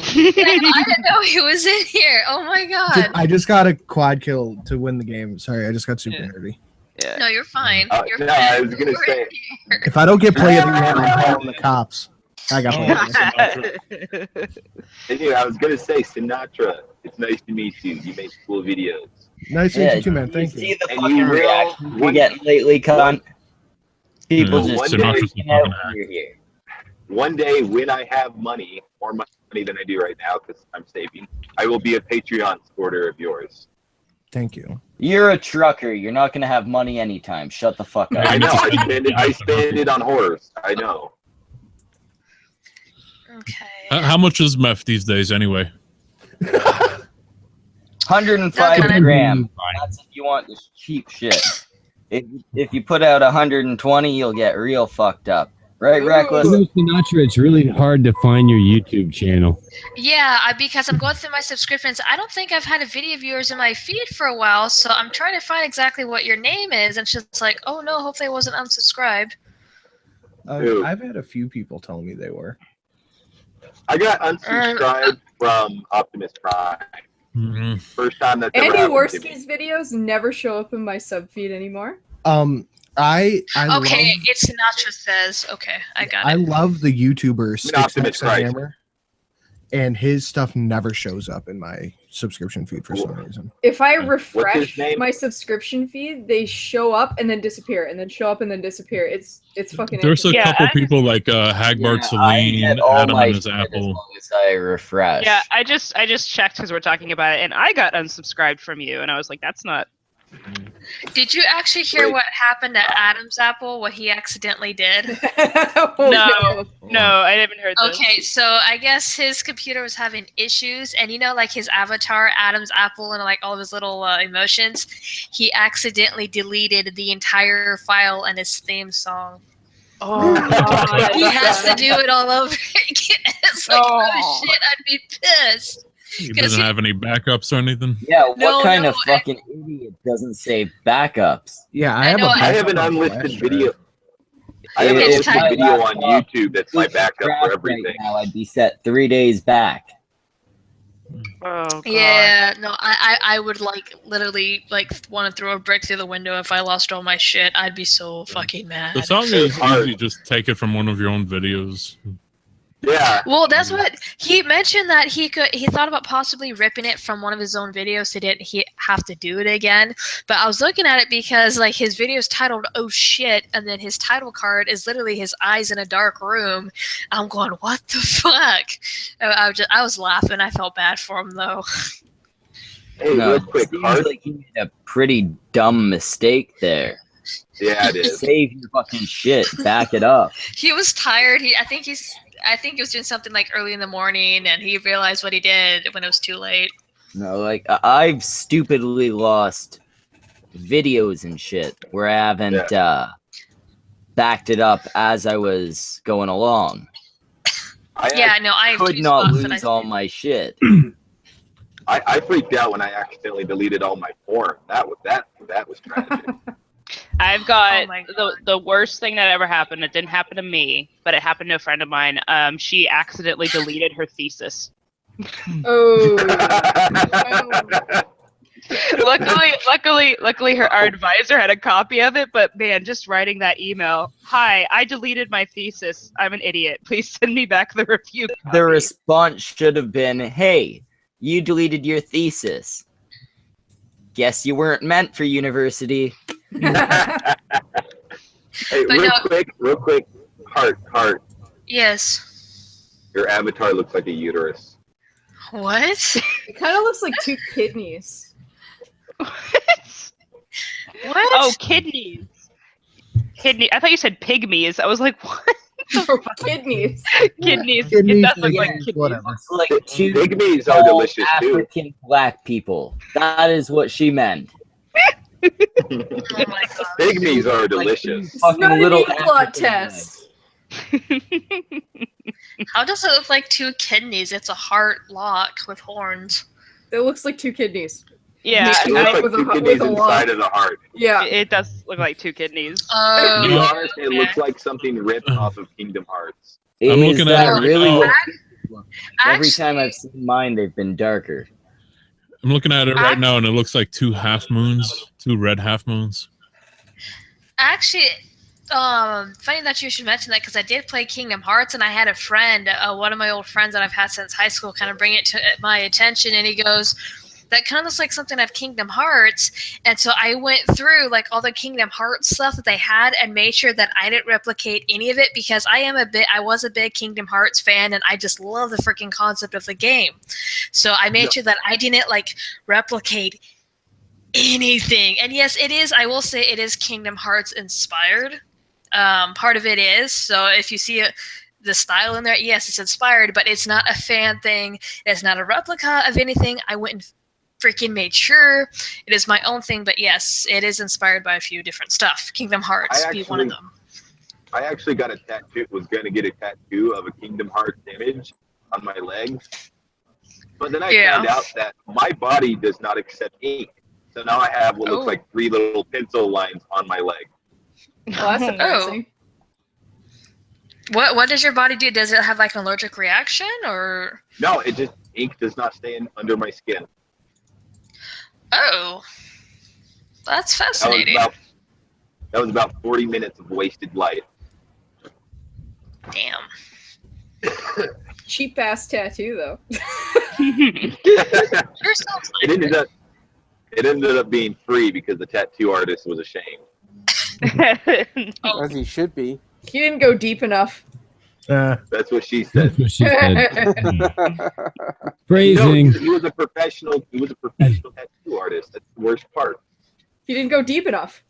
I didn't know he was in here. Oh my god. I just got a quad kill to win the game. Sorry, I just got super nerdy. Yeah. No, you're fine. You're No, fine. I was gonna You were say. in here. If I don't get play of the game, I'm calling the cops. I got Anyway, I was gonna say, Sinatra, it's nice to meet you. You make cool videos. Nice to meet you too, man. Thank See you. the And fucking you will- reactions we get lately, cunt. People Yeah, just Sinatra's freaking the out fucking when you're here. One day, when I have money, more money than I do right now, because I'm saving, I will be a Patreon supporter of yours. Thank you. You're a trucker. You're not gonna have money anytime. Shut the fuck up. I know. I spend it on horrors. I know. Okay. How much is meth these days, anyway? 105 a gram. That's if you want this cheap shit. If you put out 120, you'll get real fucked up. Right, Reckless? Sinatra, it's really hard to find your YouTube channel. Yeah, because I'm going through my subscriptions. I don't think I've had a video of yours in my feed for a while, so I'm trying to find exactly what your name is. And she's like, oh no, hopefully I wasn't unsubscribed. I've had a few people tell me they were. I got unsubscribed from Optimus Prime. Mm-hmm. First time that's ever Andy happened to me. Worski's videos never show up in my sub feed anymore. I Okay, love, it's Sinatra Says. Okay, I got it. I love the YouTuber Optimus Sticks Christ. Hammer, and his stuff never shows up in my subscription feed for some reason. If I What's refresh his name? my subscription feed, they show up and then disappear, and then show up and then disappear. It's fucking. There's a interesting. couple people like Hagbard I Celine, get all Adam my and his shit as apple. long as I refresh. Yeah, I just checked because we're talking about it, and I got unsubscribed from you, and I was like, that's not. Did you actually hear what happened to Adam's apple? What he accidentally did? No, I haven't heard this. Okay, so I guess his computer was having issues, and you know, like his avatar, Adam's apple, and like all of his little emotions, he accidentally deleted the entire file and his theme song. Oh, God. He has to do it all over again. It's like, oh shit, I'd be pissed. He doesn't have any backups or anything. Yeah, what No, kind no, of fucking idiot doesn't save backups? Yeah, I know, I have an unlisted video. I have an If unlisted my video on laptop YouTube that's my was backup for crashed everything. Right now, I'd be set 3 days back. Oh, God. Yeah, no, I would like literally like want to throw a brick through the window if I lost all my shit. I'd be so fucking mad. The song is easy. Just take it from one of your own videos. Yeah. Well, that's what he mentioned, that he thought about possibly ripping it from one of his own videos so he have to do it again. But I was looking at it because like his video is titled "Oh shit," and then his title card is literally his eyes in a dark room. I'm going, what the fuck? I was laughing. I felt bad for him though. Hey, No, real quick, it seems Hart. like you made a pretty dumb mistake there. Yeah, it is. Save your fucking shit. Back it up. He was tired. I think he was doing something like early in the morning, and he realized what he did when it was too late. No, like I've stupidly lost videos and shit where I haven't backed it up as I was going along. I could not lose all my shit. I freaked out when I accidentally deleted all my porn. That was tragic. I've got the worst thing that ever happened. It didn't happen to me, but it happened to a friend of mine. She accidentally deleted her thesis. Oh. Luckily, our advisor had a copy of it. But man, just writing that email, "Hi, I deleted my thesis. I'm an idiot. Please send me back the review." The response should have been, "Hey, you deleted your thesis. Guess you weren't meant for university." Hey, real quick, Hart. Yes. Your avatar looks like a uterus. What? It kind of looks like 2 kidneys. What? Oh, kidneys. Kidney. I thought you said pygmies. I was like, what? Kidneys. Kidneys. Kidneys, It does look yeah, like kidneys. whatever. It's like two Pygmies are tall delicious too. African black people. That is what she meant. Oh my god. Pygmies are delicious. It's Fucking not an little plot African test. How does it look like 2 kidneys? It's a heart lock with horns. It looks like 2 kidneys. Yeah, It looks like with a- two with kidneys a inside lump. of the heart. Yeah. It does look like 2 kidneys. Oh. To be honest, it okay. looks like something ripped off of Kingdom Hearts. I'm Is looking at that it right really now. what every time Actually- I've seen mine, they've been darker. I'm looking at it right now, and it looks like 2 half moons, 2 red half moons. Actually, funny that you should mention that, because I did play Kingdom Hearts, and I had a friend, one of my old friends that I've had since high school, kind of bring it to my attention, and he goes, that kind of looks like something out of Kingdom Hearts. And so I went through like all the Kingdom Hearts stuff that they had and made sure that I didn't replicate any of it, because I was a big Kingdom Hearts fan, and I just love the freaking concept of the game. So I made sure that I didn't like replicate anything. And yes, it is. I will say it is Kingdom Hearts inspired. Part of it is. So if you see the style in there, yes, it's inspired, but it's not a fan thing. It's not a replica of anything. I went and freaking made sure it is my own thing. But yes, it is inspired by a few different stuff. Kingdom Hearts be one of them. I actually got a tattoo. Was going to get a tattoo of a Kingdom Hearts image on my leg, but then I found out that my body does not accept ink. So now I have what looks like 3 little pencil lines on my leg. Well, that's surprising. What does your body do? Does it have like an allergic reaction or? No, it just ink does not stay under my skin. Oh, that's fascinating. That was about 40 minutes of wasted life. Damn. Cheap ass tattoo though. It ended up being free because the tattoo artist was ashamed. As he should be. He didn't go deep enough. That's what she said. That's what she said. Phrasing. No, he was a professional tattoo artist. That's the worst part. He didn't go deep enough.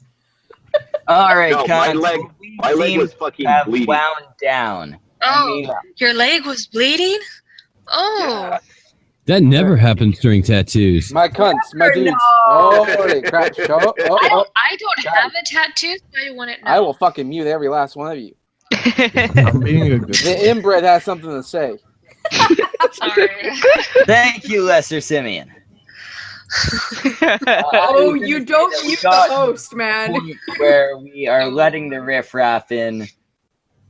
All right, no, my leg was fucking bleeding. Wound down. Oh, your leg was bleeding? Oh. Yeah. That never happens during tattoos. My cunts, my dudes. Oh, crap. I don't have a tattoo, so I wouldn't know. I will fucking mute every last one of you. I'm being a good. The inbred has something to say. Sorry. Thank you, Lesser Simeon. Oh, you don't mute the host, man. Where we are letting the riffraff in.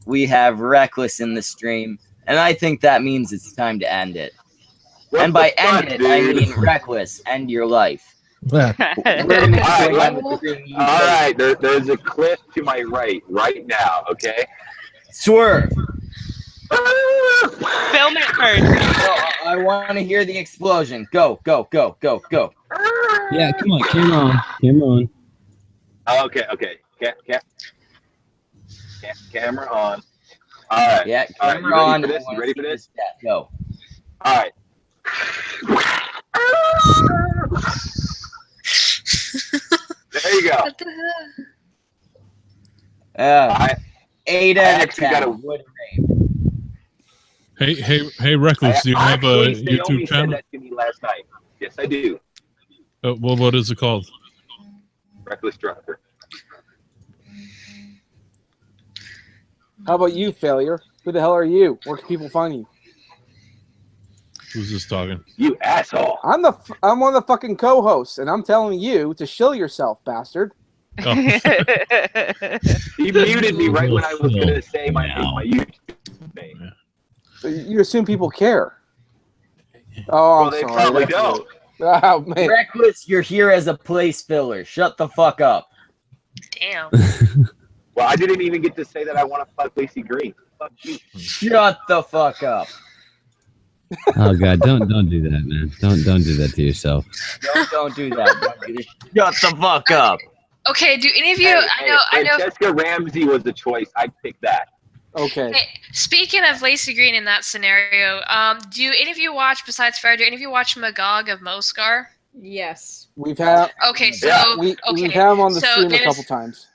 We have Reckless in the stream, and I think that means it's time to end it. And by end it, I mean Reckless, end your life. All right, there's a cliff to my right now, okay? Swerve. Film it first. I want to hear the explosion. Go, go, go, go, go. Yeah, come on, camera on. Okay. Camera on. All right. Yeah, camera on. You ready for this? Go. All right. There you go. What the hell? 8 out of 10. Wood rain. Hey, Reckless, do you have a Naomi YouTube said channel? that to me last night. Yes, I do. Well, what is it called? Reckless Driver. How about you, failure? Who the hell are you? Where can people find you? Who's this talking? You asshole. I'm one of the fucking co-hosts, and I'm telling you to shill yourself, bastard. Oh. He muted me right when I was going to say my YouTube name. So you assume people care. Oh, I'm they sorry. probably don't. Oh, man. Reckless, you're here as a place filler. Shut the fuck up. Damn. Well, I didn't even get to say that I want to fuck Lacey Green. Fuck you. Shut the fuck up. Oh God, don't do that, man. Don't do that to yourself. Don't do that. Shut the fuck up. Okay, do any of you? I know. Jessica Ramsey was the choice. I'd pick that. Okay. Hey, speaking of Lacey Green in that scenario, do any of you watch, besides Farrah, do any of you watch Magog of Moscar? Yes. We've had. Okay, so we've had him on the so stream a there's- couple times.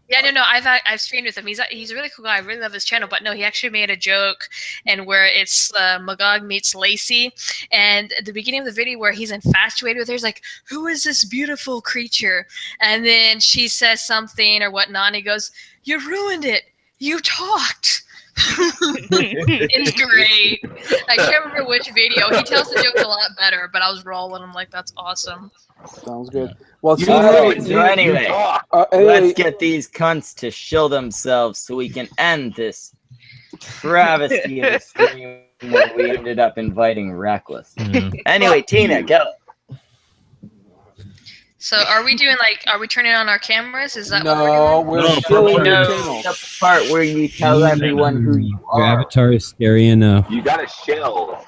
Yeah, no, I've streamed with him. He's a really cool guy. I really love his channel. But no, he actually made a joke, and where it's Magog meets Lacey, and at the beginning of the video where he's infatuated with her, he's like, "Who is this beautiful creature?" And then she says something or whatnot, and he goes, "You ruined it. You talked." It's great. I can't remember which video. He tells the joke a lot better, but I was rolling. I'm like, that's awesome. Sounds good. Well, So anyway, let's get these cunts to shill themselves so we can end this travesty of a stream where we ended up inviting Reckless. Anyway, Tina, go. So are we turning on our cameras? Is that no, what we're doing? we're shilling your No, channel. the part where you tell everyone who you Your are. avatar is scary enough. You got to shill.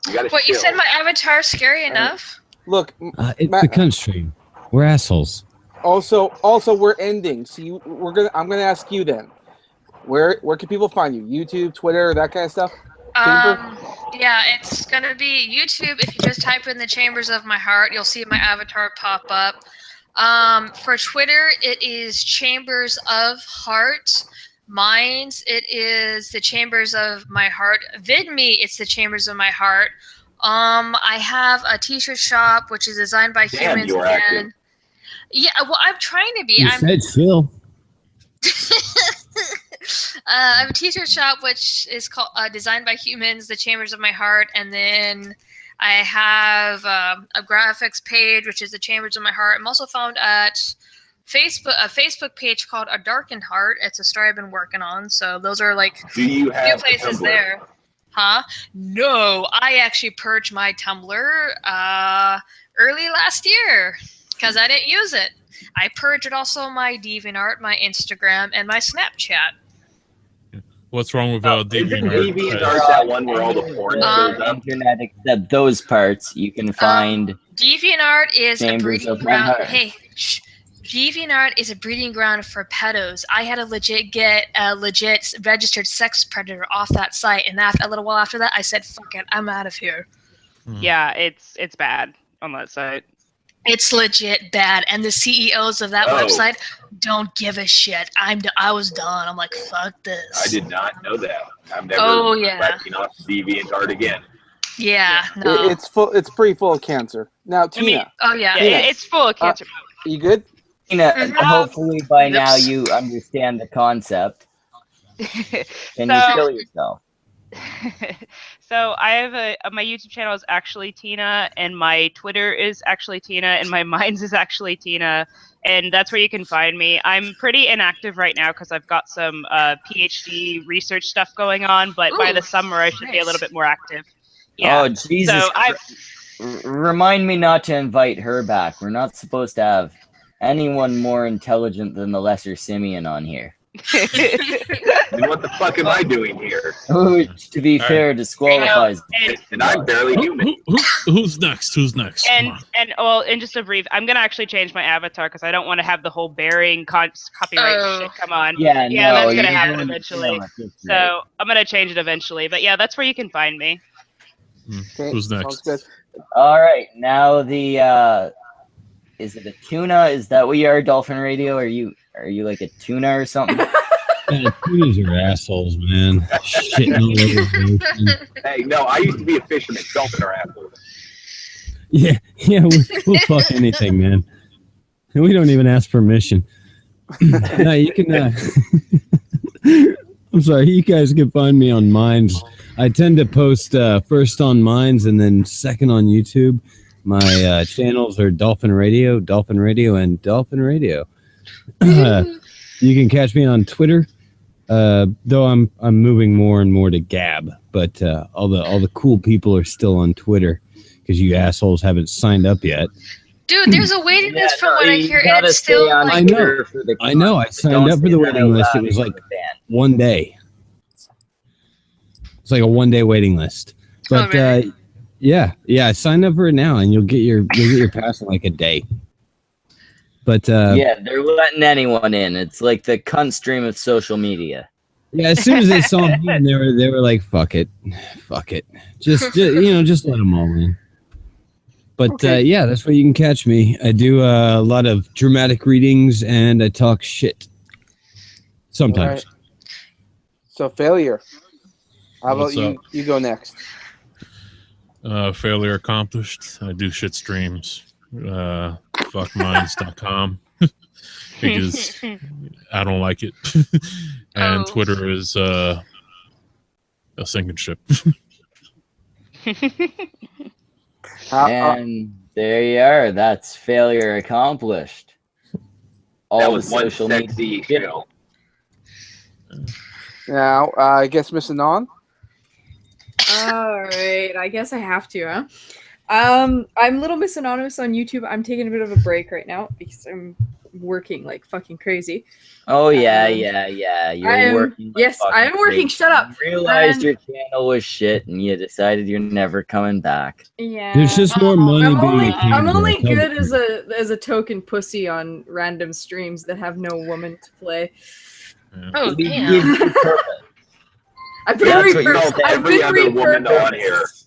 Wait, you said my avatar's scary enough? Look, It's the Cuntstream. We're assholes. Also, we're ending. So I'm gonna ask you then. Where can people find you? YouTube, Twitter, that kind of stuff. Yeah, it's gonna be YouTube. If you just type in the Chambers of My Heart, you'll see my avatar pop up. For Twitter, it is Chambers of Heart. Mine's, it is the Chambers of My Heart. VidMe, it's the Chambers of My Heart. I have a t-shirt shop which is designed by Damn, humans. you are active. Yeah, well, I'm trying to be. You said Phil. I have a t-shirt shop which is called designed by humans, the Chambers of My Heart, and then I have a graphics page which is the Chambers of My Heart. I'm also found at Facebook, a Facebook page called A Darkened Heart. It's a story I've been working on. So those are like Do you few have places Tumblr? there. Huh? No, I actually purged my Tumblr early last year because I didn't use it. I purged also my DeviantArt, my Instagram, and my Snapchat. What's wrong with Isn't DeviantArt? DeviantArt that one where all the porn shows up? Internet, except those parts, you can find DeviantArt is a Chambers breeding of My ground. Heart. Hey, shh. DeviantArt is a breeding ground for pedos. I had to get a legit registered sex predator off that site, and a little while after that, I said, "Fuck it, I'm out of here." Yeah, it's bad on that site. It's legit bad, and the CEOs of that website don't give a shit. I was done. I'm like, fuck this. I did not know that. I'm never Oh, yeah. backing off DeviantArt again. Yeah, no. It's full. It's pretty full of cancer. Now, Tina. Oh yeah, Tina, it's full of cancer. you good? Tina, hopefully by now Oops. you understand the concept. Can you So- kill yourself? So I have my YouTube channel is actually Tina, and my Twitter is actually Tina, and my Minds is actually Tina, and that's where you can find me. I'm pretty inactive right now because I've got some PhD research stuff going on, but by Ooh, the summer I should be a nice. little bit more active. Yeah. Oh, Jesus. So I've Remind me not to invite her back. We're not supposed to have anyone more intelligent than the Lesser Simeon on here. Then what the fuck am I doing here? Which, to be fair, disqualifies. And I'm barely human. Who's next? Who's next? Come on. And just a brief, I'm gonna actually change my avatar because I don't want to have the whole bearing copyright shit come on. Yeah, no, that's gonna you're happen doing it eventually. too much, it's So I'm gonna change it eventually. But yeah, that's where you can find me. Who's next? Sounds good. All right, now the is it a tuna? Is that what you are, Dolphin Radio? Are you like a tuna or something? Yeah, tunas are assholes, man. Shitting all over the ocean. Hey, no, I used to be a fisherman. Dolphin are assholes. Yeah, we'll fuck anything, man. And we don't even ask permission. No, you can. I'm sorry, you guys can find me on Minds. I tend to post first on Minds and then second on YouTube. My channels are Dolphin Radio, and Dolphin Radio. You can catch me on Twitter, though I'm moving more and more to Gab. But all the cool people are still on Twitter because you assholes haven't signed up yet. Dude, there's a waiting list from what I you hear, and gotta it's still stay on like, Twitter for the I know. I signed up for the waiting list. It was like 1 day. It's like a 1 day waiting list. But yeah, I signed up for it now, and you'll get your pass in like a day. But yeah, they're letting anyone in. It's like the Cuntstream of social media. yeah, as soon as they saw me, they were like, "Fuck it, just let them all in." But yeah, that's where you can catch me. I do a lot of dramatic readings, and I talk shit sometimes. All right. So failure. How about What's you? up? You go next. Failure accomplished. I do shit streams. Fuckminds.com because I don't like it. And Twitter is a sinking ship. And there you are. That's failure accomplished. All That the was one social sexy media. show. Now, I guess Miss Anon. All right, I guess I have to, huh? I'm Little Miss Anonymous on YouTube. I'm taking a bit of a break right now because I'm working like fucking crazy. Oh yeah. You're working. Yes, I am working. Shut up. You realized your channel was shit, and you decided you're never coming back. Yeah. There's just more money being. I'm only paid, good as a token pussy on random streams that have no woman to play. oh We damn. give you purpose. I've been That's what you repurposed. call I've Every been other woman on here. repurposed.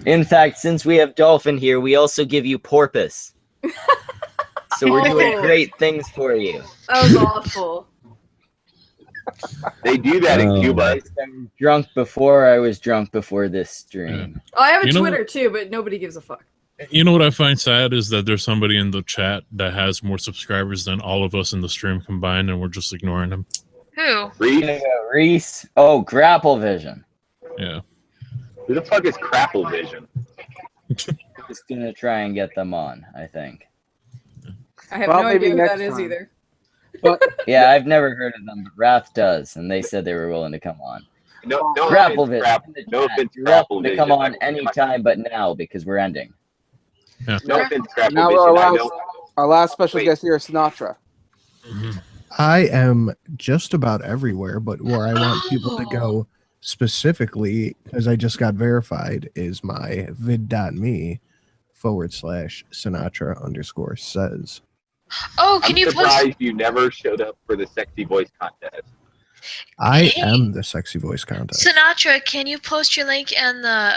In fact, since we have Dolphin here, we also give you Porpoise. So we're doing Oh. great things for you. That was awful. They do that in Oh. Cuba. I was drunk before this stream. Oh, I have a You know Twitter too, but nobody gives a fuck. You know what I find sad is that there's somebody in the chat that has more subscribers than all of us in the stream combined, and we're just ignoring them. Who? Reese. Oh, Grapple Vision. Yeah. Who the fuck is Crapple Vision? Just gonna try and get them on, I think. I have Well, no maybe idea who next that is time. either. But Yeah, I've never heard of them, but Wrath does, and they said they were willing to come on. No Grapple offense, Vision. no offense, You're welcome Crapple to Vision. come on anytime but now because we're ending. No offense, Crapple now Vision. our last special guest here is Sinatra. I am just about everywhere, but where I want people to go specifically, because I just got verified, is my vid.me/Sinatra_says. Oh, can I'm you post? surprised you never showed up for the sexy voice contest. I am the sexy voice contest. Sinatra, can you post your link in the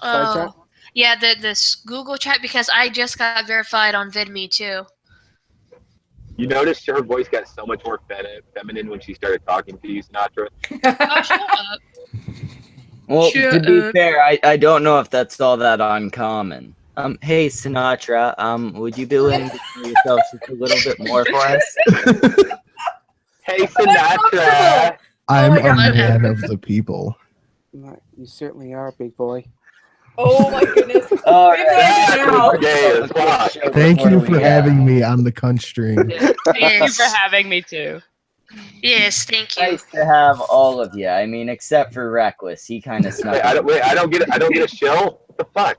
Side chat? yeah, this Google chat, because I just got verified on VidMe too. You noticed her voice got so much more feminine when she started talking to you, Sinatra? Oh, shut up. Well, Shut to be up. fair, I don't know if that's all that uncommon. Hey Sinatra, would you be willing to do yourself just a little bit more for us? Hey, Sinatra. I'm a God. man of the people. You certainly are, big boy. Oh my goodness. All We've right. made it now. Gay as fuck. Thank you for having me on the Cuntstream. Thank you Yes. for having me too. Yes, thank you. Nice to have all of you. I mean, except for Reckless, he kind of snuck. Wait, I don't get a shill? What the fuck?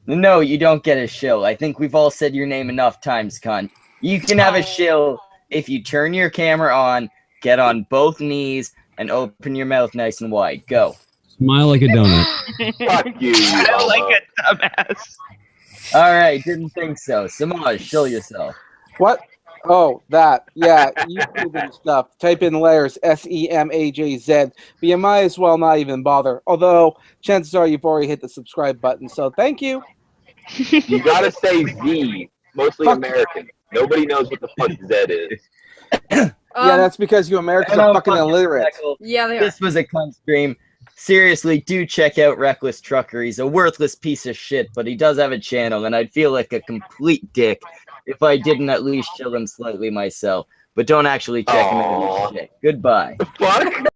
No, you don't get a shill. I think we've all said your name enough times, cunt. You can have a shill if you turn your camera on, get on both knees, and open your mouth nice and wide. Go. Smile like a donut. Fuck you, I like a dumbass. All right, didn't think so. Samaj, shill yourself. What? Oh, that. Yeah, YouTube and stuff. Type in layers, SEMAJZ. But you might as well not even bother. Although, chances are you've already hit the subscribe button, so thank you. You gotta say Z, mostly American. Nobody knows what the fuck Z is. Yeah, that's because you Americans are fucking illiterate. Yeah, they are. This was a cunt stream. Seriously, do check out Reckless Trucker. He's a worthless piece of shit, but he does have a channel, and I'd feel like a complete dick if I didn't at least chill him slightly myself. But don't actually check him out. He's shit. Goodbye. Fuck?